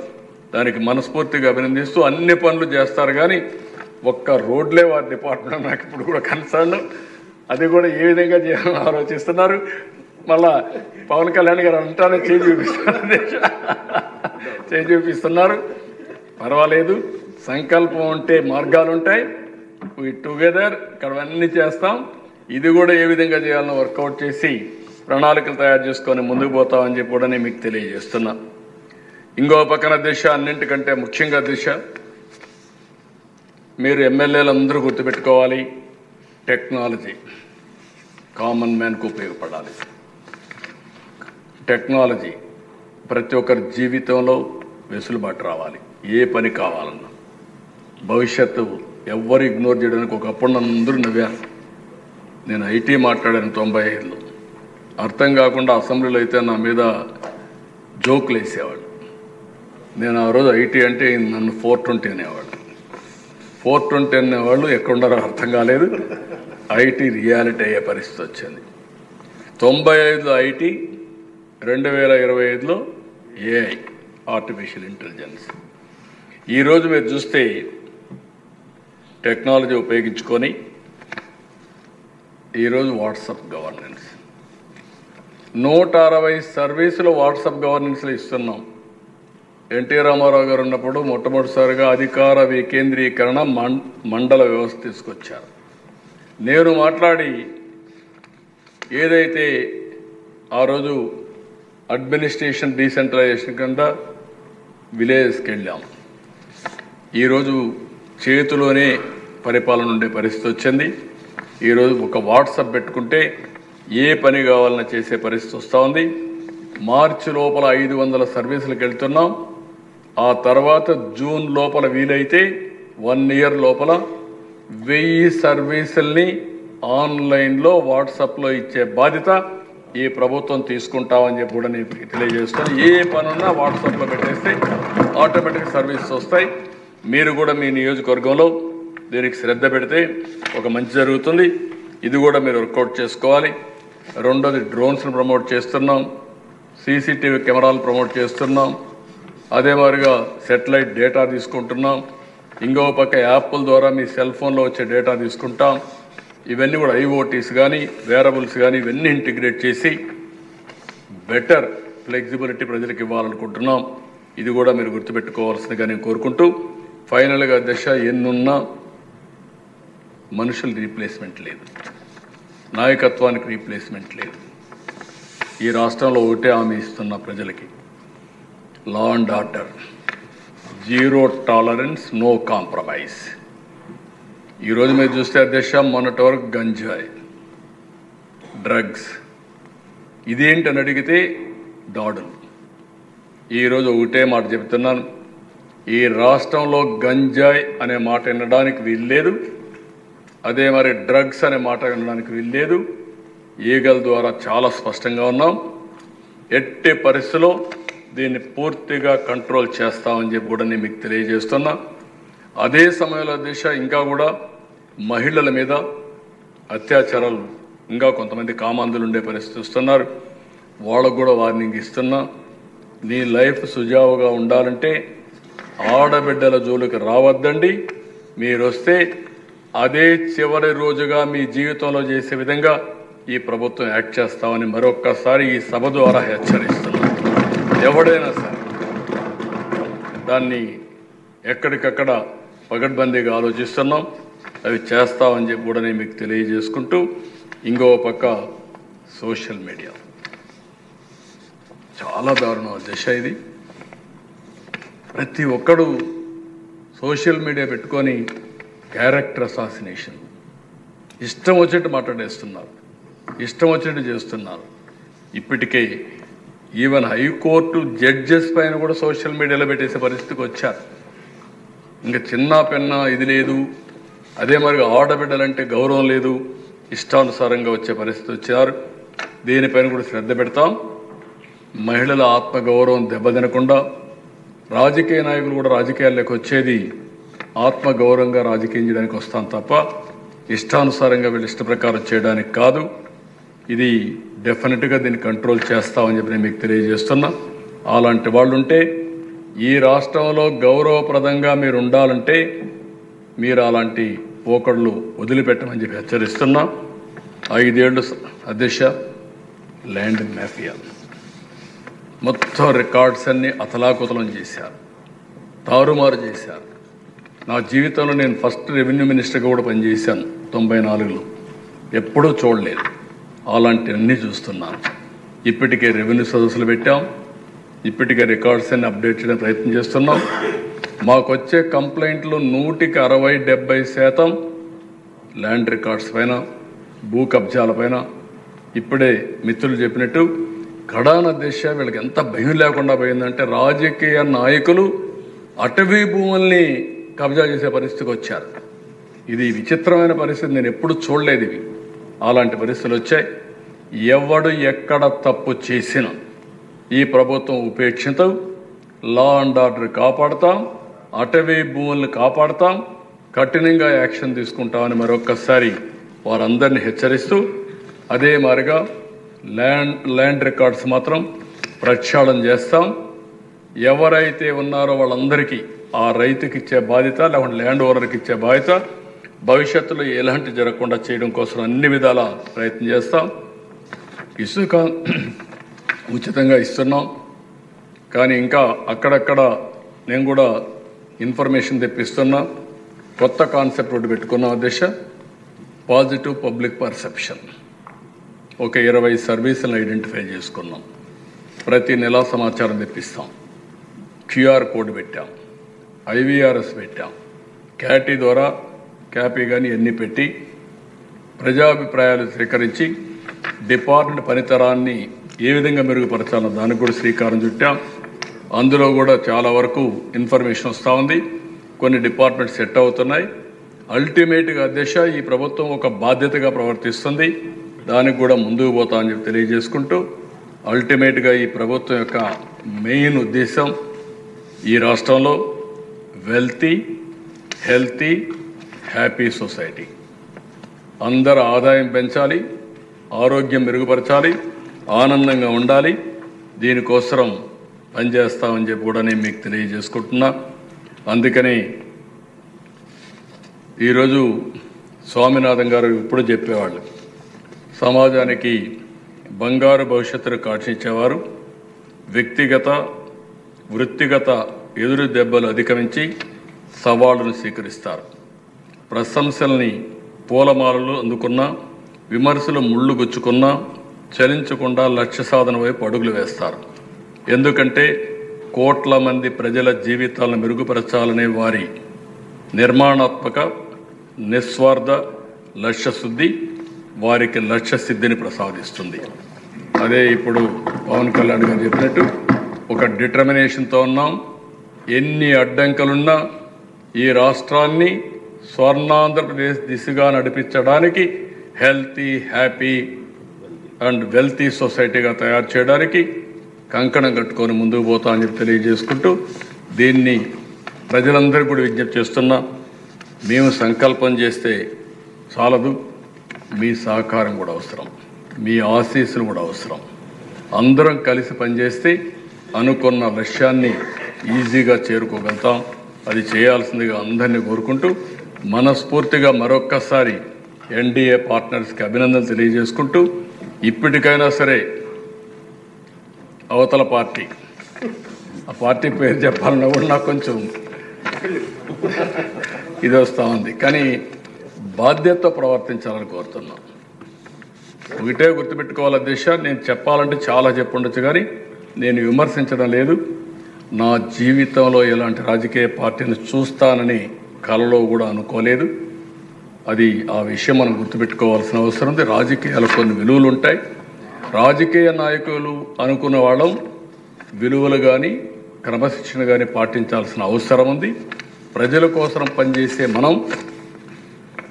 దానికి మనస్ఫూర్తిగా అభినందిస్తూ అన్ని పనులు చేస్తారు. కానీ ఒక్క రోడ్లే వారి డిపార్ట్మెంట్ నాకు ఇప్పుడు కూడా కన్సర్న్. అది కూడా ఏ విధంగా చేయాలని ఆలోచిస్తున్నారు. మళ్ళా పవన్ కళ్యాణ్ గారు అంటానే చేయి చూపిస్తున్నారు. పర్వాలేదు, సంకల్పం ఉంటే మార్గాలు ఉంటాయి. వీ టుగెదర్ ఇక్కడ అన్నీ చేస్తాం. ఇది కూడా ఏ విధంగా చేయాలని వర్కౌట్ చేసి ప్రణాళికలు తయారు చేసుకొని ముందుకు పోతామని చెప్పి కూడా నేను మీకు తెలియజేస్తున్నా. ఇంకో పక్కన దిశ, అన్నింటికంటే ముఖ్యంగా దిశ, మీరు ఎమ్మెల్యేలు అందరూ గుర్తుపెట్టుకోవాలి, టెక్నాలజీ కామన్ మ్యాన్కు ఉపయోగపడాలి. టెక్నాలజీ ప్రతి ఒక్కరి జీవితంలో వెసులుబాటు రావాలి. ఏ పని కావాలన్నా భవిష్యత్తు ఎవ్వరు ఇగ్నోర్ చేయడానికి ఒకప్పుడు నన్ను అందరూ నవ్వారు. నేను ఐటీ మాట్లాడాను 95లో. అర్థం కాకుండా అసెంబ్లీలో అయితే నా మీద జోకులు వేసేవాడు. నేను ఆ రోజు ఐటీ అంటే నన్ను 420 అనేవాడు. 420 అనేవాళ్ళు ఎక్కడున్నారో అర్థం కాలేదు. ఐటీ రియాలిటీ అయ్యే పరిస్థితి వచ్చింది. 95లో ఐటీ, 2025లో ఏఐ, ఆర్టిఫిషియల్ ఇంటెలిజెన్స్. ఈరోజు మీరు చూస్తే టెక్నాలజీ ఉపయోగించుకొని ఈరోజు వాట్సాప్ గవర్నెన్స్ 160 సర్వీసులు వాట్సాప్ గవర్నెన్స్లో ఇస్తున్నాం. ఎన్టీ రామారావు గారు ఉన్నప్పుడు మొట్టమొదటిసారిగా అధికార వికేంద్రీకరణ మండల వ్యవస్థ తీసుకొచ్చారు. నేను మాట్లాడి ఏదైతే ఆ రోజు అడ్మినిస్ట్రేషన్ డీసెంట్రలైజేషన్ కింద విలేజ్కి వెళ్ళాం. ఈరోజు చేతిలోనే పరిపాలన ఉండే పరిస్థితి వచ్చింది. ఈరోజు ఒక వాట్సాప్ పెట్టుకుంటే ఏ పని కావాలన్నా చేసే పరిస్థితి వస్తూ ఉంది. మార్చి లోపల 500 సర్వీసులకు వెళ్తున్నాం. ఆ తర్వాత జూన్ లోపల వీలైతే 1 ఇయర్ లోపల 1000 సర్వీసుల్ని ఆన్లైన్లో వాట్సాప్లో ఇచ్చే బాధ్యత ఈ ప్రభుత్వం తీసుకుంటామని చెప్పి కూడా నేను తెలియజేస్తాను. ఏ పనున్నా వాట్సాప్లో పెట్టేస్తే ఆటోమేటిక్ సర్వీసెస్ వస్తాయి. మీరు కూడా మీ నియోజకవర్గంలో దీనికి శ్రద్ధ పెడితే ఒక మంచి జరుగుతుంది. ఇది కూడా మీరు వర్కౌట్ చేసుకోవాలి. రెండోది డ్రోన్స్ని ప్రమోట్ చేస్తున్నాం, సీసీటీవీ కెమెరాలు ప్రమోట్ చేస్తున్నాం, అదే మాదిరిగా సెటిలైట్ డేటా తీసుకుంటున్నాం. ఇంకో పక్క యాప్ల ద్వారా మీ సెల్ ఫోన్లో వచ్చే డేటా తీసుకుంటాం. ఇవన్నీ కూడా ఐఓటీస్ కానీ వేరబుల్స్ కానీ ఇవన్నీ ఇంటిగ్రేట్ చేసి బెటర్ ఫ్లెక్సిబిలిటీ ప్రజలకు ఇవ్వాలనుకుంటున్నాం. ఇది కూడా మీరు గుర్తుపెట్టుకోవాల్సిందిగా నేను కోరుకుంటూ ఫైనల్గా దశ ఎన్నున్నా మనుషుల రీప్లేస్మెంట్ లేదు, నాయకత్వానికి రీప్లేస్మెంట్ లేదు. ఈ రాష్ట్రంలో ఒకటే హామీ ఇస్తున్న ప్రజలకి, law and order, zero tolerance, no compromise. ఈరోజు మీరు చూస్తే అధ్యక్ష మొన్నటి వరకు గంజాయి, డ్రగ్స్, ఇదేంటని అడిగితే దాడులు. ఈరోజు ఒకటే మాట చెప్తున్నాను, ఈ రాష్ట్రంలో గంజాయి అనే మాట వినడానికి వీల్లేదు, అదే మరి డ్రగ్స్ అనే మాట వినడానికి వీల్లేదు. ఈగల ద్వారా చాలా స్పష్టంగా ఉన్నాం. ఎట్టి పరిస్థితిలో దీన్ని పూర్తిగా కంట్రోల్ చేస్తామని చెప్పి కూడా నేను మీకు తెలియజేస్తున్నా. అదే సమయంలో దిశ ఇంకా కూడా మహిళల మీద అత్యాచారాలు ఇంకా కొంతమంది కామాంధులు ఉండే పరిస్థితి వస్తున్నారు. వాళ్ళకు కూడా వార్నింగ్ ఇస్తున్నా. నీ లైఫ్ సుజావుగా ఉండాలంటే ఆడబిడ్డల జోలికి రావద్దండి. మీరు వస్తే అదే చివరి రోజుగా మీ జీవితంలో చేసే విధంగా ఈ ప్రభుత్వం యాక్ట్ చేస్తామని మరొక్కసారి ఈ సభ ద్వారా హెచ్చరిస్తున్నాను. ఎవడైనా సరే దాన్ని ఎక్కడికక్కడ పగడ్బందీగా ఆలోచిస్తున్నాం, అవి చేస్తామని చెప్పి కూడా నేను మీకు తెలియజేసుకుంటూ, ఇంకో పక్క సోషల్ మీడియా చాలా దారుణం దశ. ఇది ప్రతి ఒక్కడు సోషల్ మీడియా పెట్టుకొని క్యారెక్టర్ అసాసినేషన్, ఇష్టం వచ్చేట్టు మాట్లాడేస్తున్నారు, ఇష్టం వచ్చేట్టు చేస్తున్నారు. ఇప్పటికే ఈవెన్ హైకోర్టు జడ్జెస్ పైన కూడా సోషల్ మీడియాలో పెట్టేసే పరిస్థితికి వచ్చారు. ఇంకా చిన్న పెన్న ఇది లేదు, అదే మరి ఆడబిడ్డలంటే గౌరవం లేదు, ఇష్టానుసారంగా వచ్చే పరిస్థితి వచ్చారు. దీనిపైన కూడా శ్రద్ధ పెడతాం. మహిళల ఆత్మగౌరవం దెబ్బతినకుండా, రాజకీయ నాయకులు కూడా రాజకీయాల్లోకి వచ్చేది ఆత్మగౌరవంగా రాజకీయం చేయడానికి వస్తాం తప్ప ఇష్టానుసారంగా వీళ్ళు ఇష్ట ప్రకారం చేయడానికి కాదు. ఇది డెఫినెట్గా దీన్ని కంట్రోల్ చేస్తామని చెప్పి నేను మీకు తెలియజేస్తున్నా. అలాంటి వాళ్ళు ఉంటే ఈ రాష్ట్రంలో గౌరవప్రదంగా మీరు ఉండాలంటే మీరు అలాంటి పోకడలు వదిలిపెట్టమని చెప్పి హెచ్చరిస్తున్నా. 5 ఏళ్ళు అధ్యక్ష ల్యాండ్ మాఫియా మొత్తం రికార్డ్స్ అన్నీ అతలాకుతలం చేశారు, తారుమారు చేశారు. నా జీవితంలో నేను ఫస్ట్ రెవెన్యూ మినిస్టర్గా కూడా పనిచేశాను 94లో, ఎప్పుడూ చూడలేదు. అలాంటివన్నీ చూస్తున్నాను. ఇప్పటికే రెవెన్యూ సదస్సులు పెట్టాం, ఇప్పటికే రికార్డ్స్ అన్ని అప్డేట్ చేయడం ప్రయత్నం చేస్తున్నాం. మాకు వచ్చే కంప్లైంట్లు 100కి 60-70% ల్యాండ్ రికార్డ్స్ పైన, భూ కబ్జాల పైన. ఇప్పుడే మిత్రులు చెప్పినట్టు కడాన దిశ వీళ్ళకి ఎంత భయం లేకుండా పోయిందంటే రాజకీయ నాయకులు అటవీ భూముల్ని కబ్జా చేసే పరిస్థితికి వచ్చారు. ఇది విచిత్రమైన పరిస్థితి, నేను ఎప్పుడు చూడలేదు ఇవి. అలాంటి పరిస్థితులు వచ్చాయి. ఎవడు ఎక్కడ తప్పు చేసినా ఈ ప్రభుత్వం ఉపేక్షితం, లా అండ్ ఆర్డర్ కాపాడుతాం, అటవీ భూములను కాపాడుతాం, కఠినంగా యాక్షన్ తీసుకుంటామని మరొక్కసారి వారందరినీ హెచ్చరిస్తూ, అదే మాదిరిగా ల్యాండ్ రికార్డ్స్ మాత్రం ప్రక్షాళన చేస్తాం. ఎవరైతే ఉన్నారో వాళ్ళందరికీ ఆ రైతుకి ఇచ్చే బాధ్యత, లేకుంటే ల్యాండ్ ఓనర్కి ఇచ్చే బాధ్యత, భవిష్యత్తులో ఎలాంటి జరగకుండా చేయడం కోసం అన్ని విధాల ప్రయత్నం చేస్తాం. ఇసుక ఉచితంగా ఇస్తున్నాం, కానీ ఇంకా అక్కడక్కడ నేను కూడా ఇన్ఫర్మేషన్ తెప్పిస్తున్నా. కొత్త కాన్సెప్ట్ ఒకటి పెట్టుకున్నాం అధ్యక్ష, పాజిటివ్ పబ్లిక్ పర్సెప్షన్. ఒక 20 సర్వీసులను ఐడెంటిఫై చేసుకున్నాం. ప్రతి నెల సమాచారం తెప్పిస్తాం. క్యూఆర్ కోడ్ పెట్టాం, ఐవీఆర్ఎస్ పెట్టాం, క్యాటీ ద్వారా క్యాపీ కానీ ఎన్ని పెట్టి ప్రజాభిప్రాయాలు స్వీకరించి డిపార్ట్మెంట్ పనితరాన్ని ఏ విధంగా మెరుగుపరచాలో దానికి కూడా శ్రీకారం చుట్టాం. అందులో కూడా చాలా వరకు ఇన్ఫర్మేషన్ వస్తూ ఉంది. కొన్ని డిపార్ట్మెంట్స్ సెట్ అవుతున్నాయి. అల్టిమేట్గా అధ్యక్ష ఈ ప్రభుత్వం ఒక బాధ్యతగా ప్రవర్తిస్తుంది. దానికి కూడా ముందుకు పోతా అని చెప్పి తెలియజేసుకుంటూ అల్టిమేట్గా ఈ ప్రభుత్వం యొక్క మెయిన్ ఉద్దేశం ఈ రాష్ట్రంలో వెల్తీ, హెల్తీ, హ్యాపీ సొసైటీ. అందరూ ఆదాయం పెంచాలి, ఆరోగ్యం మెరుగుపరచాలి, ఆనందంగా ఉండాలి. దీనికోసం పనిచేస్తామని చెప్పి కూడా నేను మీకు తెలియజేసుకుంటున్నా. అందుకని ఈరోజు స్వామినాథన్ గారు ఇప్పుడు చెప్పేవాళ్ళు సమాజానికి బంగారు భవిష్యత్తును కాక్షించేవారు వ్యక్తిగత వృత్తిగత ఎదురు దెబ్బలు అధిగమించి సవాళ్లను స్వీకరిస్తారు. ప్రశంసల్ని పూలమాలలు అందుకున్నా, విమర్శలు ముళ్ళు గుచ్చుకున్నా చలించకుండా లక్ష్య సాధన వైపు అడుగులు వేస్తారు. ఎందుకంటే కోట్ల మంది ప్రజల జీవితాలను మెరుగుపరచాలనే వారి నిర్మాణాత్మక నిస్వార్థ లక్ష్యశుద్ధి వారికి లక్ష్యసిద్ధిని ప్రసాదిస్తుంది. అదే ఇప్పుడు పవన్ కళ్యాణ్ గారు చెప్పినట్టు ఒక డిటర్మినేషన్తో ఉన్నాం. ఎన్ని అడ్డంకులున్నా ఈ రాష్ట్రాన్ని స్వర్ణాంధ్రప్రదేశ్ దిశగా నడిపించడానికి, హెల్తీ, హ్యాపీ అండ్ వెల్తీ సొసైటీగా తయారు చేయడానికి కంకణం కట్టుకొని ముందుకు పోతా అని చెప్పి తెలియజేసుకుంటూ దీన్ని ప్రజలందరూ కూడా విజ్ఞప్తి చేస్తున్నా. మేము సంకల్పం చేస్తే చాలదు, మీ సహకారం కూడా అవసరం, మీ ఆశీస్సులు కూడా అవసరం. అందరం కలిసి పనిచేస్తే అనుకున్న లక్ష్యాన్ని ఈజీగా చేరుకోగలుగుతాం. అది చేయాల్సిందిగా అందరినీ కోరుకుంటూ మనస్ఫూర్తిగా మరొక్కసారి ఎన్డీఏ పార్ట్నర్స్కి అభినందనలు తెలియజేసుకుంటూ ఇప్పటికైనా సరే అవతల పార్టీ, ఆ పార్టీ పేరు చెప్పాలన్నా కూడా నాకు కొంచెం ఇది వస్తూ ఉంది, కానీ బాధ్యతతో ప్రవర్తించాలని కోరుతున్నాం. ఒకటే గుర్తుపెట్టుకోవాలి అధ్యక్ష, నేను చెప్పాలంటే చాలా చెప్పుండొచ్చు కానీ నేను విమర్శించడం లేదు. నా జీవితంలో ఎలాంటి రాజకీయ పార్టీని చూస్తానని కలలో కూడా అనుకోలేదు. అది ఆ విషయం మనం గుర్తుపెట్టుకోవాల్సిన అవసరం ఉంది. రాజకీయాలు కొన్ని విలువలు ఉంటాయి. రాజకీయ నాయకులు అనుకున్న వాళ్ళం విలువలు కానీ క్రమశిక్షణ కానీ పాటించాల్సిన అవసరం ఉంది. ప్రజల కోసం పనిచేసే మనం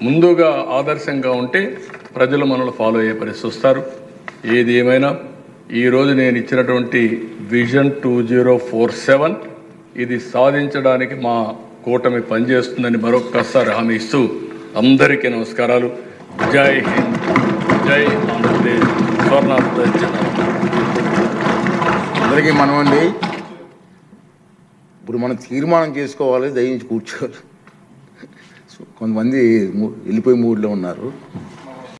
ముందుగా ఆదర్శంగా ఉంటే ప్రజలు మనల్ని ఫాలో అయ్యే పరిస్థితి వస్తారు. ఏది ఏమైనా ఈరోజు నేను ఇచ్చినటువంటి విజన్ 2047 ఇది సాధించడానికి మా కూటమి పనిచేస్తుందని మరొక్కసారి హామీ ఇస్తూ అందరికీ నమస్కారాలు. జై హింద్, జై ఆంధ్రప్రదేశ్, స్వర్ణాంధ్రప్రదేశ్. అందరికీ మనమండి. ఇప్పుడు మనం తీర్మానం చేసుకోవాలి, దయించి కూర్చోవాలి. కొంతమంది వెళ్ళిపోయి మూడ్లో ఉన్నారు.